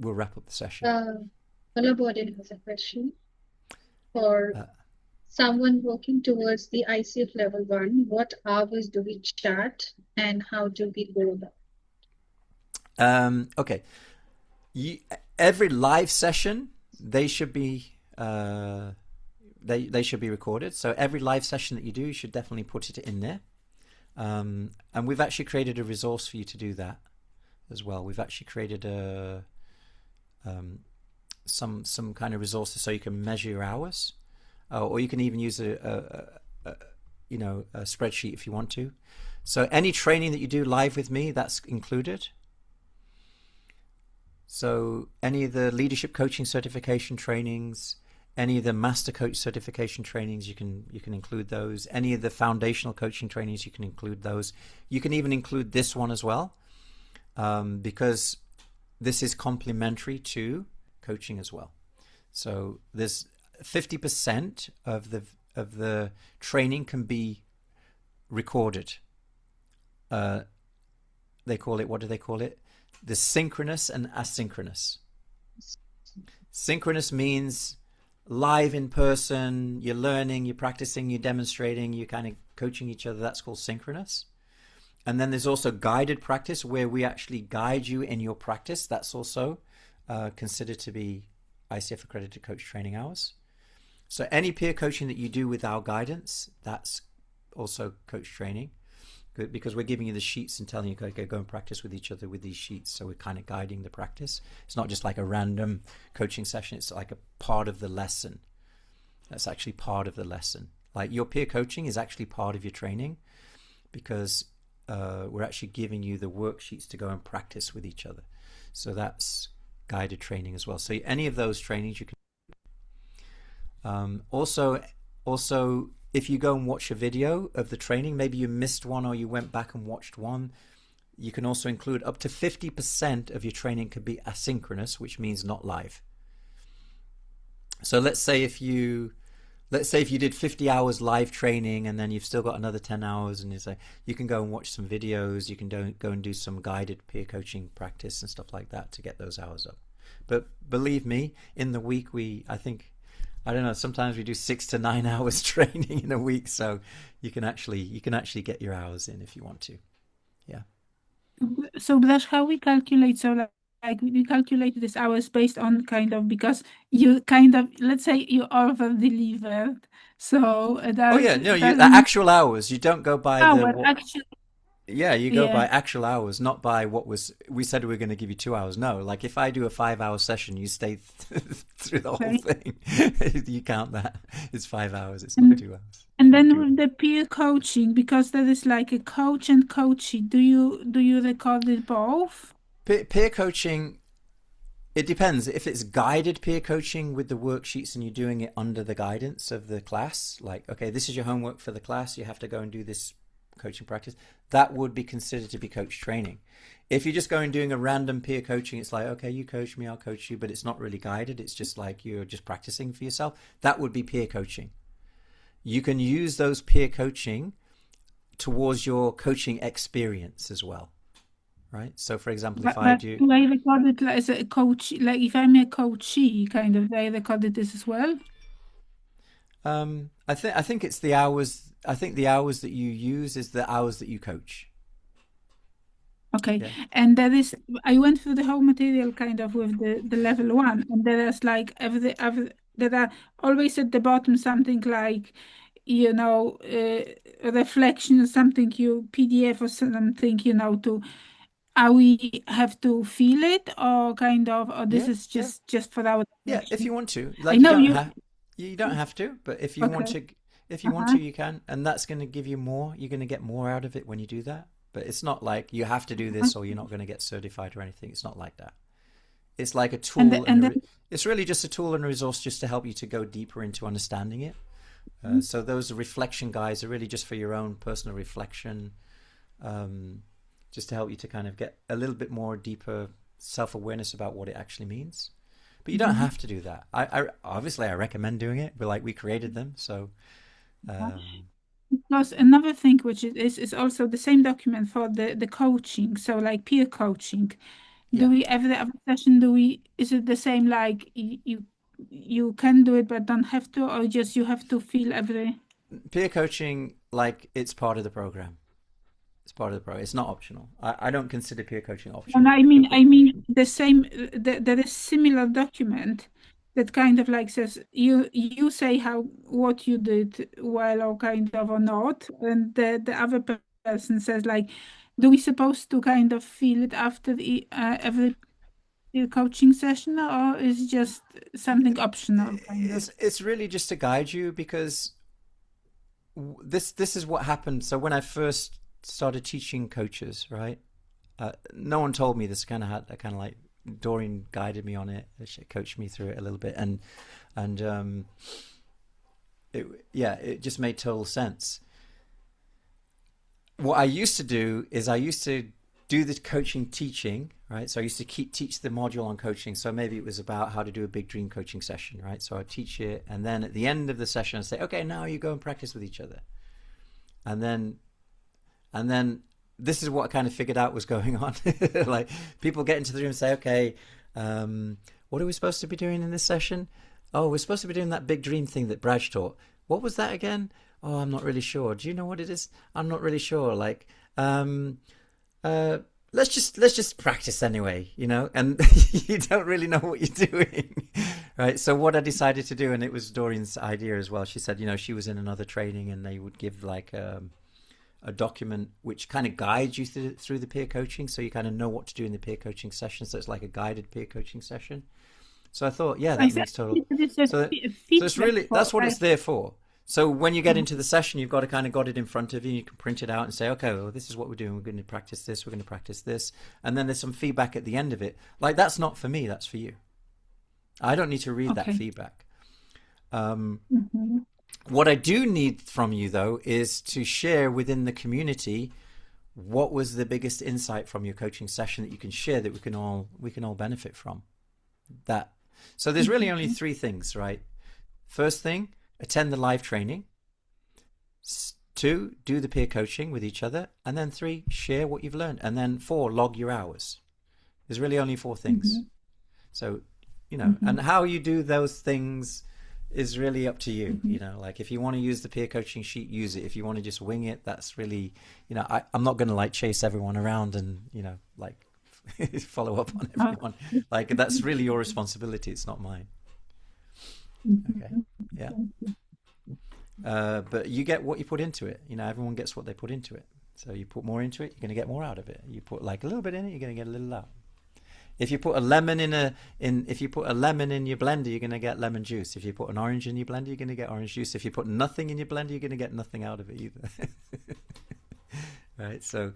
Speaker 1: we'll wrap up the session.
Speaker 2: Borden has a question for someone working towards the ICF level 1. What hours do we chat and how do we go about?
Speaker 1: Okay, every live session they should be they should be recorded. So every live session that you do, you should definitely put it in there. And we've actually created a resource for you to do that as well. We've actually created a some kind of resources so you can measure your hours, or you can even use a spreadsheet if you want to. So any training that you do live with me, that's included. So any of the leadership coaching certification trainings, any of the master coach certification trainings, you can include those. Any of the foundational coaching trainings, you can include those. You can even include this one as well, because this is complementary to coaching as well. So there's 50% of the training can be recorded. They call it, what do they call it? The synchronous and asynchronous. Synchronous means live in person, you're learning, you're practicing, you're demonstrating, you're kind of coaching each other. That's called synchronous. And then there's also guided practice, where we actually guide you in your practice. That's also considered to be ICF accredited coach training hours. So any peer coaching that you do with our guidance, that's also coach training, because we're giving you the sheets and telling you, okay, go and practice with each other with these sheets. So we're kind of guiding the practice. It's not just like a random coaching session. It's like a part of the lesson. That's actually part of the lesson. Like your peer coaching is actually part of your training, because we're actually giving you the worksheets to go and practice with each other. So that's guided training as well. So any of those trainings you can. Also, if you go and watch a video of the training, maybe you missed one or you went back and watched one, you can also include up to 50% of your training could be asynchronous, which means not live. So let's say if you did 50 hours live training and then you've still got another 10 hours, and you can go and watch some videos, you can go and do some guided peer coaching practice and stuff like that to get those hours up. But believe me, in the week I don't know, sometimes we do 6 to 9 hours training in a week, so you can actually get your hours in if you want to. Yeah.
Speaker 3: So that's how we calculate. So like we calculate these hours based on because you let's say you over delivered. So
Speaker 1: the actual hours. You don't go by Yeah, you go by
Speaker 3: Yeah.
Speaker 1: actual hours, not by what was, we said we were going to give you 2 hours. No, like if I do a 5 hour session, you stay through the whole
Speaker 3: Okay.
Speaker 1: thing. You count that. It's 5 hours, it's not
Speaker 3: And
Speaker 1: 2 hours.
Speaker 3: and then with the peer coaching, because there is like a coach and coachee, do you record it both?
Speaker 1: Peer coaching, it depends. If it's guided peer coaching with the worksheets and you're doing it under the guidance of the class, like, okay, this is your homework for the class, you have to go and do this coaching practice, that would be considered to be coach training. If you're just going doing a random peer coaching, it's like, okay, you coach me, I'll coach you, but it's not really guided. It's just like you're just practicing for yourself. That would be peer coaching. You can use those peer coaching towards your coaching experience as well, right? So for example, if I
Speaker 3: But
Speaker 1: do,
Speaker 3: do I record it like as a coach? Like if I'm a coachee, kind of, do I record it as well?
Speaker 1: I think it's the hours. I think the hours that you use is the hours that you coach.
Speaker 3: Okay,
Speaker 1: Yeah.
Speaker 3: and there is, I went through the whole material kind of with the level 1, and there is like there are always at the bottom something like, reflection or something, PDF or something, to, are we have to feel it, or kind of, or this
Speaker 1: Yeah,
Speaker 3: is just for our
Speaker 1: yeah. If
Speaker 3: reflection?
Speaker 1: you want to,
Speaker 3: I
Speaker 1: like, you
Speaker 3: know
Speaker 1: don't
Speaker 3: you.
Speaker 1: have, you don't have to, but if you want
Speaker 3: Okay.
Speaker 1: to, you can, and that's going to give you more. You're going to get more out of it when you do that. But it's not like you have to do this or you're not going to get certified or anything. It's not like that. It's like a tool, it's really just a tool and a resource just to help you to go deeper into understanding it. So those reflection guides are really just for your own personal reflection, just to help you to kind of get a little bit more deeper self-awareness about what it actually means. But you don't have to do that. I obviously I recommend doing it, but like we created them, so.
Speaker 3: Plus another thing which is also the same document for the coaching, so like peer coaching. Do we every other session, is it the same, like you can do it but don't have to, or just you have to feel every
Speaker 1: peer coaching, like, it's part of the program. It's part of the program. It's not optional. I don't consider peer coaching optional.
Speaker 3: And I mean the same, there is similar document that kind of like says you say what you did well or kind of or not, and the other person says like, do we supposed to kind of feel it after every coaching session, or is it just something optional kind of?
Speaker 1: It's really just to guide you, because this is what happened. So when I first started teaching coaches, right? No one told me this. Kind of like Doreen guided me on it. She coached me through it a little bit, and it just made total sense. What I used to do is I used to do the coaching teaching, right? So I used to teach the module on coaching. So maybe it was about how to do a big dream coaching session, right? So I'd teach it, and then at the end of the session I'd say, okay, now you go and practice with each other. And then this is what I kind of figured out was going on. Like, people get into the room and say, okay, what are we supposed to be doing in this session? Oh, we're supposed to be doing that big dream thing that Braj taught. What was that again? Oh, I'm not really sure. Do you know what it is? I'm not really sure. Like, let's just practice anyway, and you don't really know what you're doing. Right? So what I decided to do, and it was Doreen's idea as well, she said, she was in another training and they would give like a document which kind of guides you through the peer coaching, so you kind of know what to do in the peer coaching session. So it's like a guided peer coaching session. So I thought, yeah, that makes total. So it's really, that's what it's there for. So when you get into the session, you've got to kind of got it in front of you. You can print it out and say, okay, well, this is what we're doing. We're going to practice this. We're going to practice this. And then there's some feedback at the end of it. Like, that's not for me. That's for you. I don't need to read that feedback. What I do need from you, though, is to share within the community what was the biggest insight from your coaching session that you can share, that we can all benefit from. That. So there's really only 3 things, right? First thing, attend the live training. 2, do the peer coaching with each other. And then 3, share what you've learned. And then 4, log your hours. There's really only 4 things. So, and how you do those things is really up to you. Like, if you want to use the peer coaching sheet, use it. If you want to just wing it, that's really, I'm not going to like chase everyone around and, like follow up on everyone. Like, that's really your responsibility. It's not mine. Okay. Yeah. But you get what you put into it. Everyone gets what they put into it. So you put more into it, you're going to get more out of it. You put like a little bit in it, you're going to get a little out. If you put a lemon in your blender, you're going to get lemon juice. If you put an orange in your blender, you're going to get orange juice. If you put nothing in your blender, you're going to get nothing out of it either. Right? So,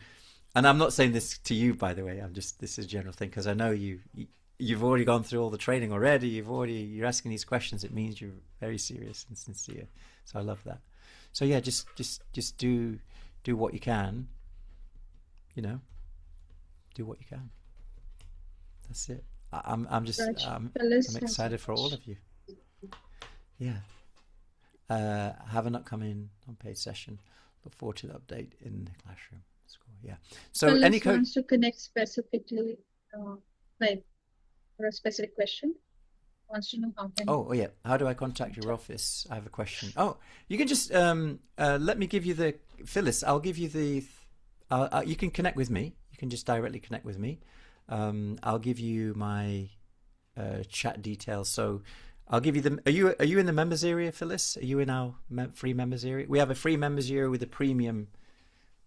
Speaker 1: and I'm not saying this to you, by the way. This is a general thing, because I know you've already gone through all the training already. You're asking these questions. It means you're very serious and sincere. So I love that. So yeah, just do what you can. You know, do what you can. That's it. I'm excited for all of you. Yeah. Have an upcoming on-page session. Look forward to the update in the classroom. Yeah. So
Speaker 2: Phyllis
Speaker 1: any coach
Speaker 2: wants to connect specifically, like for a specific question. Wants to know how can.
Speaker 1: Oh yeah. How do I contact your office? I have a question. Oh, you can just let me give you the Phyllis. I'll give you the. You can connect with me. You can just directly connect with me. I'll give you my chat details. So I'll give you the. Are you in the members area, Phyllis? Are you in our free members area? We have a free members area with a premium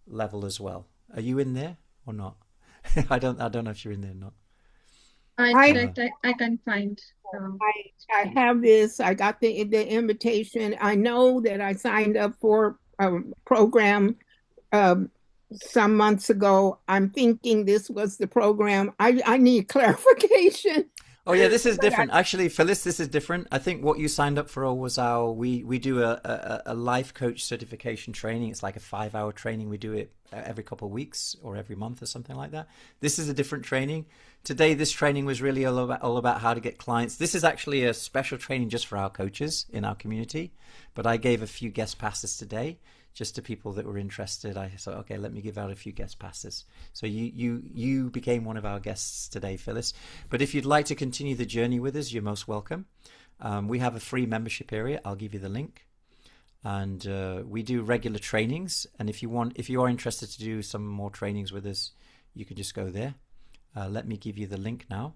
Speaker 1: level as well. Are you in there or not? I don't know if you're in there or not.
Speaker 2: I can find.
Speaker 10: I have this. I got the invitation. I know that I signed up for a program some months ago. I'm thinking this was the program. I need clarification.
Speaker 1: Oh yeah, this is different. Actually, Phyllis, this is different. I think what you signed up for was we do a life coach certification training. It's like a 5-hour training. We do it every couple of weeks or every month or something like that. This is a different training. Today, this training was really all about how to get clients. This is actually a special training just for our coaches in our community. But I gave a few guest passes today, just to people that were interested. I thought, okay, let me give out a few guest passes. So you became one of our guests today, Phyllis. But if you'd like to continue the journey with us, you're most welcome. We have a free membership area. I'll give you the link. And we do regular trainings. And if you are interested to do some more trainings with us, you can just go there. Let me give you the link now.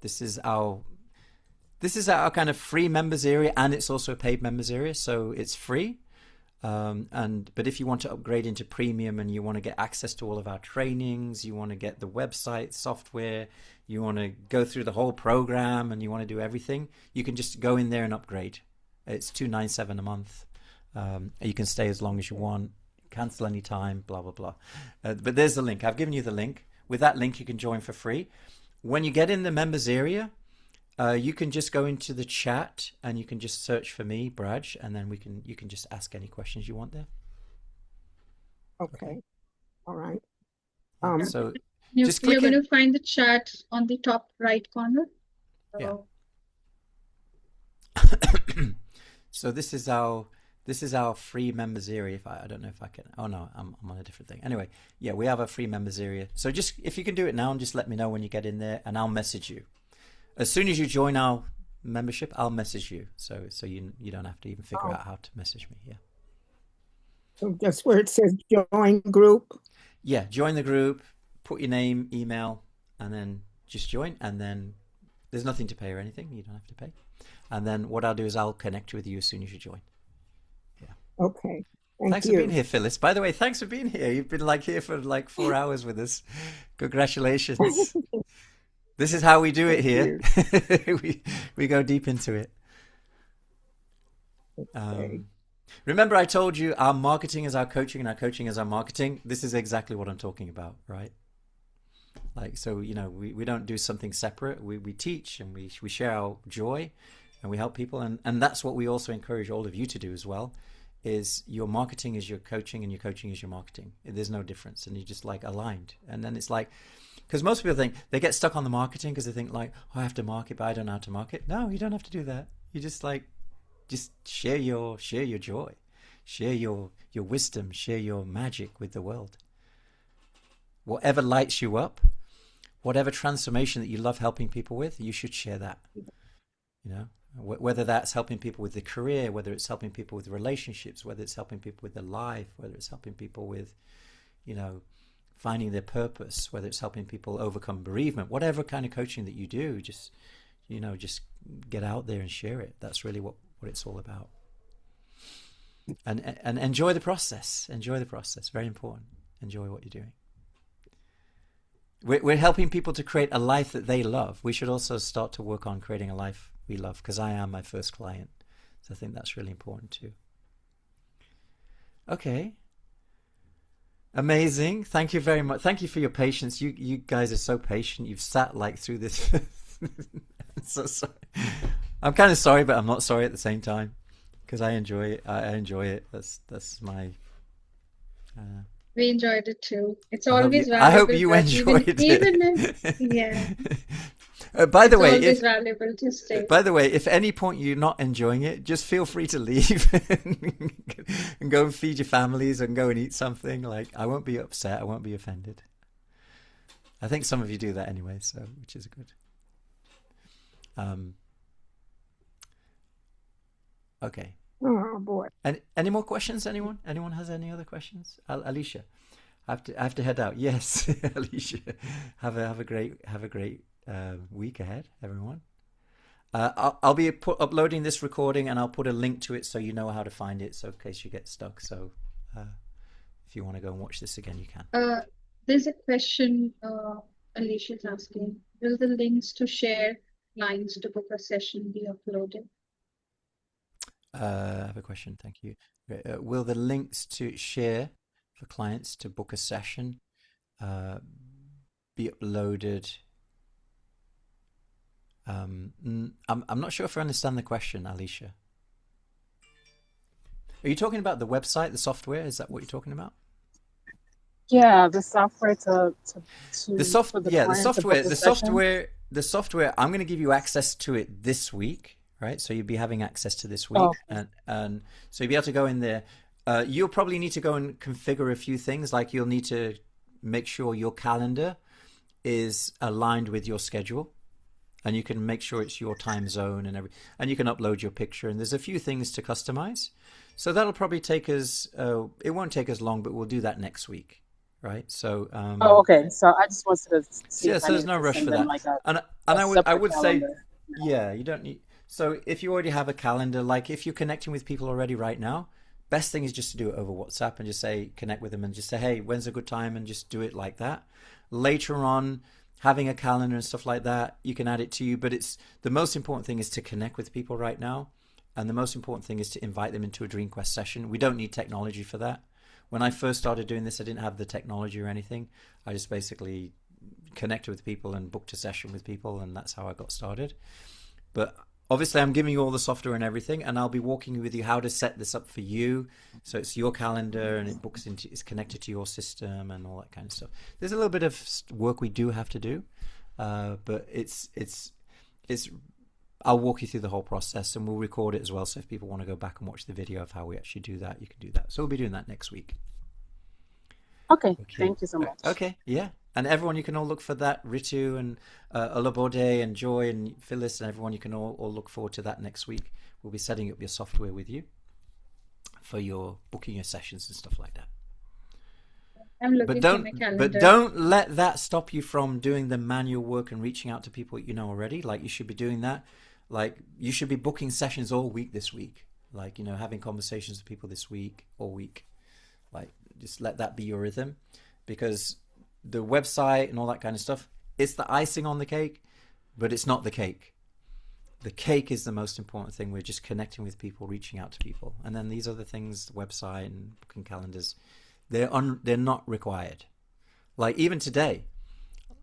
Speaker 1: This is our kind of free members area, and it's also a paid members area, so it's free. But if you want to upgrade into premium and you want to get access to all of our trainings, you want to get the website software, you want to go through the whole program, and you want to do everything, you can just go in there and upgrade. It's $297 a month. You can stay as long as you want, cancel any time, blah blah blah. But there's the link. I've given you the link. With that link, you can join for free. When you get in the members area, you can just go into the chat and you can just search for me, Braj, and then you can just ask any questions you want there.
Speaker 10: Okay. All right.
Speaker 1: So
Speaker 2: you're
Speaker 1: click
Speaker 2: going to find the chat on the top right corner.
Speaker 1: Yeah. So this is our free members area. I don't know if I can. Oh no, I'm on a different thing. Anyway, yeah, we have a free members area. So just if you can do it now, and just let me know when you get in there, and I'll message you. As soon as you join our membership, I'll message you. So you don't have to even figure out how to message me. Yeah.
Speaker 10: So that's where it says join group.
Speaker 1: Yeah, join the group, put your name, email, and then just join. And then there's nothing to pay or anything. You don't have to pay. And then what I'll do is I'll connect with you as soon as you join. Yeah.
Speaker 10: Okay.
Speaker 1: Thanks for being here, Phyllis. By the way, thanks for being here. You've been here for 4 hours with us. Congratulations. This is how we do it here. we go deep into it. Remember I told you our marketing is our coaching and our coaching is our marketing. This is exactly what I'm talking about, right? So, we don't do something separate. We teach and we share our joy and we help people. And that's what we also encourage all of you to do as well, is your marketing is your coaching and your coaching is your marketing. There's no difference. And you're just aligned. And then it's because most people think they get stuck on the marketing because they think I have to market, but I don't know how to market. No, you don't have to do that. You just share your joy, share your wisdom, share your magic with the world. Whatever lights you up, whatever transformation that you love helping people with, you should share that. Whether that's helping people with their career, whether it's helping people with relationships, whether it's helping people with their life, whether it's helping people with, finding their purpose, whether it's helping people overcome bereavement, whatever kind of coaching that you do, just get out there and share it. That's really what it's all about. And enjoy the process. Enjoy the process. Very important. Enjoy what you're doing. We're helping people to create a life that they love. We should also start to work on creating a life we love, because I am my first client. So I think that's really important too. Okay. Amazing. Thank you very much. Thank you for your patience. You guys are so patient. You've sat like through this. I'm so sorry. I'm kind of sorry, but I'm not sorry at the same time, because I enjoy it. I enjoy it. That's my...
Speaker 2: We enjoyed it too. It's
Speaker 1: I hope
Speaker 2: always
Speaker 1: you, I
Speaker 2: valuable.
Speaker 1: hope you
Speaker 2: but
Speaker 1: enjoyed it.
Speaker 2: Even if, yeah,
Speaker 1: By the
Speaker 2: it's
Speaker 1: way,
Speaker 2: always valuable to stay.
Speaker 1: by the way, if at any point you're not enjoying it, just feel free to leave and go and feed your families and go and eat something. Like, I won't be upset. I won't be offended. I think some of you do that anyway, so which is good. Okay.
Speaker 10: Oh boy.
Speaker 1: And any more questions? Anyone? Anyone has any other questions? Alicia, I have to head out. Yes, Alicia, have a great week ahead, everyone. I'll be uploading this recording, and I'll put a link to it so you know how to find it. So in case you get stuck, so if you want to go and watch this again, you can.
Speaker 2: There's a question Alicia's asking. Will the links to share lines to book a session be uploaded?
Speaker 1: I have a question. Thank you. Will the links to share for clients to book a session be uploaded? I'm not sure if I understand the question, Alicia. Are you talking about the website, the software? Is that what you're talking about?
Speaker 8: Yeah, the software to
Speaker 1: The software. I'm going to give you access to it this week. Right, so you'll be having access to this week, and so you'll be able to go in there. You'll probably need to go and configure a few things, like you'll need to make sure your calendar is aligned with your schedule, and you can make sure it's your time zone and you can upload your picture. And there's a few things to customize, so that'll probably take us. It won't take us long, but we'll do that next week, right? So.
Speaker 8: Okay. So I just wanted to see.
Speaker 1: Yeah,
Speaker 8: if
Speaker 1: so there's no rush for that.
Speaker 8: like
Speaker 1: and I would say, yeah, you don't need. So if you already have a calendar, like if you're connecting with people already right now, best thing is just to do it over WhatsApp and just say, connect with them and just say, hey, when's a good time? And just do it like that. Later on, having a calendar and stuff like that, you can add it to you. But it's the most important thing is to connect with people right now. And the most important thing is to invite them into a DreamQuest session. We don't need technology for that. When I first started doing this, I didn't have the technology or anything. I just basically connected with people and booked a session with people. And that's how I got started. But obviously, I'm giving you all the software and everything, and I'll be walking with you how to set this up for you. So it's your calendar, and it's connected to your system and all that kind of stuff. There's a little bit of work we do have to do, but it's. I'll walk you through the whole process, and we'll record it as well. So if people want to go back and watch the video of how we actually do that, you can do that. So we'll be doing that next week.
Speaker 8: Okay. Thank you so much.
Speaker 1: Okay, yeah. And everyone, you can all look for that. Ritu and Olabode and Joy and Phyllis and everyone, you can all look forward to that next week. We'll be setting up your software with you for your booking your sessions and stuff like that.
Speaker 2: I'm looking for my calendar.
Speaker 1: But don't let that stop you from doing the manual work and reaching out to people you know already. Like, you should be doing that. Like, you should be booking sessions all week this week. Like, having conversations with people this week, all week. Like, just let that be your rhythm, because the website and all that kind of stuff, it's the icing on the cake, but it's not the cake. The cake is the most important thing. We're just connecting with people, reaching out to people. And then these other things, the website and booking calendars, they're not required. Like even today,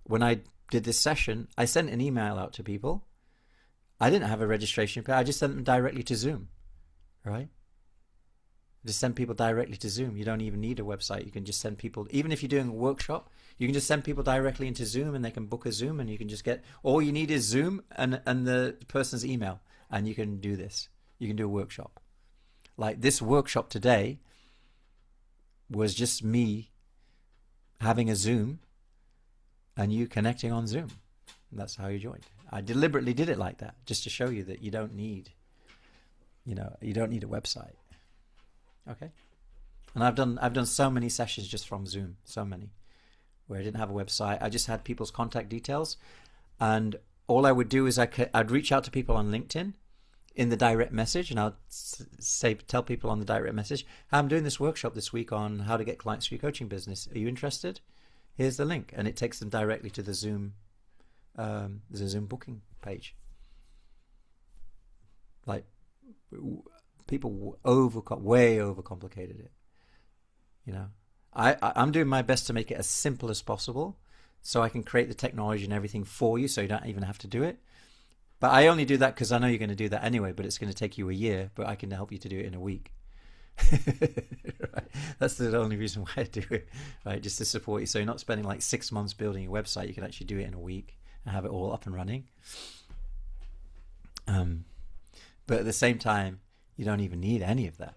Speaker 1: when I did this session, I sent an email out to people. I didn't have a registration page. I just sent them directly to Zoom, right? Just send people directly to Zoom. You don't even need a website. You can just send people, even if you're doing a workshop, you can just send people directly into Zoom and they can book a Zoom, and you can just get, all you need is Zoom and the person's email, and you can do this. You can do a workshop. Like this workshop today was just me having a Zoom and you connecting on Zoom. And that's how you joined. I deliberately did it like that, just to show you that you don't need, you don't need a website. Okay. And I've done so many sessions just from Zoom, so many, where I didn't have a website. I just had people's contact details, and all I would do is I'd reach out to people on LinkedIn, in the direct message, and I'll tell people on the direct message, I'm doing this workshop this week on how to get clients for your coaching business. Are you interested? Here's the link, and it takes them directly to the Zoom booking page. Like, people way overcomplicated it. You know, I'm doing my best to make it as simple as possible, so I can create the technology and everything for you, so you don't even have to do it. But I only do that because I know you're going to do that anyway, but it's going to take you a year, but I can help you to do it in a week. Right? That's the only reason why I do it, right? Just to support you. So you're not spending like 6 months building a website. You can actually do it in a week and have it all up and running. But at the same time, you don't even need any of that.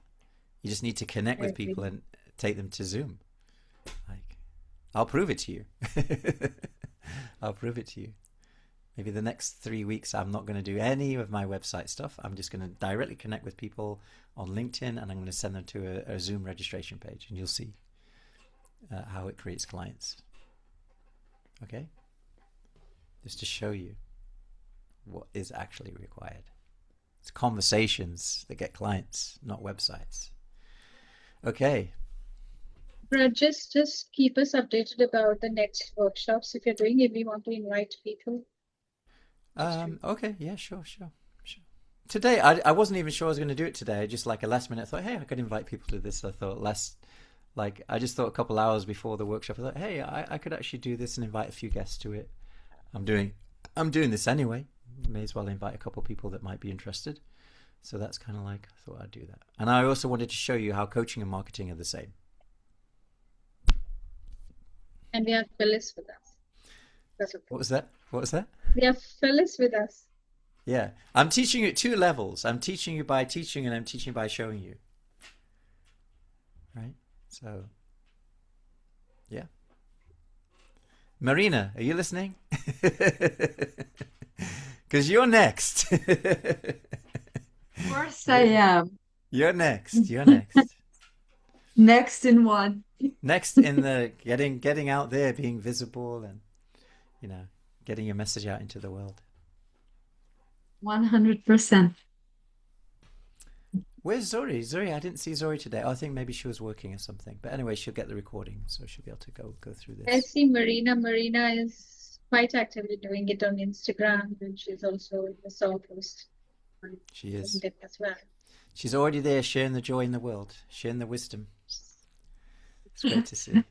Speaker 1: You just need to connect with people and take them to Zoom. Like, I'll prove it to you. I'll prove it to you. Maybe the next 3 weeks, I'm not going to do any of my website stuff. I'm just going to directly connect with people on LinkedIn, and I'm going to send them to a Zoom registration page, and you'll see how it creates clients. Okay? Just to show you what is actually required. It's conversations that get clients, not websites. Okay.
Speaker 2: Brad, just keep us updated about the next workshops if you're doing, if we want to invite people.
Speaker 1: Okay, yeah, sure. Today, I wasn't even sure I was going to do it today. Just like a last minute, I thought, hey, I could invite people to this. I thought I just thought a couple hours before the workshop, I thought, hey, I could actually do this and invite a few guests to it. I'm doing this anyway. May as well invite a couple people that might be interested. So that's kind of like, I thought I'd do that. And I also wanted to show you how coaching and marketing are the same.
Speaker 2: And we have Phyllis with us.
Speaker 1: What was that?
Speaker 2: We have Phyllis with us.
Speaker 1: Yeah. I'm teaching you at 2 levels. I'm teaching you by teaching, and I'm teaching by showing you. Right? So, yeah. Marina, are you listening? Because you're next.
Speaker 11: Of course I am.
Speaker 1: You're next.
Speaker 11: Next in what?
Speaker 1: Next in the getting out there, being visible, and getting your message out into the world.
Speaker 11: 100%.
Speaker 1: Where's Zori? I didn't see Zori today. I think maybe she was working or something. But anyway, she'll get the recording, so she'll be able to go through this.
Speaker 2: I see Marina. Marina is quite actively doing it on Instagram, and she's also in the Southwest.
Speaker 1: She is.
Speaker 2: As well.
Speaker 1: She's already there, sharing the joy in the world, sharing the wisdom. It's great to see.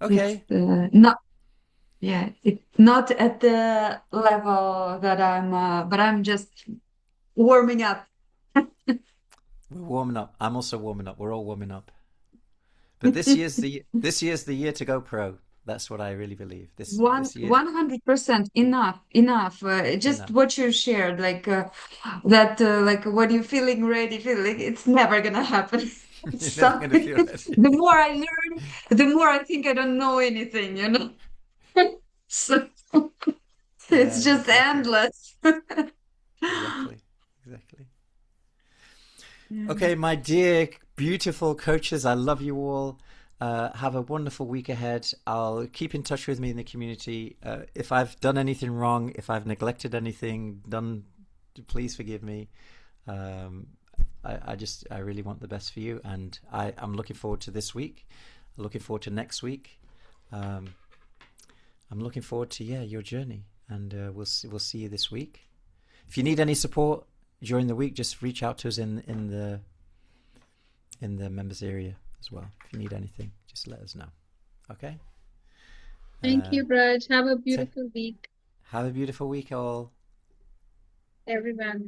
Speaker 1: Okay.
Speaker 11: It's not at the level that I'm, but I'm just warming up.
Speaker 1: We're warming up. I'm also warming up. We're all warming up. But this year's the year to go pro. That's what I really believe. This year.
Speaker 11: 100% enough. Just
Speaker 1: Enough.
Speaker 11: what you shared, like like when you're feeling ready, it's never gonna happen.
Speaker 1: You're never gonna feel that.
Speaker 11: The more I learn, the more I think I don't know anything, So it's just endless.
Speaker 1: Exactly. Okay, my dear, beautiful coaches, I love you all. Have a wonderful week ahead. I'll keep in touch with me in the community. If I've done anything wrong, if I've neglected anything, please forgive me. I really want the best for you, and I'm looking forward to this week. I'm looking forward to next week. I'm looking forward to your journey, and we'll see you this week. If you need any support during the week, just reach out to us in the members area as well. If you need anything, just let us know. Okay.
Speaker 2: Thank you, Brad. Have a beautiful week.
Speaker 1: Have a beautiful week, all.
Speaker 2: Everyone.